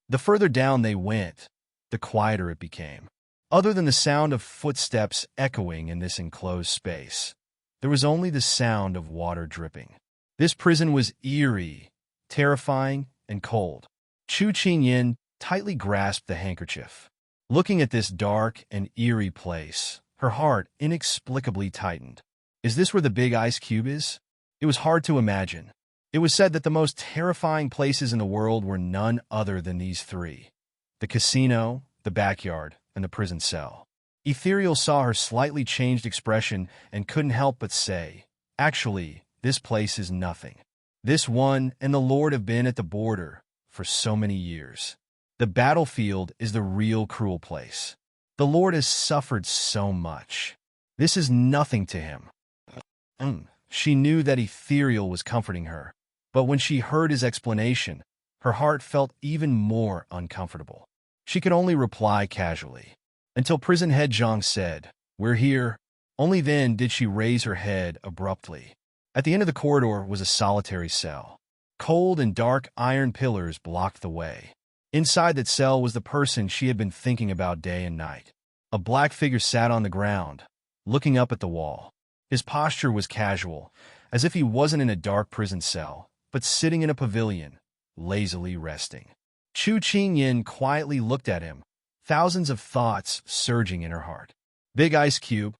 The further down they went, the quieter it became. Other than the sound of footsteps echoing in this enclosed space, there was only the sound of water dripping. This prison was eerie, terrifying, and cold. Chu Qingyin tightly grasped the handkerchief. Looking at this dark and eerie place, her heart inexplicably tightened. Is this where the Big Ice Cube is? It was hard to imagine. It was said that the most terrifying places in the world were none other than these three: the casino, the backyard, and the prison cell. Ethereal saw her slightly changed expression and couldn't help but say, actually, this place is nothing. This one and the Lord have been at the border for so many years. The battlefield is the real cruel place. The Lord has suffered so much. This is nothing to him. She knew that Ethereal was comforting her, but when she heard his explanation, her heart felt even more uncomfortable. She could only reply casually, until prison head Zhang said, "We're here." Only then did she raise her head abruptly. At the end of the corridor was a solitary cell. Cold and dark iron pillars blocked the way. Inside that cell was the person she had been thinking about day and night. A black figure sat on the ground, looking up at the wall. His posture was casual, as if he wasn't in a dark prison cell, but sitting in a pavilion, lazily resting. Chu Qingyin quietly looked at him, thousands of thoughts surging in her heart. Big Ice Cube,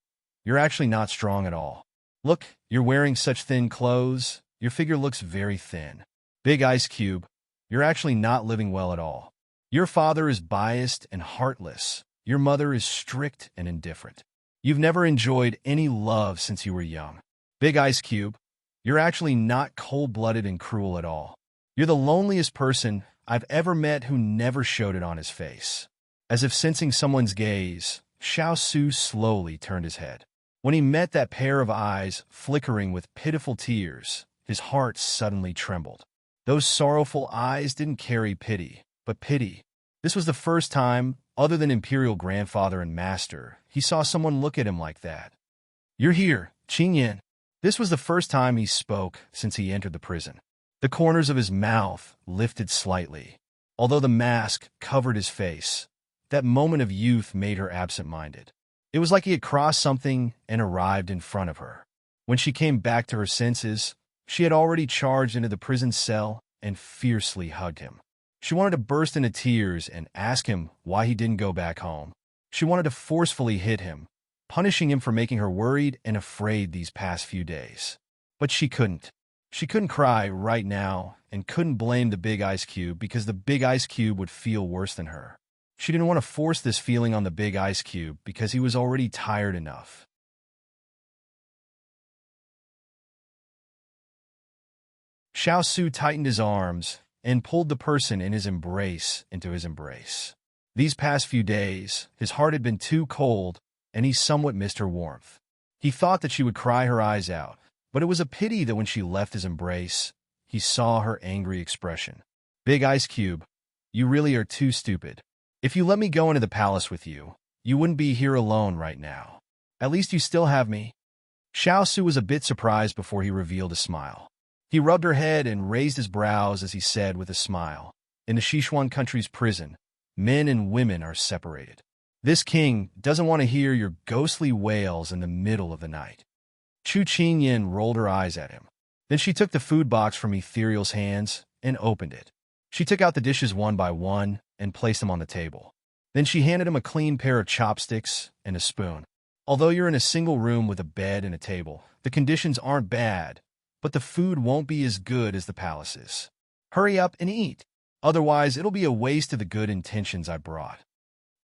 you're actually not strong at all. Look, you're wearing such thin clothes, your figure looks very thin. Big Ice Cube, you're actually not living well at all. Your father is biased and heartless. Your mother is strict and indifferent. You've never enjoyed any love since you were young. Big Ice Cube, you're actually not cold-blooded and cruel at all. You're the loneliest person I've ever met who never showed it on his face. As if sensing someone's gaze, Xiao Su slowly turned his head. When he met that pair of eyes flickering with pitiful tears, his heart suddenly trembled. Those sorrowful eyes didn't carry pity, but pity. This was the first time, other than Imperial Grandfather and Master, he saw someone look at him like that. "You're here, Qingyan." This was the first time he spoke since he entered the prison. The corners of his mouth lifted slightly. Although the mask covered his face, that moment of youth made her absent-minded. It was like he had crossed something and arrived in front of her. When she came back to her senses, she had already charged into the prison cell and fiercely hugged him. She wanted to burst into tears and ask him why he didn't go back home. She wanted to forcefully hit him, punishing him for making her worried and afraid these past few days. But she couldn't. She couldn't cry right now and couldn't blame the big ice cube because the big ice cube would feel worse than her. She didn't want to force this feeling on the big ice cube because he was already tired enough. Xiao Su tightened his arms and pulled the person in his embrace into his embrace. These past few days, his heart had been too cold, and he somewhat missed her warmth. He thought that she would cry her eyes out, but it was a pity that when she left his embrace, he saw her angry expression. "Big Ice Cube, you really are too stupid. If you let me go into the palace with you, you wouldn't be here alone right now. At least you still have me." Xiao Su was a bit surprised before he revealed a smile. He rubbed her head and raised his brows as he said with a smile, "In the Sichuan country's prison, men and women are separated. This king doesn't want to hear your ghostly wails in the middle of the night." Chu Qingyan rolled her eyes at him. Then she took the food box from Ethereal's hands and opened it. She took out the dishes one by one and placed them on the table. Then she handed him a clean pair of chopsticks and a spoon. "Although you're in a single room with a bed and a table, the conditions aren't bad, but the food won't be as good as the palace's. Hurry up and eat. Otherwise, it'll be a waste of the good intentions I brought."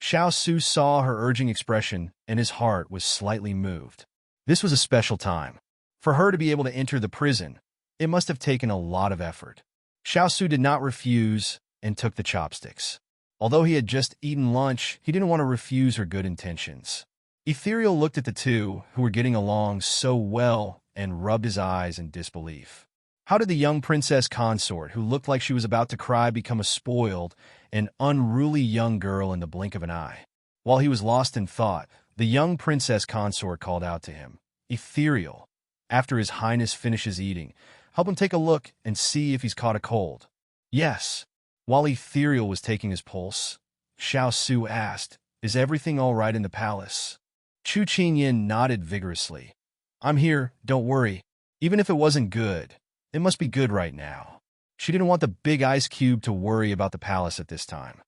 Xiao Su saw her urging expression, and his heart was slightly moved. This was a special time. For her to be able to enter the prison, it must have taken a lot of effort. Xiao Su did not refuse and took the chopsticks. Although he had just eaten lunch, he didn't want to refuse her good intentions. Ethereal looked at the two, who were getting along so well, and rubbed his eyes in disbelief. How did the young princess consort, who looked like she was about to cry, become a spoiled and unruly young girl in the blink of an eye? While he was lost in thought, the young princess consort called out to him, "Ethereal, after His Highness finishes eating, help him take a look and see if he's caught a cold." "Yes." While Ethereal was taking his pulse, Xiao Su asked, "Is everything all right in the palace?" Chu Qingyan nodded vigorously. "I'm here, don't worry. Even if it wasn't good, it must be good right now." She didn't want the big ice cube to worry about the palace at this time.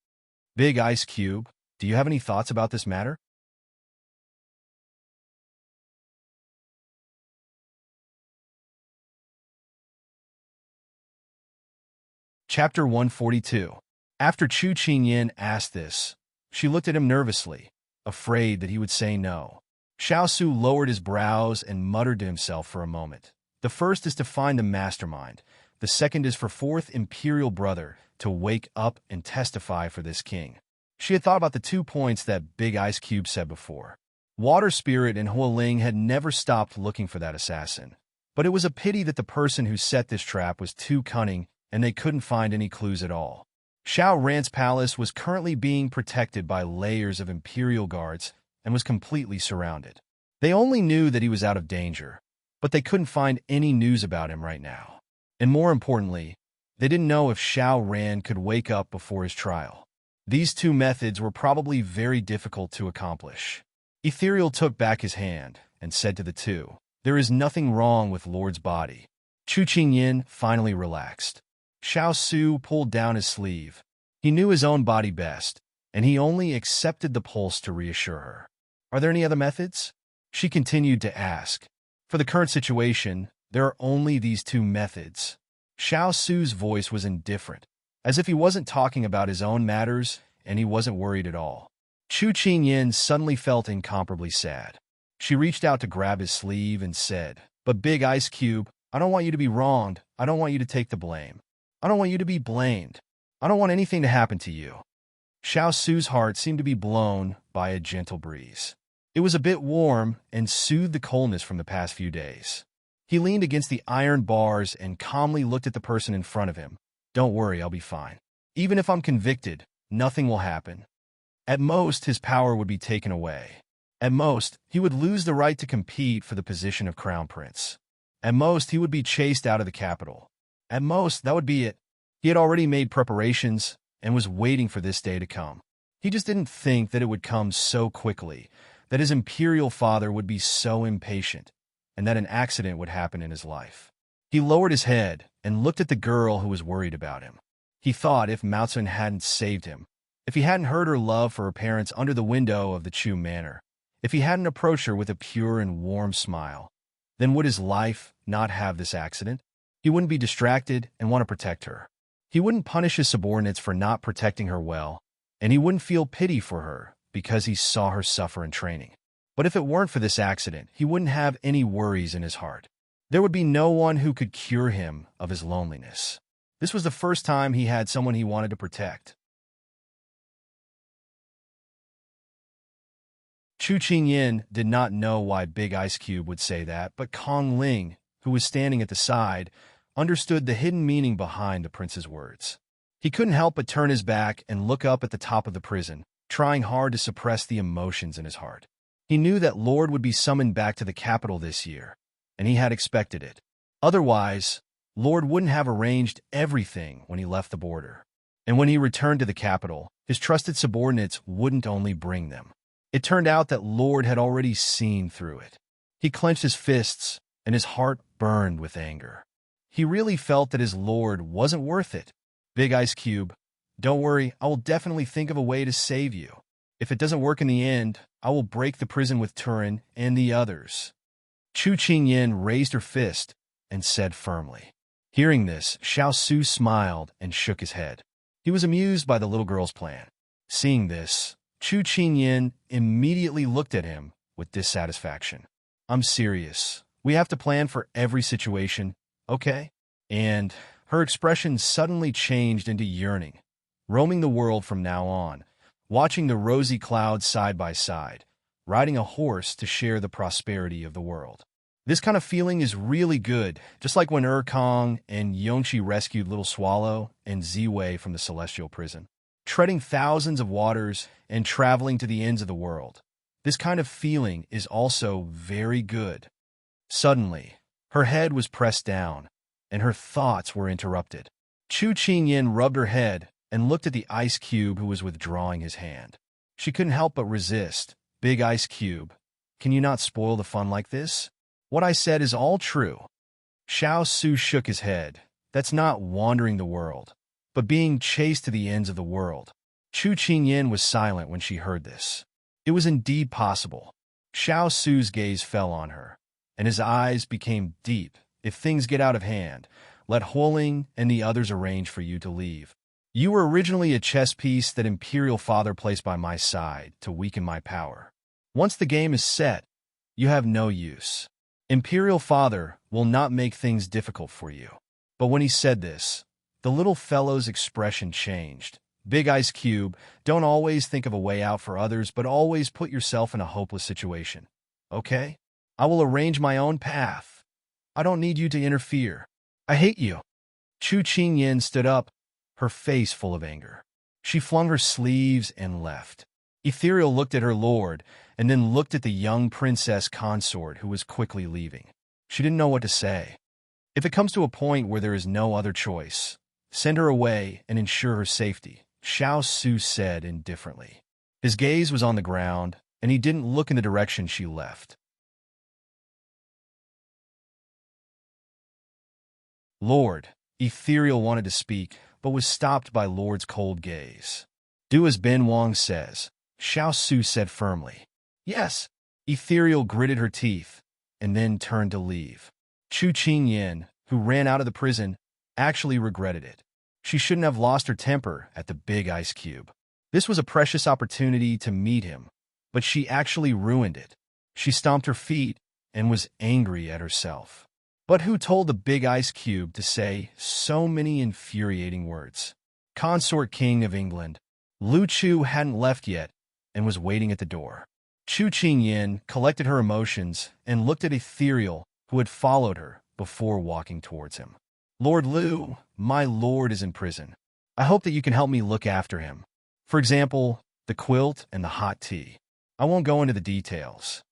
"Big Ice Cube, do you have any thoughts about this matter?" Chapter 142. After Chu Qingyan asked this, she looked at him nervously, afraid that he would say no. Xiao Su lowered his brows and muttered to himself for a moment. The first is to find the mastermind. The second is for fourth imperial brother to wake up and testify for this king. She had thought about the 2 points that Big Ice Cube said before. Water Spirit and Hualing had never stopped looking for that assassin. But it was a pity that the person who set this trap was too cunning and they couldn't find any clues at all. Xiao Ran's palace was currently being protected by layers of imperial guards and was completely surrounded. They only knew that he was out of danger, but they couldn't find any news about him right now. And more importantly, they didn't know if Xiao Ran could wake up before his trial. These 2 methods were probably very difficult to accomplish. Ethereal took back his hand and said to the two, "There is nothing wrong with Lord's body." Chu Qingyan finally relaxed. Xiao Su pulled down his sleeve. He knew his own body best, and he only accepted the pulse to reassure her. "Are there any other methods?" She continued to ask. For the current situation, there are only these 2 methods. Xiao Su's voice was indifferent, as if he wasn't talking about his own matters and he wasn't worried at all. Chu Qingyan suddenly felt incomparably sad. She reached out to grab his sleeve and said, "But Big Ice Cube, I don't want you to be wronged. I don't want you to take the blame. I don't want you to be blamed. I don't want anything to happen to you." Xiao Su's heart seemed to be blown by a gentle breeze. It was a bit warm and soothed the coldness from the past few days. He leaned against the iron bars and calmly looked at the person in front of him. Don't worry, I'll be fine. Even if I'm convicted, nothing will happen. At most, his power would be taken away. At most, he would lose the right to compete for the position of crown prince. At most, he would be chased out of the capital. At most, that would be it. He had already made preparations and was waiting for this day to come. He just didn't think that it would come so quickly, that his imperial father would be so impatient, and that an accident would happen in his life. He lowered his head and looked at the girl who was worried about him. He thought if Mao Zedong hadn't saved him, if he hadn't heard her love for her parents under the window of the Chu Manor, if he hadn't approached her with a pure and warm smile, then would his life not have this accident? He wouldn't be distracted and want to protect her. He wouldn't punish his subordinates for not protecting her well, and he wouldn't feel pity for her because he saw her suffer in training. But if it weren't for this accident, he wouldn't have any worries in his heart. There would be no one who could cure him of his loneliness. This was the first time he had someone he wanted to protect. Chu Qingyin did not know why Big Ice Cube would say that, but Kong Ling, who was standing at the side, understood the hidden meaning behind the prince's words. He couldn't help but turn his back and look up at the top of the prison, trying hard to suppress the emotions in his heart. He knew that Lord would be summoned back to the capital this year, and he had expected it. Otherwise, Lord wouldn't have arranged everything when he left the border. And when he returned to the capital, his trusted subordinates wouldn't only bring them. It turned out that Lord had already seen through it. He clenched his fists, and his heart burned with anger. He really felt that his Lord wasn't worth it. Big Ice Cube, don't worry, I will definitely think of a way to save you. If it doesn't work in the end, I will break the prison with Turin and the others. Chu Qingyin raised her fist and said firmly. Hearing this, Xiao Su smiled and shook his head. He was amused by the little girl's plan. Seeing this, Chu Qingyin immediately looked at him with dissatisfaction. I'm serious. We have to plan for every situation, okay? And her expression suddenly changed into yearning, roaming the world from now on, watching the rosy clouds side by side, riding a horse to share the prosperity of the world. This kind of feeling is really good, just like when Kong and Yongqi rescued Little Swallow and Ziwei from the celestial prison. Treading thousands of waters and traveling to the ends of the world. This kind of feeling is also very good. Suddenly, her head was pressed down, and her thoughts were interrupted. Chu Qingyin rubbed her head and looked at the ice cube who was withdrawing his hand. She couldn't help but resist. Big Ice Cube, can you not spoil the fun like this? What I said is all true. Xiao Su shook his head. That's not wandering the world, but being chased to the ends of the world. Chu Qingyin was silent when she heard this. It was indeed possible. Xiao Su's gaze fell on her, and his eyes became deep. If things get out of hand, let Huoling and the others arrange for you to leave. You were originally a chess piece that Imperial Father placed by my side to weaken my power. Once the game is set, you have no use. Imperial Father will not make things difficult for you. But when he said this, the little fellow's expression changed. Big Ice Cube, don't always think of a way out for others, but always put yourself in a hopeless situation. Okay? I will arrange my own path. I don't need you to interfere. I hate you. Chu Qingyin stood up, her face full of anger. She flung her sleeves and left. Ethereal looked at her lord, and then looked at the young princess consort who was quickly leaving. She didn't know what to say. If it comes to a point where there is no other choice, send her away and ensure her safety, Xiao Su said indifferently. His gaze was on the ground, and he didn't look in the direction she left. Lord, Ethereal wanted to speak, but was stopped by Lord's cold gaze. Do as Ben Wang says, Xiao Su said firmly. Yes. Ethereal gritted her teeth, and then turned to leave. Chu Qingyin, who ran out of the prison, actually regretted it. She shouldn't have lost her temper at the Big Ice Cube. This was a precious opportunity to meet him, but she actually ruined it. She stomped her feet and was angry at herself. But who told the Big Ice Cube to say so many infuriating words? Consort King of England, Lu Chu hadn't left yet and was waiting at the door. Chu Qingyin collected her emotions and looked at Ethereal, who had followed her, before walking towards him. Lord Liu, my lord is in prison. I hope that you can help me look after him. For example, the quilt and the hot tea. I won't go into the details.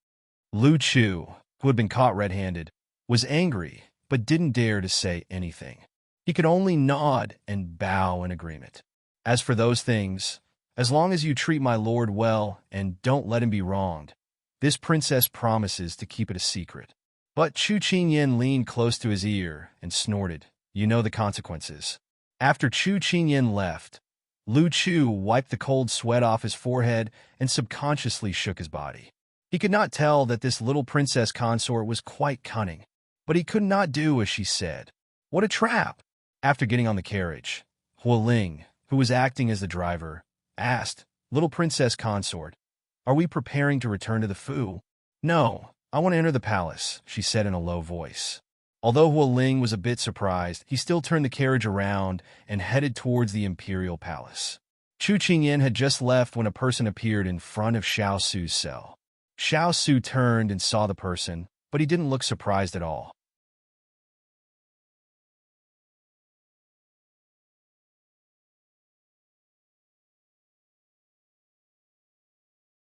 Lu Chu, who had been caught red-handed, was angry but didn't dare to say anything. He could only nod and bow in agreement. As for those things, as long as you treat my lord well and don't let him be wronged, this princess promises to keep it a secret. But Chu Qingyan leaned close to his ear and snorted, "You know the consequences." After Chu Qingyan left, Lu Chu wiped the cold sweat off his forehead and subconsciously shook his body. He could not tell that this little princess consort was quite cunning, but he could not do as she said. What a trap! After getting on the carriage, Hua Ling, who was acting as the driver, asked, "Little princess consort, are we preparing to return to the Fu?" "No, I want to enter the palace," she said in a low voice. Although Hua Ling was a bit surprised, he still turned the carriage around and headed towards the imperial palace. Chu Qingyan had just left when a person appeared in front of Xiao Su's cell. Xiao Su turned and saw the person, but he didn't look surprised at all.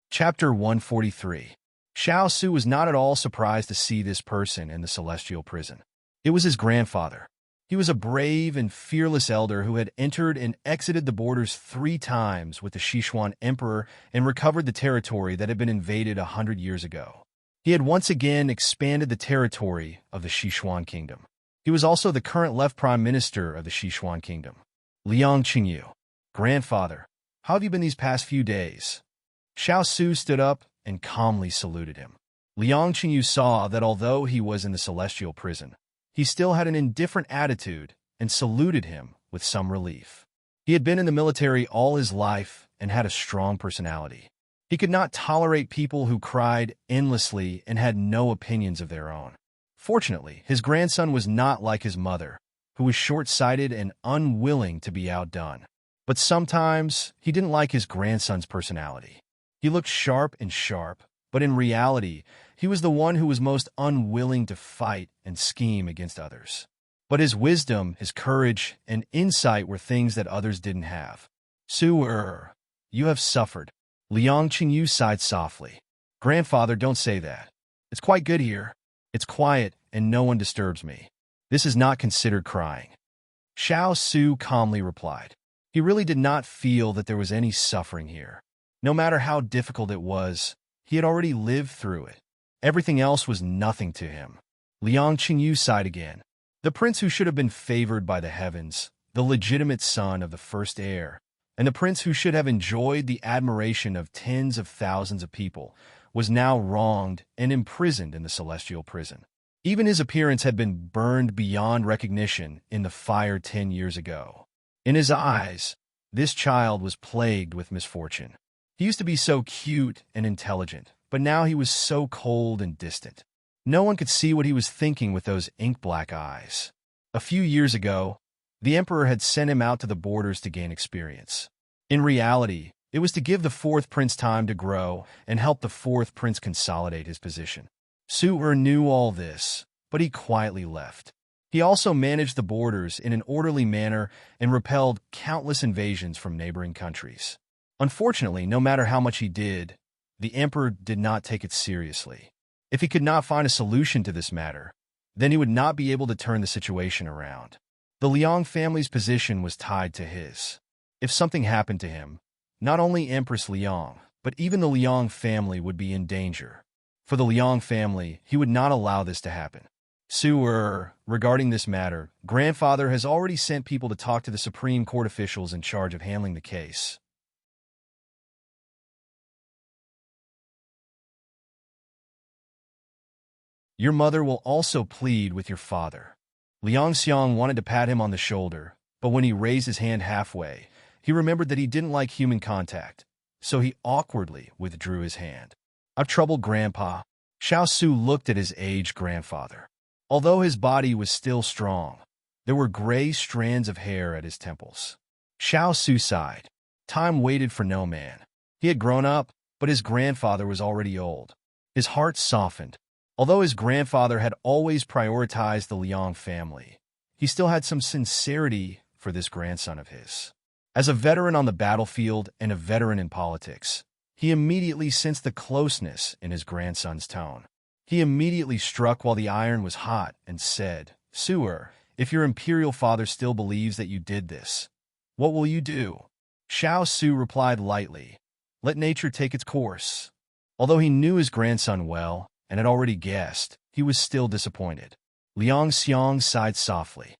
Chapter 143. Xiao Su was not at all surprised to see this person in the celestial prison. It was his grandfather. He was a brave and fearless elder who had entered and exited the borders 3 times with the Sichuan emperor and recovered the territory that had been invaded 100 years ago. He had once again expanded the territory of the Sichuan kingdom. He was also the current left prime minister of the Sichuan kingdom. Liang Qingyu. "Grandfather, how have you been these past few days?" Xiao Su stood up and calmly saluted him. Liang Qingyu saw that although he was in the celestial prison, he still had an indifferent attitude and saluted him with some relief. He had been in the military all his life and had a strong personality. He could not tolerate people who cried endlessly and had no opinions of their own. Fortunately, his grandson was not like his mother, who was short-sighted and unwilling to be outdone. But sometimes he didn't like his grandson's personality. He looked sharp, but in reality, he was the one who was most unwilling to fight and scheme against others. But his wisdom, his courage, and insight were things that others didn't have. "Su-er, you have suffered." Liang Qingyu sighed softly. "Grandfather, don't say that. It's quite good here. It's quiet, and no one disturbs me. This is not considered crying." Xiao Su calmly replied. He really did not feel that there was any suffering here. No matter how difficult it was, he had already lived through it. Everything else was nothing to him. Liang Qingyu sighed again. The prince who should have been favored by the heavens, the legitimate son of the first heir, and the prince who should have enjoyed the admiration of tens of thousands of people, was now wronged and imprisoned in the celestial prison. Even his appearance had been burned beyond recognition in the fire 10 years ago. In his eyes, this child was plagued with misfortune. He used to be so cute and intelligent, but now he was so cold and distant. No one could see what he was thinking with those ink-black eyes. A few years ago, the emperor had sent him out to the borders to gain experience. In reality, it was to give the 4th prince time to grow and help the 4th prince consolidate his position. Su-er knew all this, but he quietly left. He also managed the borders in an orderly manner and repelled countless invasions from neighboring countries. Unfortunately, no matter how much he did, the emperor did not take it seriously. If he could not find a solution to this matter, then he would not be able to turn the situation around. The Liang family's position was tied to his. If something happened to him, not only Empress Liang, but even the Liang family would be in danger. For the Liang family, he would not allow this to happen. Su-er, regarding this matter, grandfather has already sent people to talk to the Supreme Court officials in charge of handling the case. Your mother will also plead with your father. Liang Xiang wanted to pat him on the shoulder, but when he raised his hand halfway, he remembered that he didn't like human contact, so he awkwardly withdrew his hand. "I've troubled Grandpa." Xiao Su looked at his aged grandfather. Although his body was still strong, there were gray strands of hair at his temples. Xiao Su sighed. Time waited for no man. He had grown up, but his grandfather was already old. His heart softened. Although his grandfather had always prioritized the Liang family, he still had some sincerity for this grandson of his. As a veteran on the battlefield and a veteran in politics, he immediately sensed the closeness in his grandson's tone. He immediately struck while the iron was hot and said, "Sewer, if your imperial father still believes that you did this, what will you do?" Xiao Su replied lightly, "Let nature take its course." Although he knew his grandson well and had already guessed, he was still disappointed. Liang Xiang sighed softly.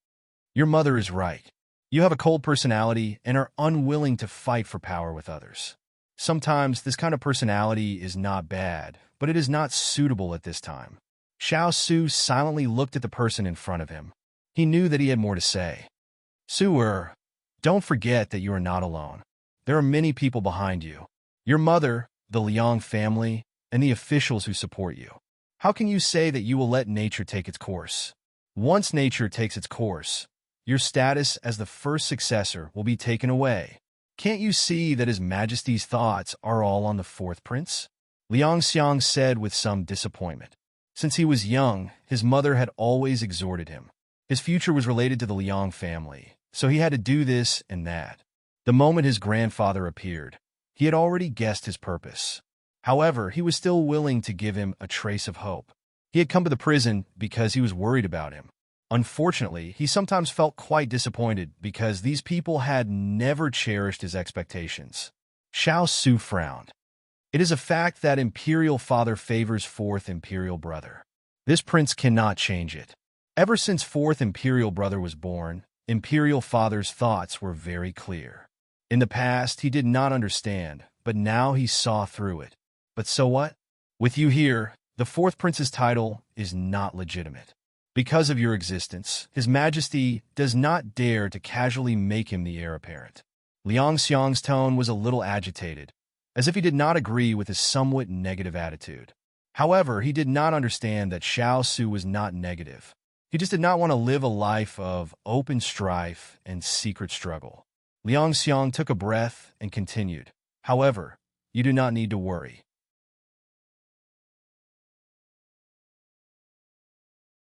"Your mother is right. You have a cold personality and are unwilling to fight for power with others. Sometimes this kind of personality is not bad, but it is not suitable at this time." Xiao Su silently looked at the person in front of him. He knew that he had more to say. "Sewer, don't forget that you are not alone. There are many people behind you. Your mother, the Liang family, and the officials who support you. How can you say that you will let nature take its course? Once nature takes its course, your status as the first successor will be taken away. Can't you see that His Majesty's thoughts are all on the fourth prince?" Liang Xiang said with some disappointment. Since he was young, his mother had always exhorted him. His future was related to the Liang family, so he had to do this and that. The moment his grandfather appeared, he had already guessed his purpose. However, he was still willing to give him a trace of hope. He had come to the prison because he was worried about him. Unfortunately, he sometimes felt quite disappointed because these people had never cherished his expectations. Xiao Su frowned. It is a fact that Imperial Father favors Fourth Imperial Brother. This prince cannot change it. Ever since Fourth Imperial Brother was born, Imperial Father's thoughts were very clear. In the past, he did not understand, but now he saw through it. But so what? With you here, the fourth prince's title is not legitimate. Because of your existence, His Majesty does not dare to casually make him the heir apparent. Liang Xiang's tone was a little agitated, as if he did not agree with his somewhat negative attitude. However, he did not understand that Xiao Su was not negative. He just did not want to live a life of open strife and secret struggle. Liang Xiang took a breath and continued, "However, you do not need to worry.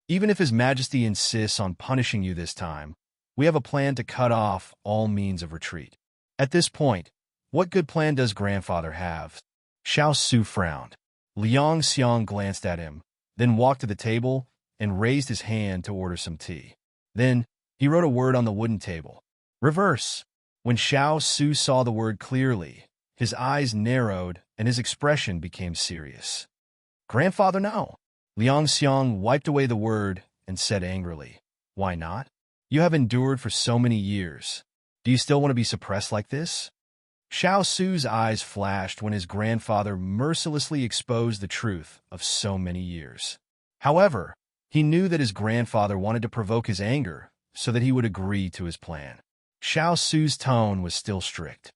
Even if His Majesty insists on punishing you this time, we have a plan to cut off all means of retreat." At this point, what good plan does grandfather have? Xiao Su frowned. Liang Xiang glanced at him, then walked to the table and raised his hand to order some tea. Then, he wrote a word on the wooden table. "Reverse." When Xiao Su saw the word clearly, his eyes narrowed and his expression became serious. "Grandfather, no." Liang Xiang wiped away the word and said angrily, "Why not? You have endured for so many years. Do you still want to be suppressed like this?" Xiao Su's eyes flashed when his grandfather mercilessly exposed the truth of so many years. However, he knew that his grandfather wanted to provoke his anger so that he would agree to his plan. Xiao Su's tone was still strict.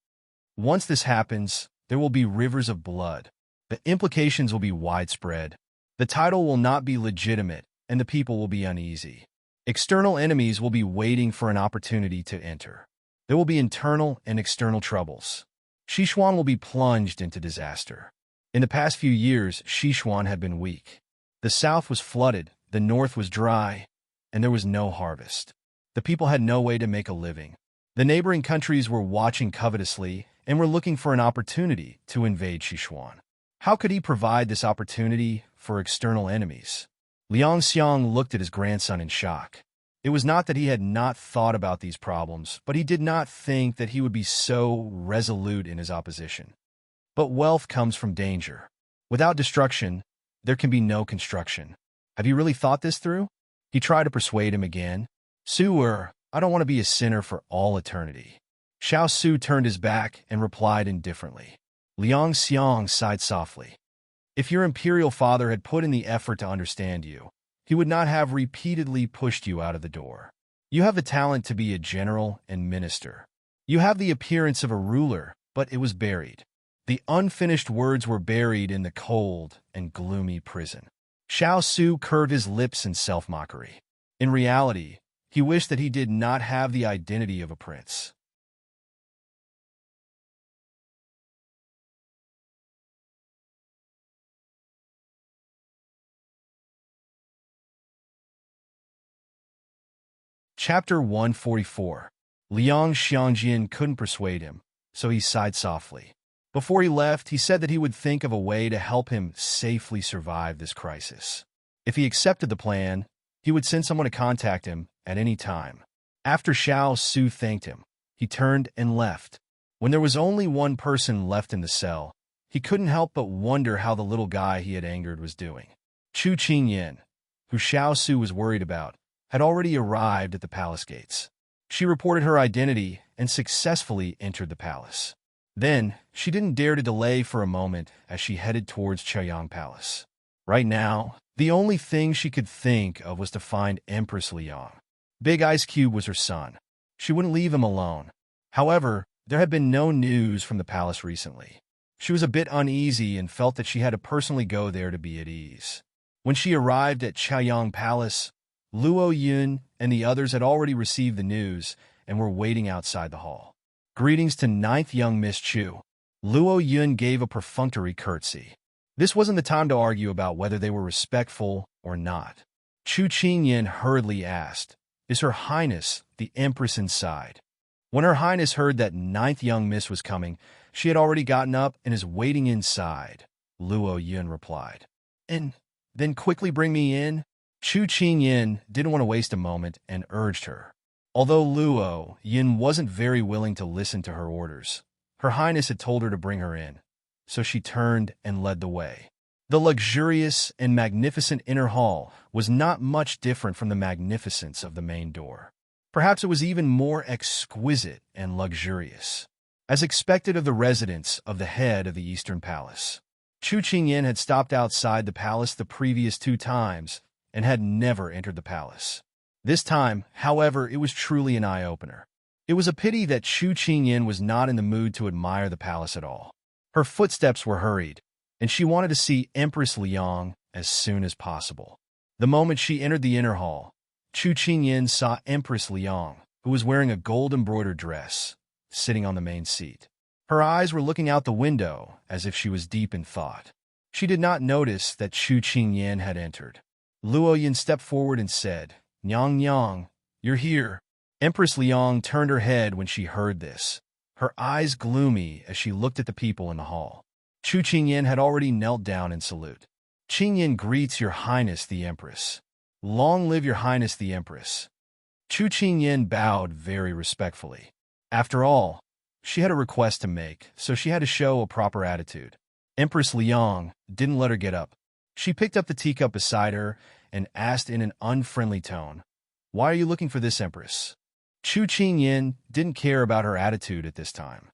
"Once this happens, there will be rivers of blood. The implications will be widespread. The title will not be legitimate, and the people will be uneasy. External enemies will be waiting for an opportunity to enter. There will be internal and external troubles. Sichuan will be plunged into disaster. In the past few years, Sichuan had been weak. The south was flooded, the north was dry, and there was no harvest. The people had no way to make a living. The neighboring countries were watching covetously and were looking for an opportunity to invade Sichuan. How could he provide this opportunity for external enemies? Liang Xiang looked at his grandson in shock. It was not that he had not thought about these problems, but he did not think that he would be so resolute in his opposition. But wealth comes from danger. Without destruction, there can be no construction. Have you really thought this through? He tried to persuade him again. "Sewer, I don't want to be a sinner for all eternity." Xiao Su turned his back and replied indifferently. Liang Xiang sighed softly. "If your imperial father had put in the effort to understand you, he would not have repeatedly pushed you out of the door. You have the talent to be a general and minister. You have the appearance of a ruler, but it was buried. The unfinished words were buried in the cold and gloomy prison." Xiao Su curved his lips in self-mockery. In reality, he wished that he did not have the identity of a prince. Chapter 144. Liang Xiangjian couldn't persuade him, so he sighed softly. Before he left, he said that he would think of a way to help him safely survive this crisis. If he accepted the plan, he would send someone to contact him at any time. After Xiao Su thanked him, he turned and left. When there was only one person left in the cell, he couldn't help but wonder how the little guy he had angered was doing. Chu Qingyan, who Xiao Su was worried about, had already arrived at the palace gates. She reported her identity and successfully entered the palace. Then, she didn't dare to delay for a moment as she headed towards Chaoyang Palace. Right now, the only thing she could think of was to find Empress Liang. Big Ice Cube was her son. She wouldn't leave him alone. However, there had been no news from the palace recently. She was a bit uneasy and felt that she had to personally go there to be at ease. When she arrived at Chaoyang Palace, Luo Yun and the others had already received the news and were waiting outside the hall. Greetings to ninth young Miss Chu. Luo Yun gave a perfunctory curtsy. This wasn't the time to argue about whether they were respectful or not. Chu Qingyan hurriedly asked, "Is Her Highness the Empress inside?" When Her Highness heard that ninth young miss was coming, she had already gotten up and is waiting inside, Luo Yun replied. "And then quickly bring me in?" Chu Qingyan didn't want to waste a moment and urged her. Although Luo Yun wasn't very willing to listen to her orders, Her Highness had told her to bring her in, so she turned and led the way. The luxurious and magnificent inner hall was not much different from the magnificence of the main door. Perhaps it was even more exquisite and luxurious, as expected of the residence of the head of the Eastern Palace. Chu Qingyan had stopped outside the palace the previous 2 times and had never entered the palace. This time, however, it was truly an eye-opener. It was a pity that Chu Qingyan was not in the mood to admire the palace at all. Her footsteps were hurried, and she wanted to see Empress Liang as soon as possible. The moment she entered the inner hall, Chu Qingyan saw Empress Liang, who was wearing a gold-embroidered dress, sitting on the main seat. Her eyes were looking out the window as if she was deep in thought. She did not notice that Chu Qingyan had entered. Luo Yin stepped forward and said, "Nyang Nyang, you're here." Empress Liang turned her head when she heard this, her eyes gloomy as she looked at the people in the hall. Chu Qingyan had already knelt down in salute. "Qingyan greets Your Highness the Empress." "Long live Your Highness the Empress." Chu Qingyan bowed very respectfully. After all, she had a request to make, so she had to show a proper attitude. Empress Liang didn't let her get up. She picked up the teacup beside her and asked in an unfriendly tone, "Why are you looking for this, Empress?" Chu Qingyan didn't care about her attitude at this time.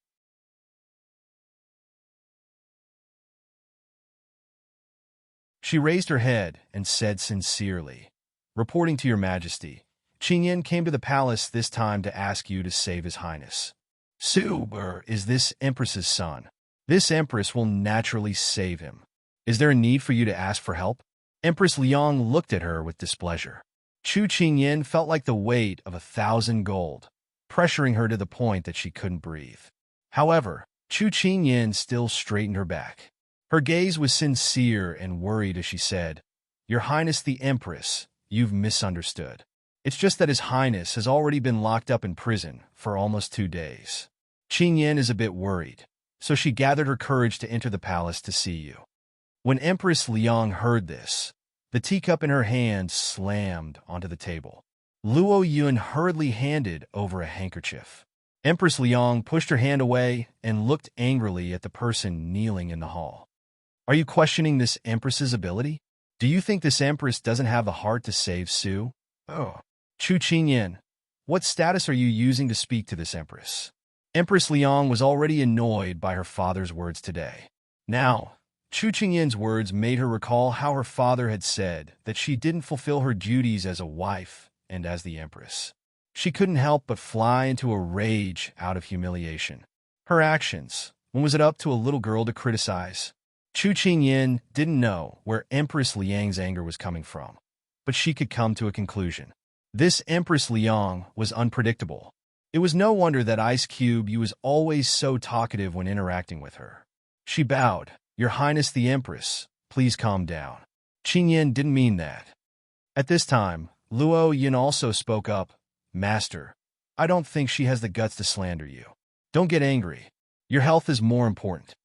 She raised her head and said sincerely, "Reporting to Your Majesty, Qingyan came to the palace this time to ask you to save His Highness. Su is this Empress's son. This Empress will naturally save him. Is there a need for you to ask for help?" Empress Liang looked at her with displeasure. Chu Qingyan felt like the weight of 1,000 gold, pressuring her to the point that she couldn't breathe. However, Chu Qingyan still straightened her back. Her gaze was sincere and worried as she said, "Your Highness the Empress, you've misunderstood. It's just that His Highness has already been locked up in prison for almost 2 days. Qingyan is a bit worried, so she gathered her courage to enter the palace to see you." When Empress Liang heard this, the teacup in her hand slammed onto the table. Luo Yun hurriedly handed over a handkerchief. Empress Liang pushed her hand away and looked angrily at the person kneeling in the hall. "Are you questioning this Empress's ability? Do you think this Empress doesn't have the heart to save Su?" "Oh, Chu Qingyan, what status are you using to speak to this Empress?" Empress Liang was already annoyed by her father's words today. Now, Chu Qingyan's words made her recall how her father had said that she didn't fulfill her duties as a wife and as the Empress. She couldn't help but fly into a rage out of humiliation. Her actions, when was it up to a little girl to criticize? Chu Qingyan didn't know where Empress Liang's anger was coming from, but she could come to a conclusion. This Empress Liang was unpredictable. It was no wonder that Ice Cube was always so talkative when interacting with her. She bowed. "Your Highness the Empress, please calm down. Qingyan didn't mean that." At this time, Luo Yin also spoke up, "Master, I don't think she has the guts to slander you. Don't get angry. Your health is more important."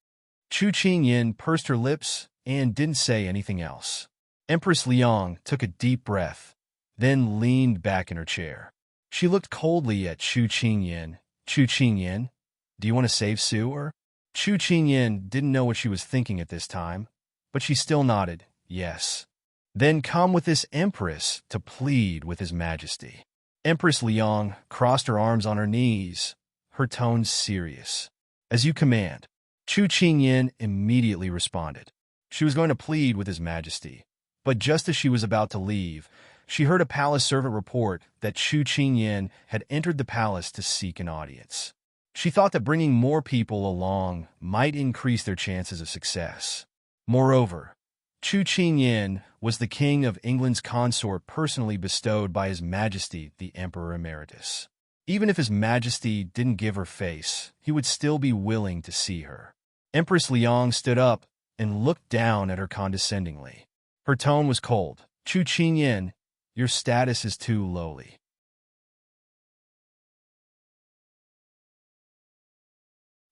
Chu Qingyin pursed her lips and didn't say anything else. Empress Liang took a deep breath, then leaned back in her chair. She looked coldly at Chu Qingyin. "Chu Qingyin, do you want to save Su or?" Chu Qingyin didn't know what she was thinking at this time, but she still nodded, "Yes." "Then come with this Empress to plead with His Majesty." Empress Liang crossed her arms on her knees, her tone serious. "As you command." Chu Qingyin immediately responded. She was going to plead with His Majesty, but just as she was about to leave, she heard a palace servant report that Chu Qingyin had entered the palace to seek an audience. She thought that bringing more people along might increase their chances of success. Moreover, Chu Qingyin was the King of England's consort personally bestowed by His Majesty the Emperor Emeritus. Even if His Majesty didn't give her face, he would still be willing to see her. Empress Liang stood up and looked down at her condescendingly. Her tone was cold. "Chu Qingyin, your status is too lowly.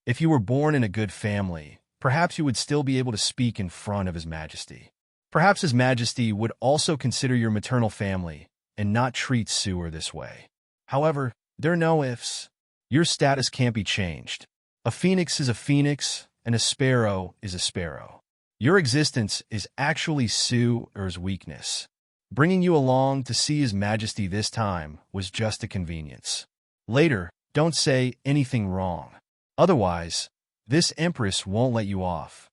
If you were born in a good family, perhaps you would still be able to speak in front of His Majesty. Perhaps His Majesty would also consider your maternal family and not treat Sewer this way. However, there are no ifs. Your status can't be changed. A phoenix is a phoenix, and a sparrow is a sparrow. Your existence is actually Sewer's weakness. Bringing you along to see His Majesty this time was just a convenience. Later, don't say anything wrong. Otherwise, this Empress won't let you off."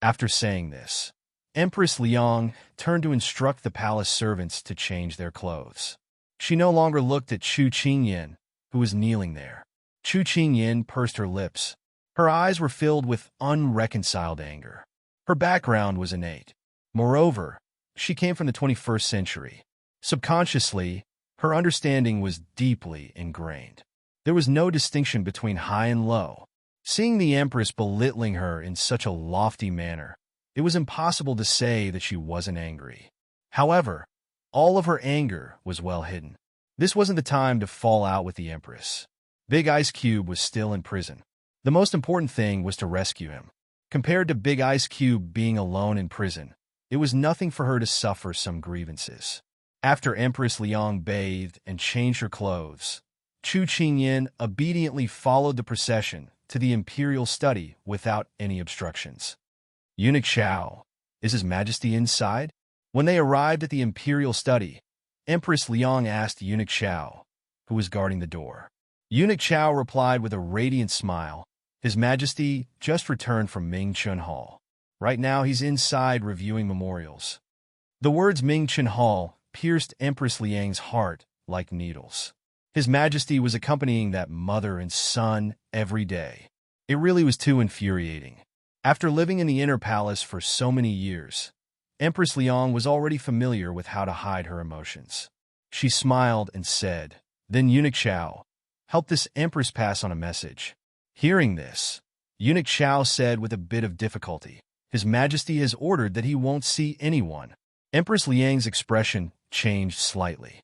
After saying this, Empress Liang turned to instruct the palace servants to change their clothes. She no longer looked at Chu Qingyin, who was kneeling there. Chu Qingyin pursed her lips. Her eyes were filled with unreconciled anger. Her background was innate. Moreover, she came from the 21st century. Subconsciously, her understanding was deeply ingrained. There was no distinction between high and low. Seeing the Empress belittling her in such a lofty manner, it was impossible to say that she wasn't angry. However, all of her anger was well hidden. This wasn't the time to fall out with the Empress. Big Ice Cube was still in prison. The most important thing was to rescue him. Compared to Big Ice Cube being alone in prison, it was nothing for her to suffer some grievances. After Empress Liang bathed and changed her clothes, Chu Qingyin obediently followed the procession to the imperial study without any obstructions. "Eunuch Xiao, is His Majesty inside?" When they arrived at the imperial study, Empress Liang asked Eunuch Xiao, who was guarding the door. Eunuch Xiao replied with a radiant smile, "His Majesty just returned from Ming Chun Hall. Right now he's inside reviewing memorials." The words Ming Chun Hall pierced Empress Liang's heart like needles. His Majesty was accompanying that mother and son every day. It really was too infuriating. After living in the inner palace for so many years, Empress Liang was already familiar with how to hide her emotions. She smiled and said, "Then Eunuch Xiao, help this Empress pass on a message." Hearing this, Eunuch Xiao said with a bit of difficulty, "His Majesty has ordered that he won't see anyone." Empress Liang's expression changed slightly.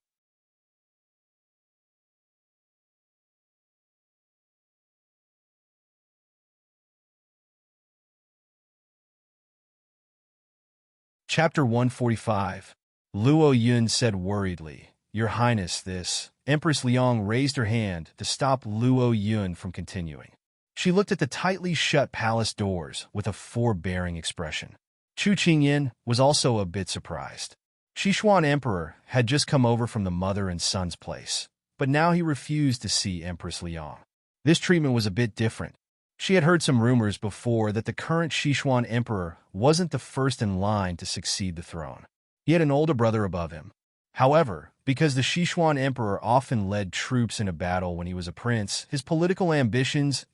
Chapter 145. Luo Yun said worriedly, "Your Highness, this." Empress Liang raised her hand to stop Luo Yun from continuing. She looked at the tightly shut palace doors with a forbearing expression. Chu Qingyin was also a bit surprised. Sichuan Emperor had just come over from the mother and son's place, but now he refused to see Empress Liang. This treatment was a bit different. She had heard some rumors before that the current Sichuan Emperor wasn't the first in line to succeed the throne. He had an older brother above him. However, because the Sichuan Emperor often led troops in a battle when he was a prince, his political ambitions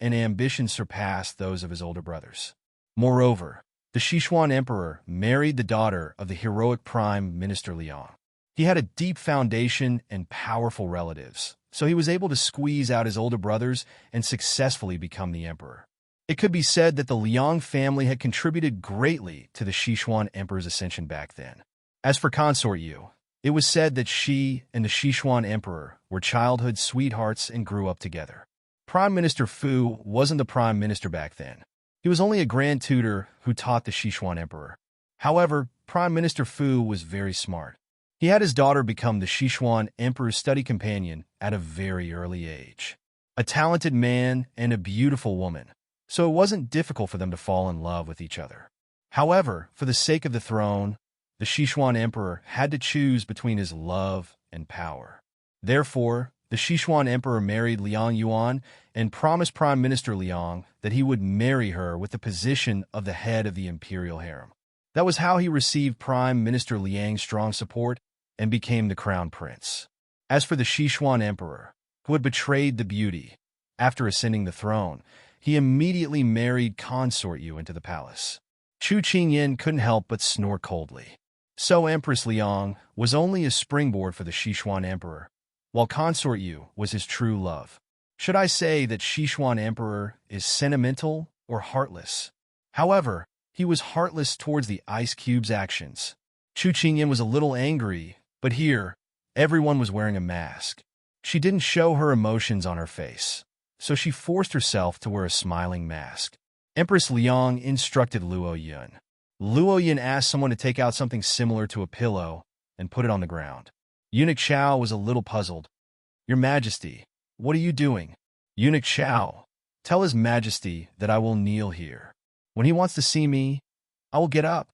surpassed those of his older brothers. Moreover, the Sichuan Emperor married the daughter of the heroic Prime Minister Liang. He had a deep foundation and powerful relatives, so he was able to squeeze out his older brothers and successfully become the emperor. It could be said that the Liang family had contributed greatly to the Sichuan Emperor's ascension back then. As for Consort Yu, It was said that she and the Sichuan emperor were childhood sweethearts and grew up together. Prime Minister Fu wasn't the prime minister back then. He was only a grand tutor who taught the Sichuan emperor. However, Prime Minister Fu was very smart. He had his daughter become the Sichuan emperor's study companion at a very early age. A talented man and a beautiful woman, so it wasn't difficult for them to fall in love with each other. However, for the sake of the throne, the Sichuan emperor had to choose between his love and power. Therefore, the Sichuan emperor married Liang Yuan and promised Prime Minister Liang that he would marry her with the position of the head of the imperial harem. That was how he received Prime Minister Liang's strong support and became the crown prince. As for the Sichuan emperor, who had betrayed the beauty, after ascending the throne, he immediately married Consort Yu into the palace. Chu Qingyan couldn't help but snore coldly. So Empress Liang was only a springboard for the Sichuan emperor, while Consort Yu was his true love. Should I say that Sichuan emperor is sentimental or heartless? However, he was heartless towards the Ice Cube's actions. Chu Qingyan was a little angry, but here, everyone was wearing a mask. She didn't show her emotions on her face, so she forced herself to wear a smiling mask. Empress Liang instructed Luo Yun. Luo Yun asked someone to take out something similar to a pillow and put it on the ground. Eunuch Xiao was a little puzzled. "Your Majesty, what are you doing?" "Eunuch Xiao, tell His Majesty that I will kneel here. When he wants to see me, I will get up."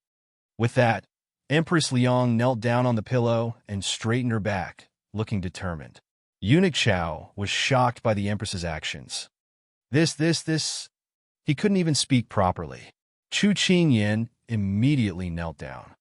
With that, Empress Liang knelt down on the pillow and straightened her back, looking determined. Eunuch Xiao was shocked by the Empress's actions. This. He couldn't even speak properly. Chu Qingyan immediately knelt down.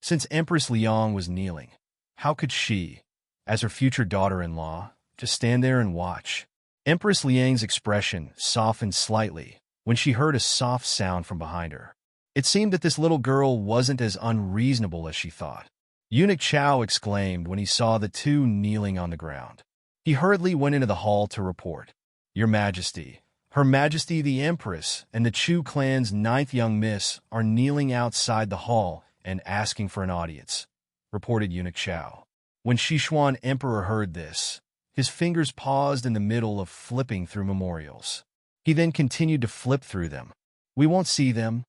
Since Empress Liang was kneeling, how could she, as her future daughter-in-law, just stand there and watch? Empress Liang's expression softened slightly when she heard a soft sound from behind her. It seemed that this little girl wasn't as unreasonable as she thought. Eunuch Xiao exclaimed when he saw the two kneeling on the ground. He hurriedly went into the hall to report. "Your Majesty, Her Majesty the Empress and the Chu clan's 9th young miss are kneeling outside the hall and asking for an audience," reported Eunuch Xiao. When Sichuan Emperor heard this, his fingers paused in the middle of flipping through memorials. He then continued to flip through them. "We won't see them."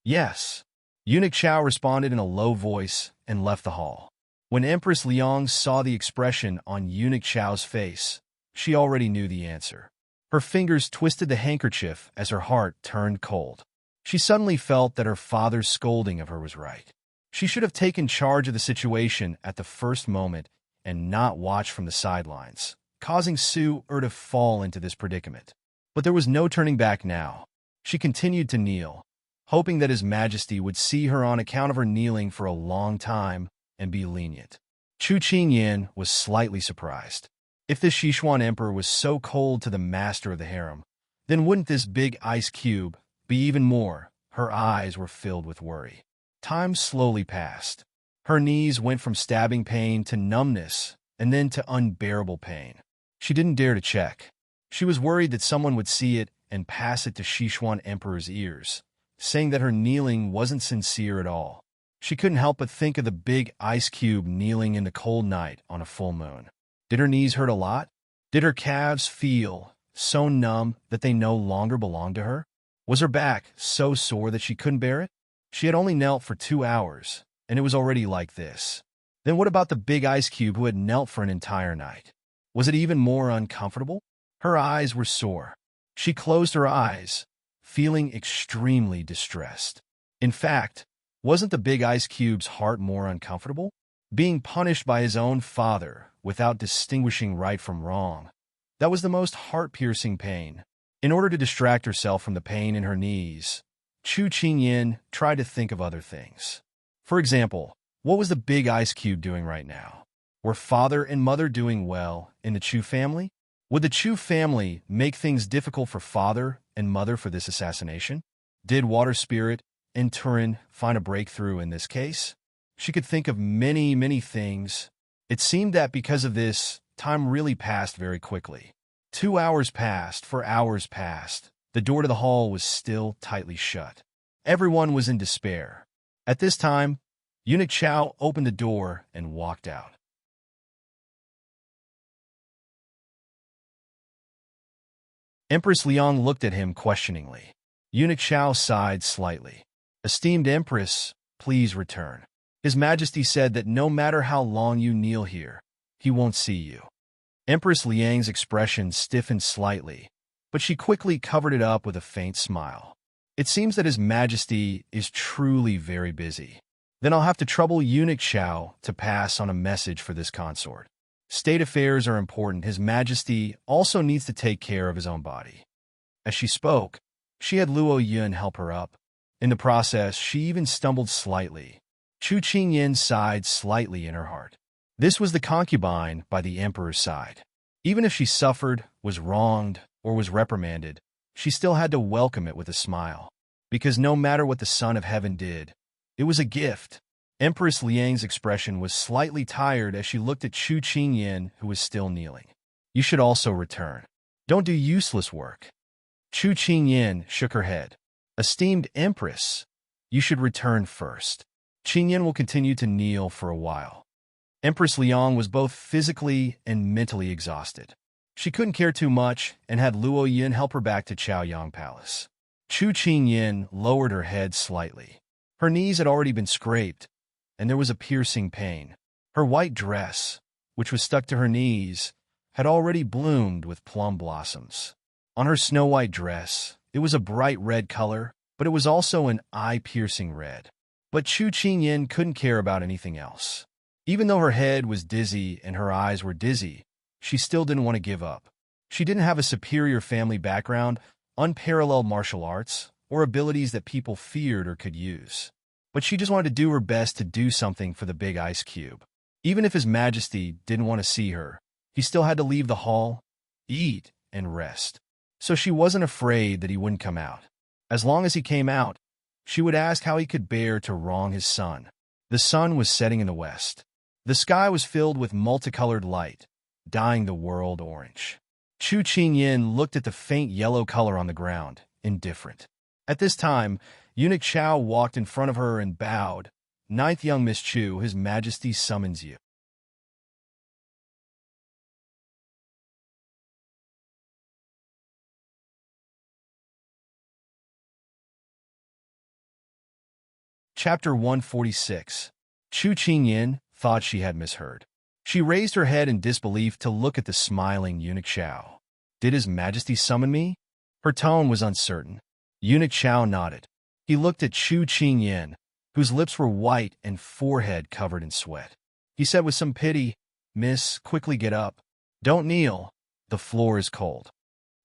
"Yes." Eunuch Xiao responded in a low voice and left the hall. When Empress Liang saw the expression on Eunuch Xiao's face, she already knew the answer. Her fingers twisted the handkerchief as her heart turned cold. She suddenly felt that her father's scolding of her was right. She should have taken charge of the situation at the first moment and not watched from the sidelines, causing Su to fall into this predicament. But there was no turning back now. She continued to kneel, hoping that His Majesty would see her on account of her kneeling for a long time and be lenient. Chu Qingyan was slightly surprised. If this Sichuan emperor was so cold to the master of the harem, then wouldn't this big ice cube be even more? Her eyes were filled with worry. Time slowly passed. Her knees went from stabbing pain to numbness and then to unbearable pain. She didn't dare to check. She was worried that someone would see it and pass it to Sichuan emperor's ears, saying that her kneeling wasn't sincere at all. She couldn't help but think of the big ice cube kneeling in the cold night on a full moon. Did her knees hurt a lot? Did her calves feel so numb that they no longer belonged to her? Was her back so sore that she couldn't bear it? She had only knelt for 2 hours, and it was already like this. Then what about the big ice cube who had knelt for an entire night? Was it even more uncomfortable? Her eyes were sore. She closed her eyes, feeling extremely distressed. In fact, wasn't the big ice cube's heart more uncomfortable? Being punished by his own father without distinguishing right from wrong. That was the most heart-piercing pain. In order to distract herself from the pain in her knees, Chu Qingyan tried to think of other things. For example, what was the big ice cube doing right now? Were father and mother doing well in the Chu family? Would the Chu family make things difficult for father and mother for this assassination? Did Water Spirit and Turin find a breakthrough in this case? She could think of many things. It seemed that because of this, time really passed very quickly. 2 hours passed, 4 hours passed. The door to the hall was still tightly shut. Everyone was in despair. At this time, Eunuch Xiao opened the door and walked out. Empress Liang looked at him questioningly. Eunuch Xiao sighed slightly. "Esteemed Empress, please return. His Majesty said that no matter how long you kneel here, he won't see you." Empress Liang's expression stiffened slightly, but she quickly covered it up with a faint smile. "It seems that His Majesty is truly very busy. Then I'll have to trouble Eunuch Xiao to pass on a message for this consort. State affairs are important. His Majesty also needs to take care of his own body." As she spoke, she had Luo Yun help her up. In the process, she even stumbled slightly. Chu Qingyin sighed slightly in her heart. This was the concubine by the emperor's side. Even if she suffered, was wronged, or was reprimanded, she still had to welcome it with a smile. Because no matter what the Son of Heaven did, it was a gift. Empress Liang's expression was slightly tired as she looked at Chu Qingyin, who was still kneeling. "You should also return. Don't do useless work." Chu Qingyin shook her head. "Esteemed Empress, you should return first. Qingyin will continue to kneel for a while." Empress Liang was both physically and mentally exhausted. She couldn't care too much and had Luo Yin help her back to Chaoyang Palace. Chu Qingyin lowered her head slightly. Her knees had already been scraped, and there was a piercing pain. Her white dress, which was stuck to her knees, had already bloomed with plum blossoms. On her snow-white dress, it was a bright red color, but it was also an eye-piercing red. But Chu Qingyin couldn't care about anything else. Even though her head was dizzy and her eyes were dizzy, she still didn't want to give up. She didn't have a superior family background, unparalleled martial arts, or abilities that people feared or could use. But she just wanted to do her best to do something for the big ice cube. Even if His Majesty didn't want to see her, he still had to leave the hall, eat, and rest. So she wasn't afraid that he wouldn't come out. As long as he came out, she would ask how he could bear to wrong his son. The sun was setting in the west. The sky was filled with multicolored light, dyeing the world orange. Chu Qingyin looked at the faint yellow color on the ground, indifferent. At this time, Eunuch Xiao walked in front of her and bowed. "Ninth young Miss Chu, His Majesty summons you." Chapter 146. Chu Qingyin thought she had misheard. She raised her head in disbelief to look at the smiling Eunuch Xiao. "Did His Majesty summon me?" Her tone was uncertain. Eunuch Xiao nodded. He looked at Chu Qingyin, whose lips were white and forehead covered in sweat. He said with some pity, "Miss, quickly get up. Don't kneel. The floor is cold."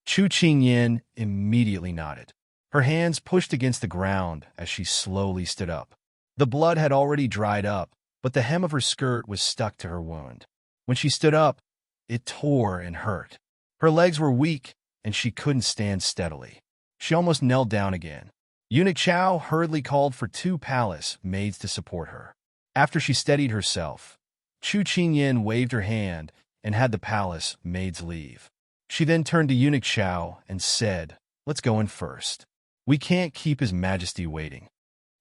Chu Qingyin immediately nodded. Her hands pushed against the ground as she slowly stood up. The blood had already dried up, but the hem of her skirt was stuck to her wound. When she stood up, it tore and hurt. Her legs were weak, and she couldn't stand steadily. She almost knelt down again. Eunuch Xiao hurriedly called for 2 palace maids to support her. After she steadied herself, Chu Qingyin waved her hand and had the palace maids leave. She then turned to Eunuch Xiao and said, "Let's go in first. We can't keep His Majesty waiting."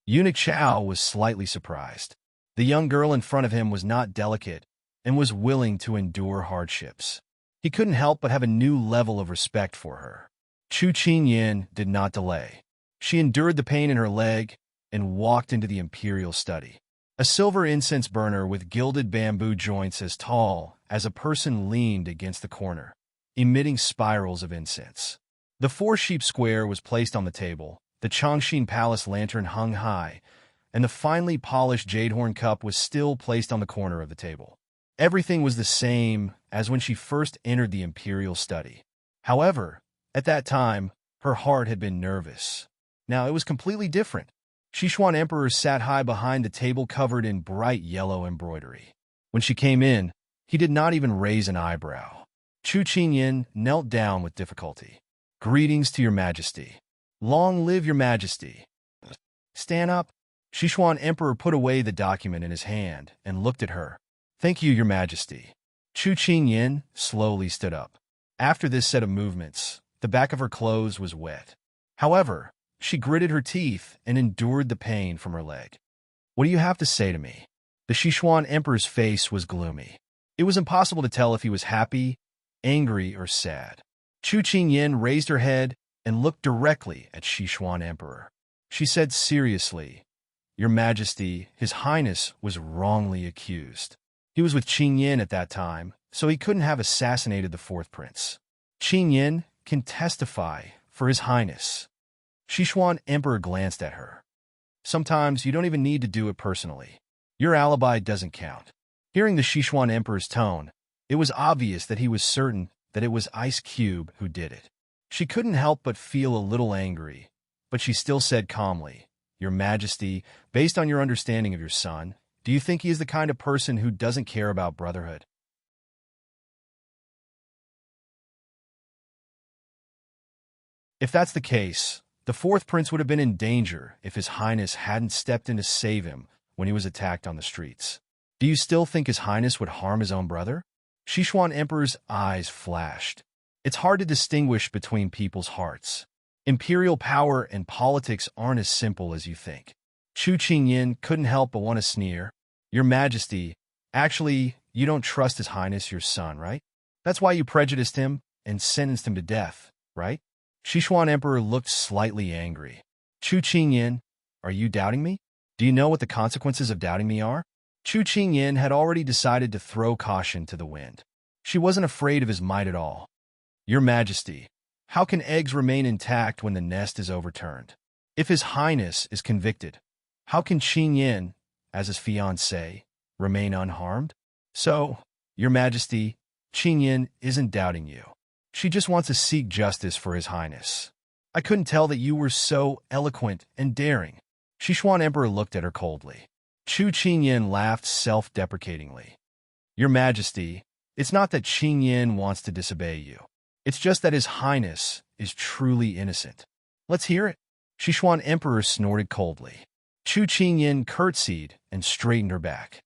Eunuch Xiao was slightly surprised. The young girl in front of him was not delicate and was willing to endure hardships. He couldn't help but have a new level of respect for her. Chu Qingyin did not delay. She endured the pain in her leg and walked into the imperial study. A silver incense burner with gilded bamboo joints as tall as a person leaned against the corner, emitting spirals of incense. The 4-sheep square was placed on the table, the Chongqing Palace lantern hung high, and the finely polished jadehorn cup was still placed on the corner of the table. Everything was the same as when she first entered the imperial study. However, at that time, her heart had been nervous. Now it was completely different. Sichuan Emperor sat high behind the table covered in bright yellow embroidery. When she came in, he did not even raise an eyebrow. Chu Qingyin knelt down with difficulty. "Greetings to your Majesty." "Long live your Majesty." "Stand up." Sichuan Emperor put away the document in his hand and looked at her. "Thank you, your Majesty." Chu Qingyin slowly stood up. After this set of movements, the back of her clothes was wet. However, She gritted her teeth and endured the pain from her leg. "What do you have to say to me?" The Sichuan emperor's face was gloomy. It was impossible to tell if he was happy, angry, or sad. Chu Qingyan raised her head and looked directly at Sichuan emperor. She said seriously, "Your Majesty, His Highness was wrongly accused. He was with Qingyan at that time, so he couldn't have assassinated the fourth prince. Qingyan can testify for His Highness." Sichuan emperor glanced at her. "Sometimes you don't even need to do it personally. Your alibi doesn't count." Hearing the Sichuan emperor's tone, it was obvious that he was certain that it was Ice Cube who did it. She couldn't help but feel a little angry, but she still said calmly, "Your Majesty, based on your understanding of your son, do you think he is the kind of person who doesn't care about brotherhood?" If that's the case, the fourth prince would have been in danger if His Highness hadn't stepped in to save him when he was attacked on the streets. "Do you still think His Highness would harm his own brother?" Sichuan Emperor's eyes flashed. It's hard to distinguish between people's hearts. Imperial power and politics aren't as simple as you think. Chu Qingyan couldn't help but want to sneer. "Your Majesty, actually, you don't trust His Highness your son, right? That's why you prejudiced him and sentenced him to death, right?" Sichuan Emperor looked slightly angry. "Chu Qingyan, are you doubting me? Do you know what the consequences of doubting me are?" Chu Qingyan had already decided to throw caution to the wind. She wasn't afraid of his might at all. "Your Majesty, how can eggs remain intact when the nest is overturned? If His Highness is convicted, how can Qingyan, as his fiancée, remain unharmed? So, Your Majesty, Qingyan isn't doubting you. She just wants to seek justice for His Highness. I couldn't tell that you were so eloquent and daring." Sichuan Emperor looked at her coldly. Chu Qingyan laughed self-deprecatingly. "Your Majesty, it's not that Qingyan wants to disobey you. It's just that His Highness is truly innocent." "Let's hear it." Sichuan Emperor snorted coldly. Chu Qingyan curtsied and straightened her back.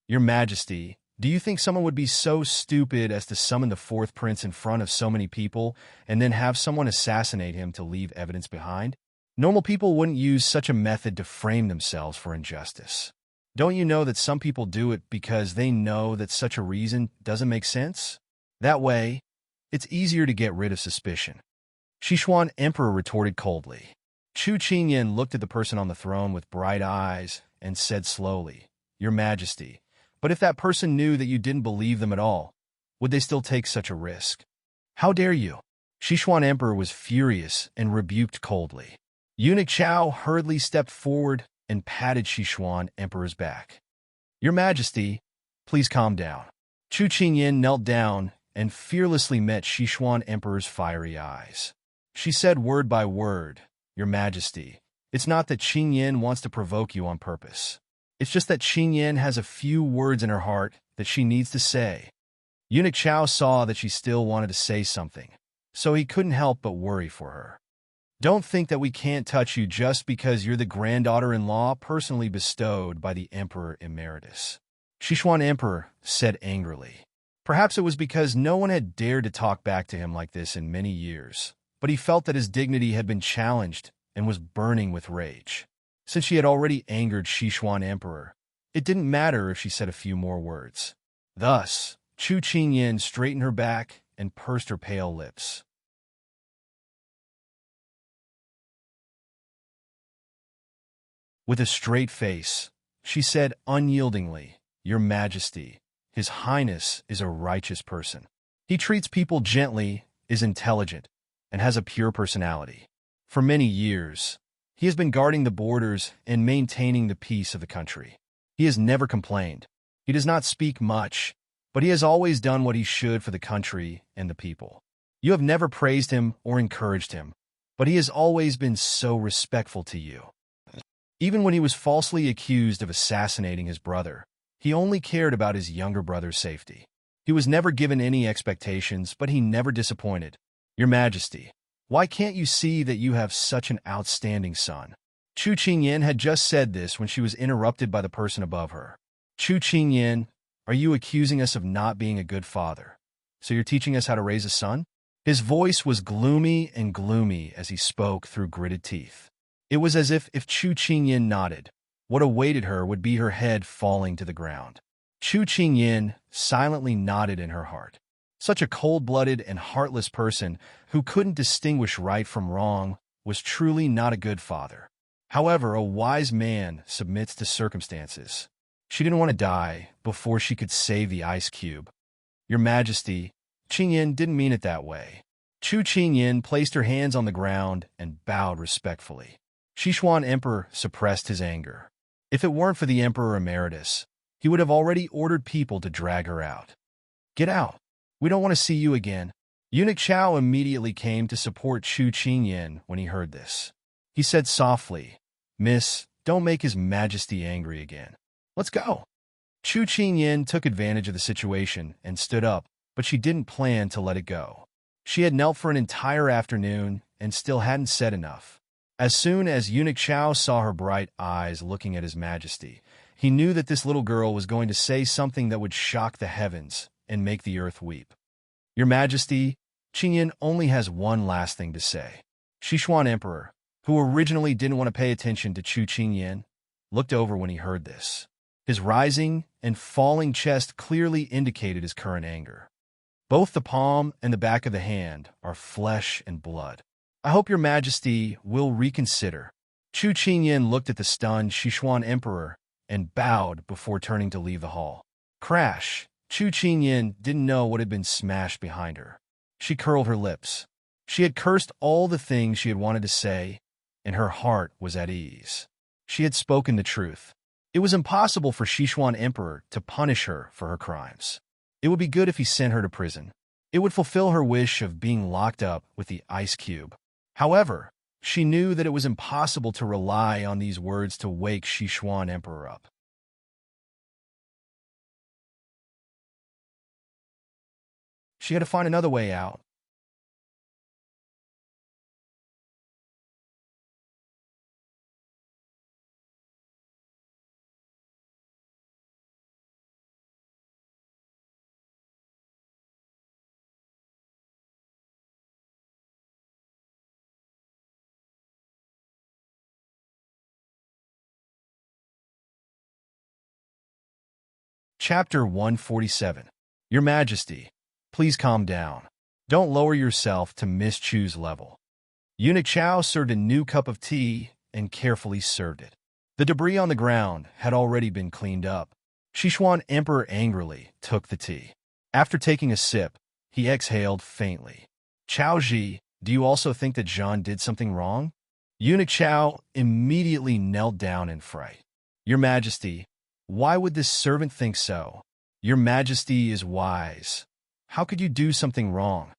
"Your Majesty, do you think someone would be so stupid as to summon the fourth prince in front of so many people and then have someone assassinate him to leave evidence behind? Normal people wouldn't use such a method to frame themselves for injustice. Don't you know that some people do it because they know that such a reason doesn't make sense? That way, it's easier to get rid of suspicion." Sichuan Emperor retorted coldly. Chu Qingyan looked at the person on the throne with bright eyes and said slowly, "Your Majesty, but if that person knew that you didn't believe them at all, would they still take such a risk? How dare you?" Sichuan Emperor was furious and rebuked coldly. Eunuch Xiao hurriedly stepped forward and patted Sichuan Emperor's back. "Your Majesty, please calm down." Chu Qingyan knelt down and fearlessly met Sichuan Emperor's fiery eyes. She said word by word, "Your Majesty, it's not that Qingyan wants to provoke you on purpose. It's just that Qingyan has a few words in her heart that she needs to say." Eunuch Xiao saw that she still wanted to say something, so he couldn't help but worry for her. "Don't think that we can't touch you just because you're the granddaughter-in-law personally bestowed by the Emperor Emeritus," Sichuan Emperor said angrily. Perhaps it was because no one had dared to talk back to him like this in many years, but he felt that his dignity had been challenged and was burning with rage. Since she had already angered Sichuan Emperor, it didn't matter if she said a few more words. Thus, Chu Qingyan straightened her back and pursed her pale lips. With a straight face, she said unyieldingly, "Your Majesty, His Highness is a righteous person. He treats people gently, is intelligent, and has a pure personality. For many years, he has been guarding the borders and maintaining the peace of the country. He has never complained. He does not speak much, but he has always done what he should for the country and the people. You have never praised him or encouraged him, but he has always been so respectful to you. Even when he was falsely accused of assassinating his brother, he only cared about his younger brother's safety. He was never given any expectations, but he never disappointed. Your Majesty, why can't you see that you have such an outstanding son?" Chu Qingyan had just said this when she was interrupted by the person above her. "Chu Qingyan, are you accusing us of not being a good father? So you're teaching us how to raise a son?" His voice was gloomy as he spoke through gritted teeth. It was as if Chu Qingyin nodded, what awaited her would be her head falling to the ground. Chu Qingyin silently nodded in her heart. Such a cold-blooded and heartless person who couldn't distinguish right from wrong was truly not a good father. However, a wise man submits to circumstances. She didn't want to die before she could save the ice cube. Your Majesty, Qingyin didn't mean it that way. Chu Qingyin placed her hands on the ground and bowed respectfully. Sichuan Emperor suppressed his anger. If it weren't for the Emperor Emeritus, he would have already ordered people to drag her out. Get out. We don't want to see you again. Eunuch Xiao immediately came to support Chu Qingyin when he heard this. He said softly, Miss, don't make His Majesty angry again. Let's go. Chu Qingyin took advantage of the situation and stood up, but she didn't plan to let it go. She had knelt for an entire afternoon and still hadn't said enough. As soon as Eunuch Xiao saw her bright eyes looking at His Majesty, he knew that this little girl was going to say something that would shock the heavens and make the earth weep. Your Majesty, Qingyin only has one last thing to say. Sichuan Emperor, who originally didn't want to pay attention to Chu Qingyin, looked over when he heard this. His rising and falling chest clearly indicated his current anger. Both the palm and the back of the hand are flesh and blood. I hope Your Majesty will reconsider. Chu Qingyin looked at the stunned Sichuan Emperor and bowed before turning to leave the hall. Crash! Chu Qingyin didn't know what had been smashed behind her. She curled her lips. She had cursed all the things she had wanted to say, and her heart was at ease. She had spoken the truth. It was impossible for Sichuan Emperor to punish her for her crimes. It would be good if he sent her to prison. It would fulfill her wish of being locked up with the ice cube. However, she knew that it was impossible to rely on these words to wake Sichuan Emperor up. She had to find another way out. Chapter 147. Your Majesty, please calm down. Don't lower yourself to Miss Chu's level. Eunuch Xiao served a new cup of tea and carefully served it. The debris on the ground had already been cleaned up. Sichuan Emperor angrily took the tea. After taking a sip, he exhaled faintly. Qiao Ji, do you also think that Zhan did something wrong? Eunuch Xiao immediately knelt down in fright. Your Majesty, why would this servant think so? Your Majesty is wise. How could you do something wrong?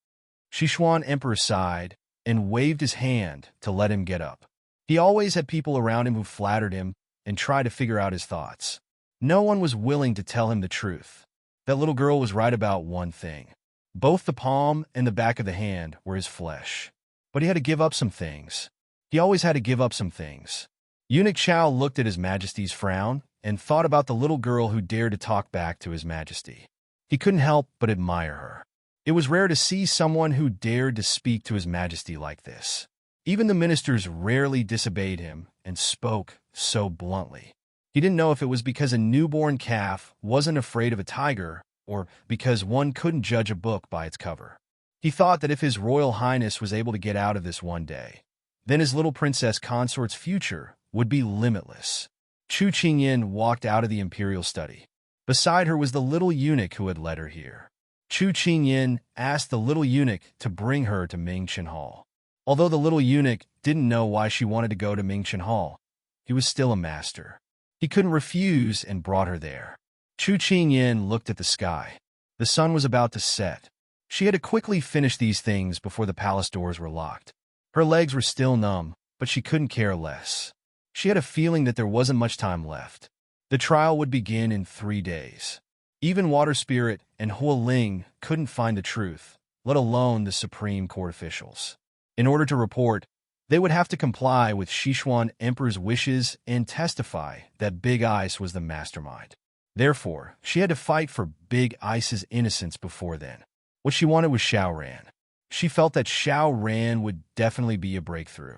Sichuan Emperor sighed and waved his hand to let him get up. He always had people around him who flattered him and tried to figure out his thoughts. No one was willing to tell him the truth. That little girl was right about one thing. Both the palm and the back of the hand were his flesh. But he had to give up some things. He always had to give up some things. Eunuch Xiao looked at His Majesty's frown and thought about the little girl who dared to talk back to His Majesty. He couldn't help but admire her. It was rare to see someone who dared to speak to His Majesty like this. Even the ministers rarely disobeyed him and spoke so bluntly. He didn't know if it was because a newborn calf wasn't afraid of a tiger or because one couldn't judge a book by its cover. He thought that if His Royal Highness was able to get out of this one day, then his little princess consort's future would be limitless. Chu Qingyin walked out of the imperial study. Beside her was the little eunuch who had led her here. Chu Qingyin asked the little eunuch to bring her to Mingchen Hall. Although the little eunuch didn't know why she wanted to go to Mingchen Hall, he was still a master. He couldn't refuse and brought her there. Chu Qingyin looked at the sky. The sun was about to set. She had to quickly finish these things before the palace doors were locked. Her legs were still numb, but she couldn't care less. She had a feeling that there wasn't much time left. The trial would begin in 3 days. Even Water Spirit and Hua Ling couldn't find the truth, let alone the Supreme Court officials. In order to report, they would have to comply with Sichuan Emperor's wishes and testify that Big Ice was the mastermind. Therefore, she had to fight for Big Ice's innocence before then. What she wanted was Xiao Ran. She felt that Xiao Ran would definitely be a breakthrough.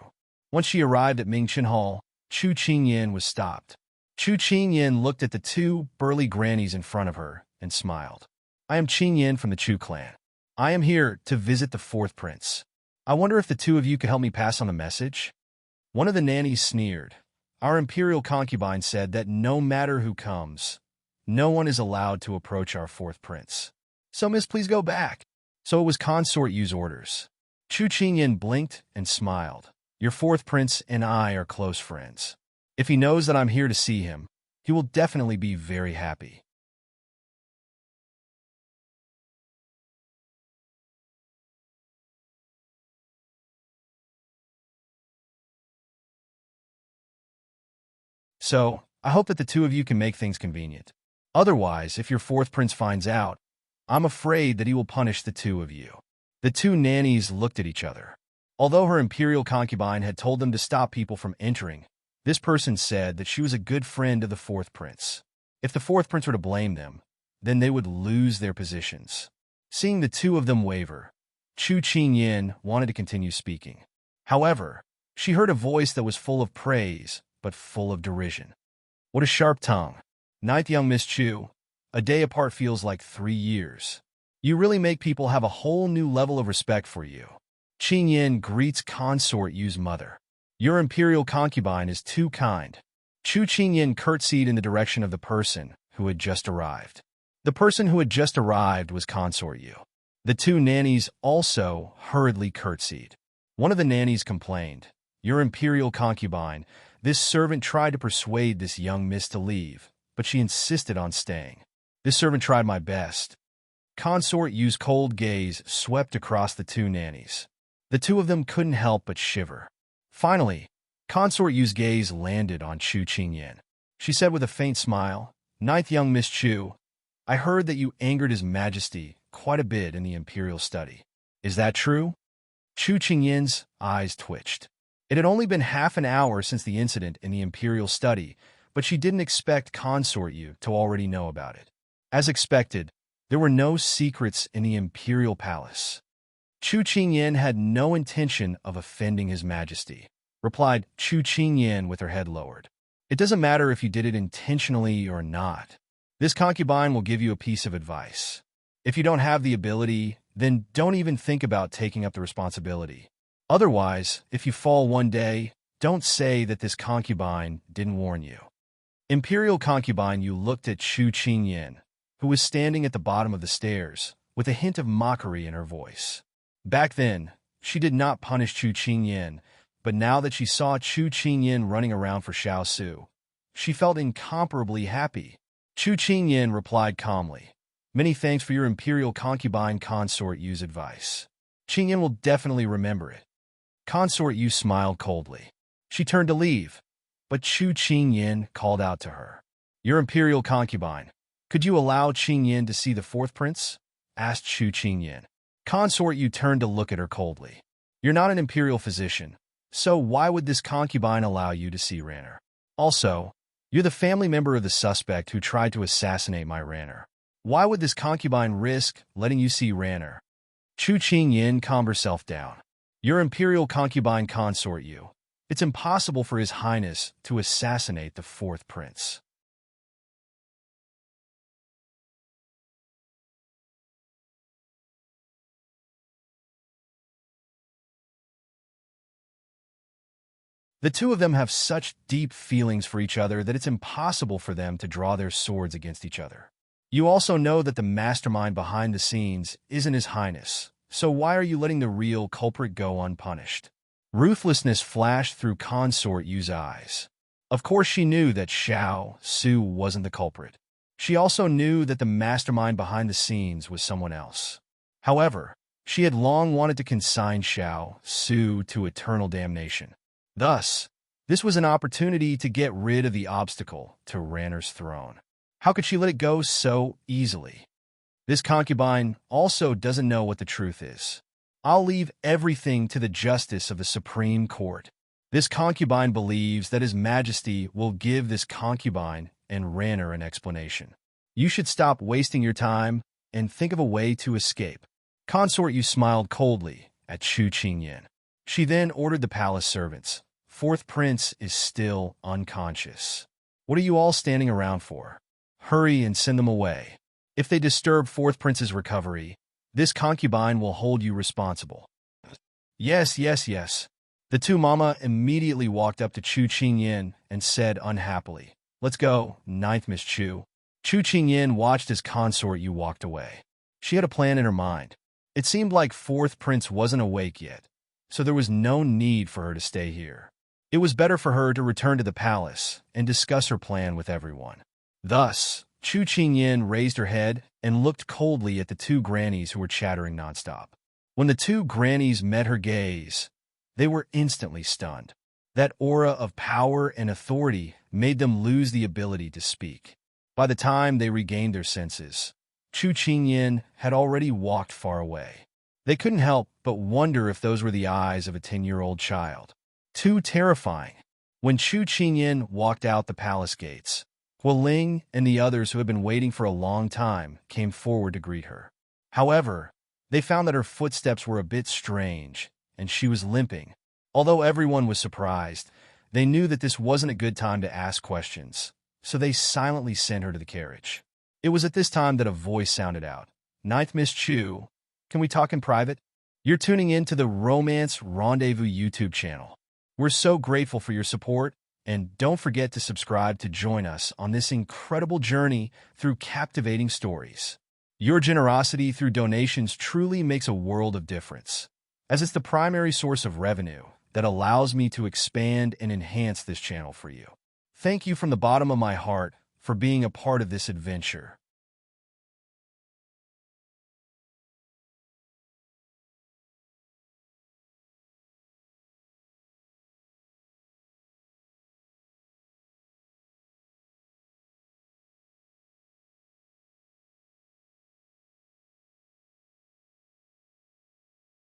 Once she arrived at Mingchen Hall, Chu Qingyan was stopped. Chu Qingyan looked at the two burly grannies in front of her and smiled. I am Qingyan from the Chu clan. I am here to visit the fourth prince. I wonder if the two of you could help me pass on the message? One of the nannies sneered. Our imperial concubine said that no matter who comes, no one is allowed to approach our fourth prince. So, miss, please go back. So it was consort Yu's orders. Chu Qingyan blinked and smiled. Your fourth prince and I are close friends. If he knows that I'm here to see him, he will definitely be very happy. So, I hope that the two of you can make things convenient. Otherwise, if your fourth prince finds out, I'm afraid that he will punish the two of you. The two nannies looked at each other. Although her imperial concubine had told them to stop people from entering, this person said that she was a good friend of the fourth prince. If the fourth prince were to blame them, then they would lose their positions. Seeing the two of them waver, Chu Qingyan wanted to continue speaking. However, she heard a voice that was full of praise, but full of derision. What a sharp tongue. Ninth young Miss Chu, a day apart feels like 3 years. You really make people have a whole new level of respect for you. Qingyan greets consort Yu's mother. Your imperial concubine is too kind. Chu Qingyan curtsied in the direction of the person who had just arrived. The person who had just arrived was consort Yu. The two nannies also hurriedly curtsied. One of the nannies complained, Your imperial concubine, this servant tried to persuade this young miss to leave, but she insisted on staying. This servant tried my best. Consort Yu's cold gaze swept across the two nannies. The two of them couldn't help but shiver. Finally, Consort Yu's gaze landed on Chu Qingyan. She said with a faint smile, Ninth young Miss Chu, I heard that you angered His Majesty quite a bit in the imperial study. Is that true? Chu Qingyan's eyes twitched. It had only been half an hour since the incident in the imperial study, but she didn't expect Consort Yu to already know about it. As expected, there were no secrets in the imperial palace. Chu Qingyan had no intention of offending His Majesty, replied Chu Qingyan with her head lowered. It doesn't matter if you did it intentionally or not. This concubine will give you a piece of advice. If you don't have the ability, then don't even think about taking up the responsibility. Otherwise, if you fall one day, don't say that this concubine didn't warn you. Imperial concubine Yu looked at Chu Qingyan, who was standing at the bottom of the stairs, with a hint of mockery in her voice. Back then, she did not punish Chu Qingyan, but now that she saw Chu Qingyan running around for Xiao Su, she felt incomparably happy. Chu Qingyan replied calmly, Many thanks for your imperial concubine consort Yu's advice. Qingyan will definitely remember it. Consort Yu smiled coldly. She turned to leave, but Chu Qingyan called out to her. Your imperial concubine, could you allow Qingyan to see the fourth prince? Asked Chu Qingyan. Consort Yu turned to look at her coldly. You're not an imperial physician, so why would this concubine allow you to see Ranner? Also, you're the family member of the suspect who tried to assassinate my Ranner. Why would this concubine risk letting you see Ranner? Chu Qingyan calmed herself down. Your imperial concubine consort Yu. It's impossible for His Highness to assassinate the fourth prince. The two of them have such deep feelings for each other that it's impossible for them to draw their swords against each other. You also know that the mastermind behind the scenes isn't His Highness, so why are you letting the real culprit go unpunished? Ruthlessness flashed through Consort Yu's eyes. Of course she knew that Xiao Su wasn't the culprit. She also knew that the mastermind behind the scenes was someone else. However, she had long wanted to consign Xiao Su to eternal damnation. Thus, this was an opportunity to get rid of the obstacle to Ranner's throne. How could she let it go so easily? This concubine also doesn't know what the truth is. I'll leave everything to the justice of the Supreme Court. This concubine believes that His Majesty will give this concubine and Ranner an explanation. You should stop wasting your time and think of a way to escape. Consort Yu smiled coldly at Chu Qingyan. She then ordered the palace servants, Fourth prince is still unconscious. What are you all standing around for? Hurry and send them away. If they disturb fourth prince's recovery, this concubine will hold you responsible. Yes, yes, yes. The two mama immediately walked up to Chu Qingyin and said unhappily, "Let's go, ninth Miss Chu." Chu Qingyin watched as consort Yu walked away. She had a plan in her mind. It seemed like fourth prince wasn't awake yet, so there was no need for her to stay here. It was better for her to return to the palace and discuss her plan with everyone. Thus, Chu Qingyin raised her head and looked coldly at the two grannies who were chattering nonstop. When the two grannies met her gaze, they were instantly stunned. That aura of power and authority made them lose the ability to speak. By the time they regained their senses, Chu Qingyin had already walked far away. They couldn't help but wonder if those were the eyes of a 10-year-old child. Too terrifying. When Chu Qingyin walked out the palace gates, Hualing and the others who had been waiting for a long time came forward to greet her. However, they found that her footsteps were a bit strange, and she was limping. Although everyone was surprised, they knew that this wasn't a good time to ask questions, so they silently sent her to the carriage. It was at this time that a voice sounded out. "Ninth Miss Chu, can we talk in private?" You're tuning in to the Romance Rendezvous YouTube channel. We're so grateful for your support, and don't forget to subscribe to join us on this incredible journey through captivating stories. Your generosity through donations truly makes a world of difference, as it's the primary source of revenue that allows me to expand and enhance this channel for you. Thank you from the bottom of my heart for being a part of this adventure.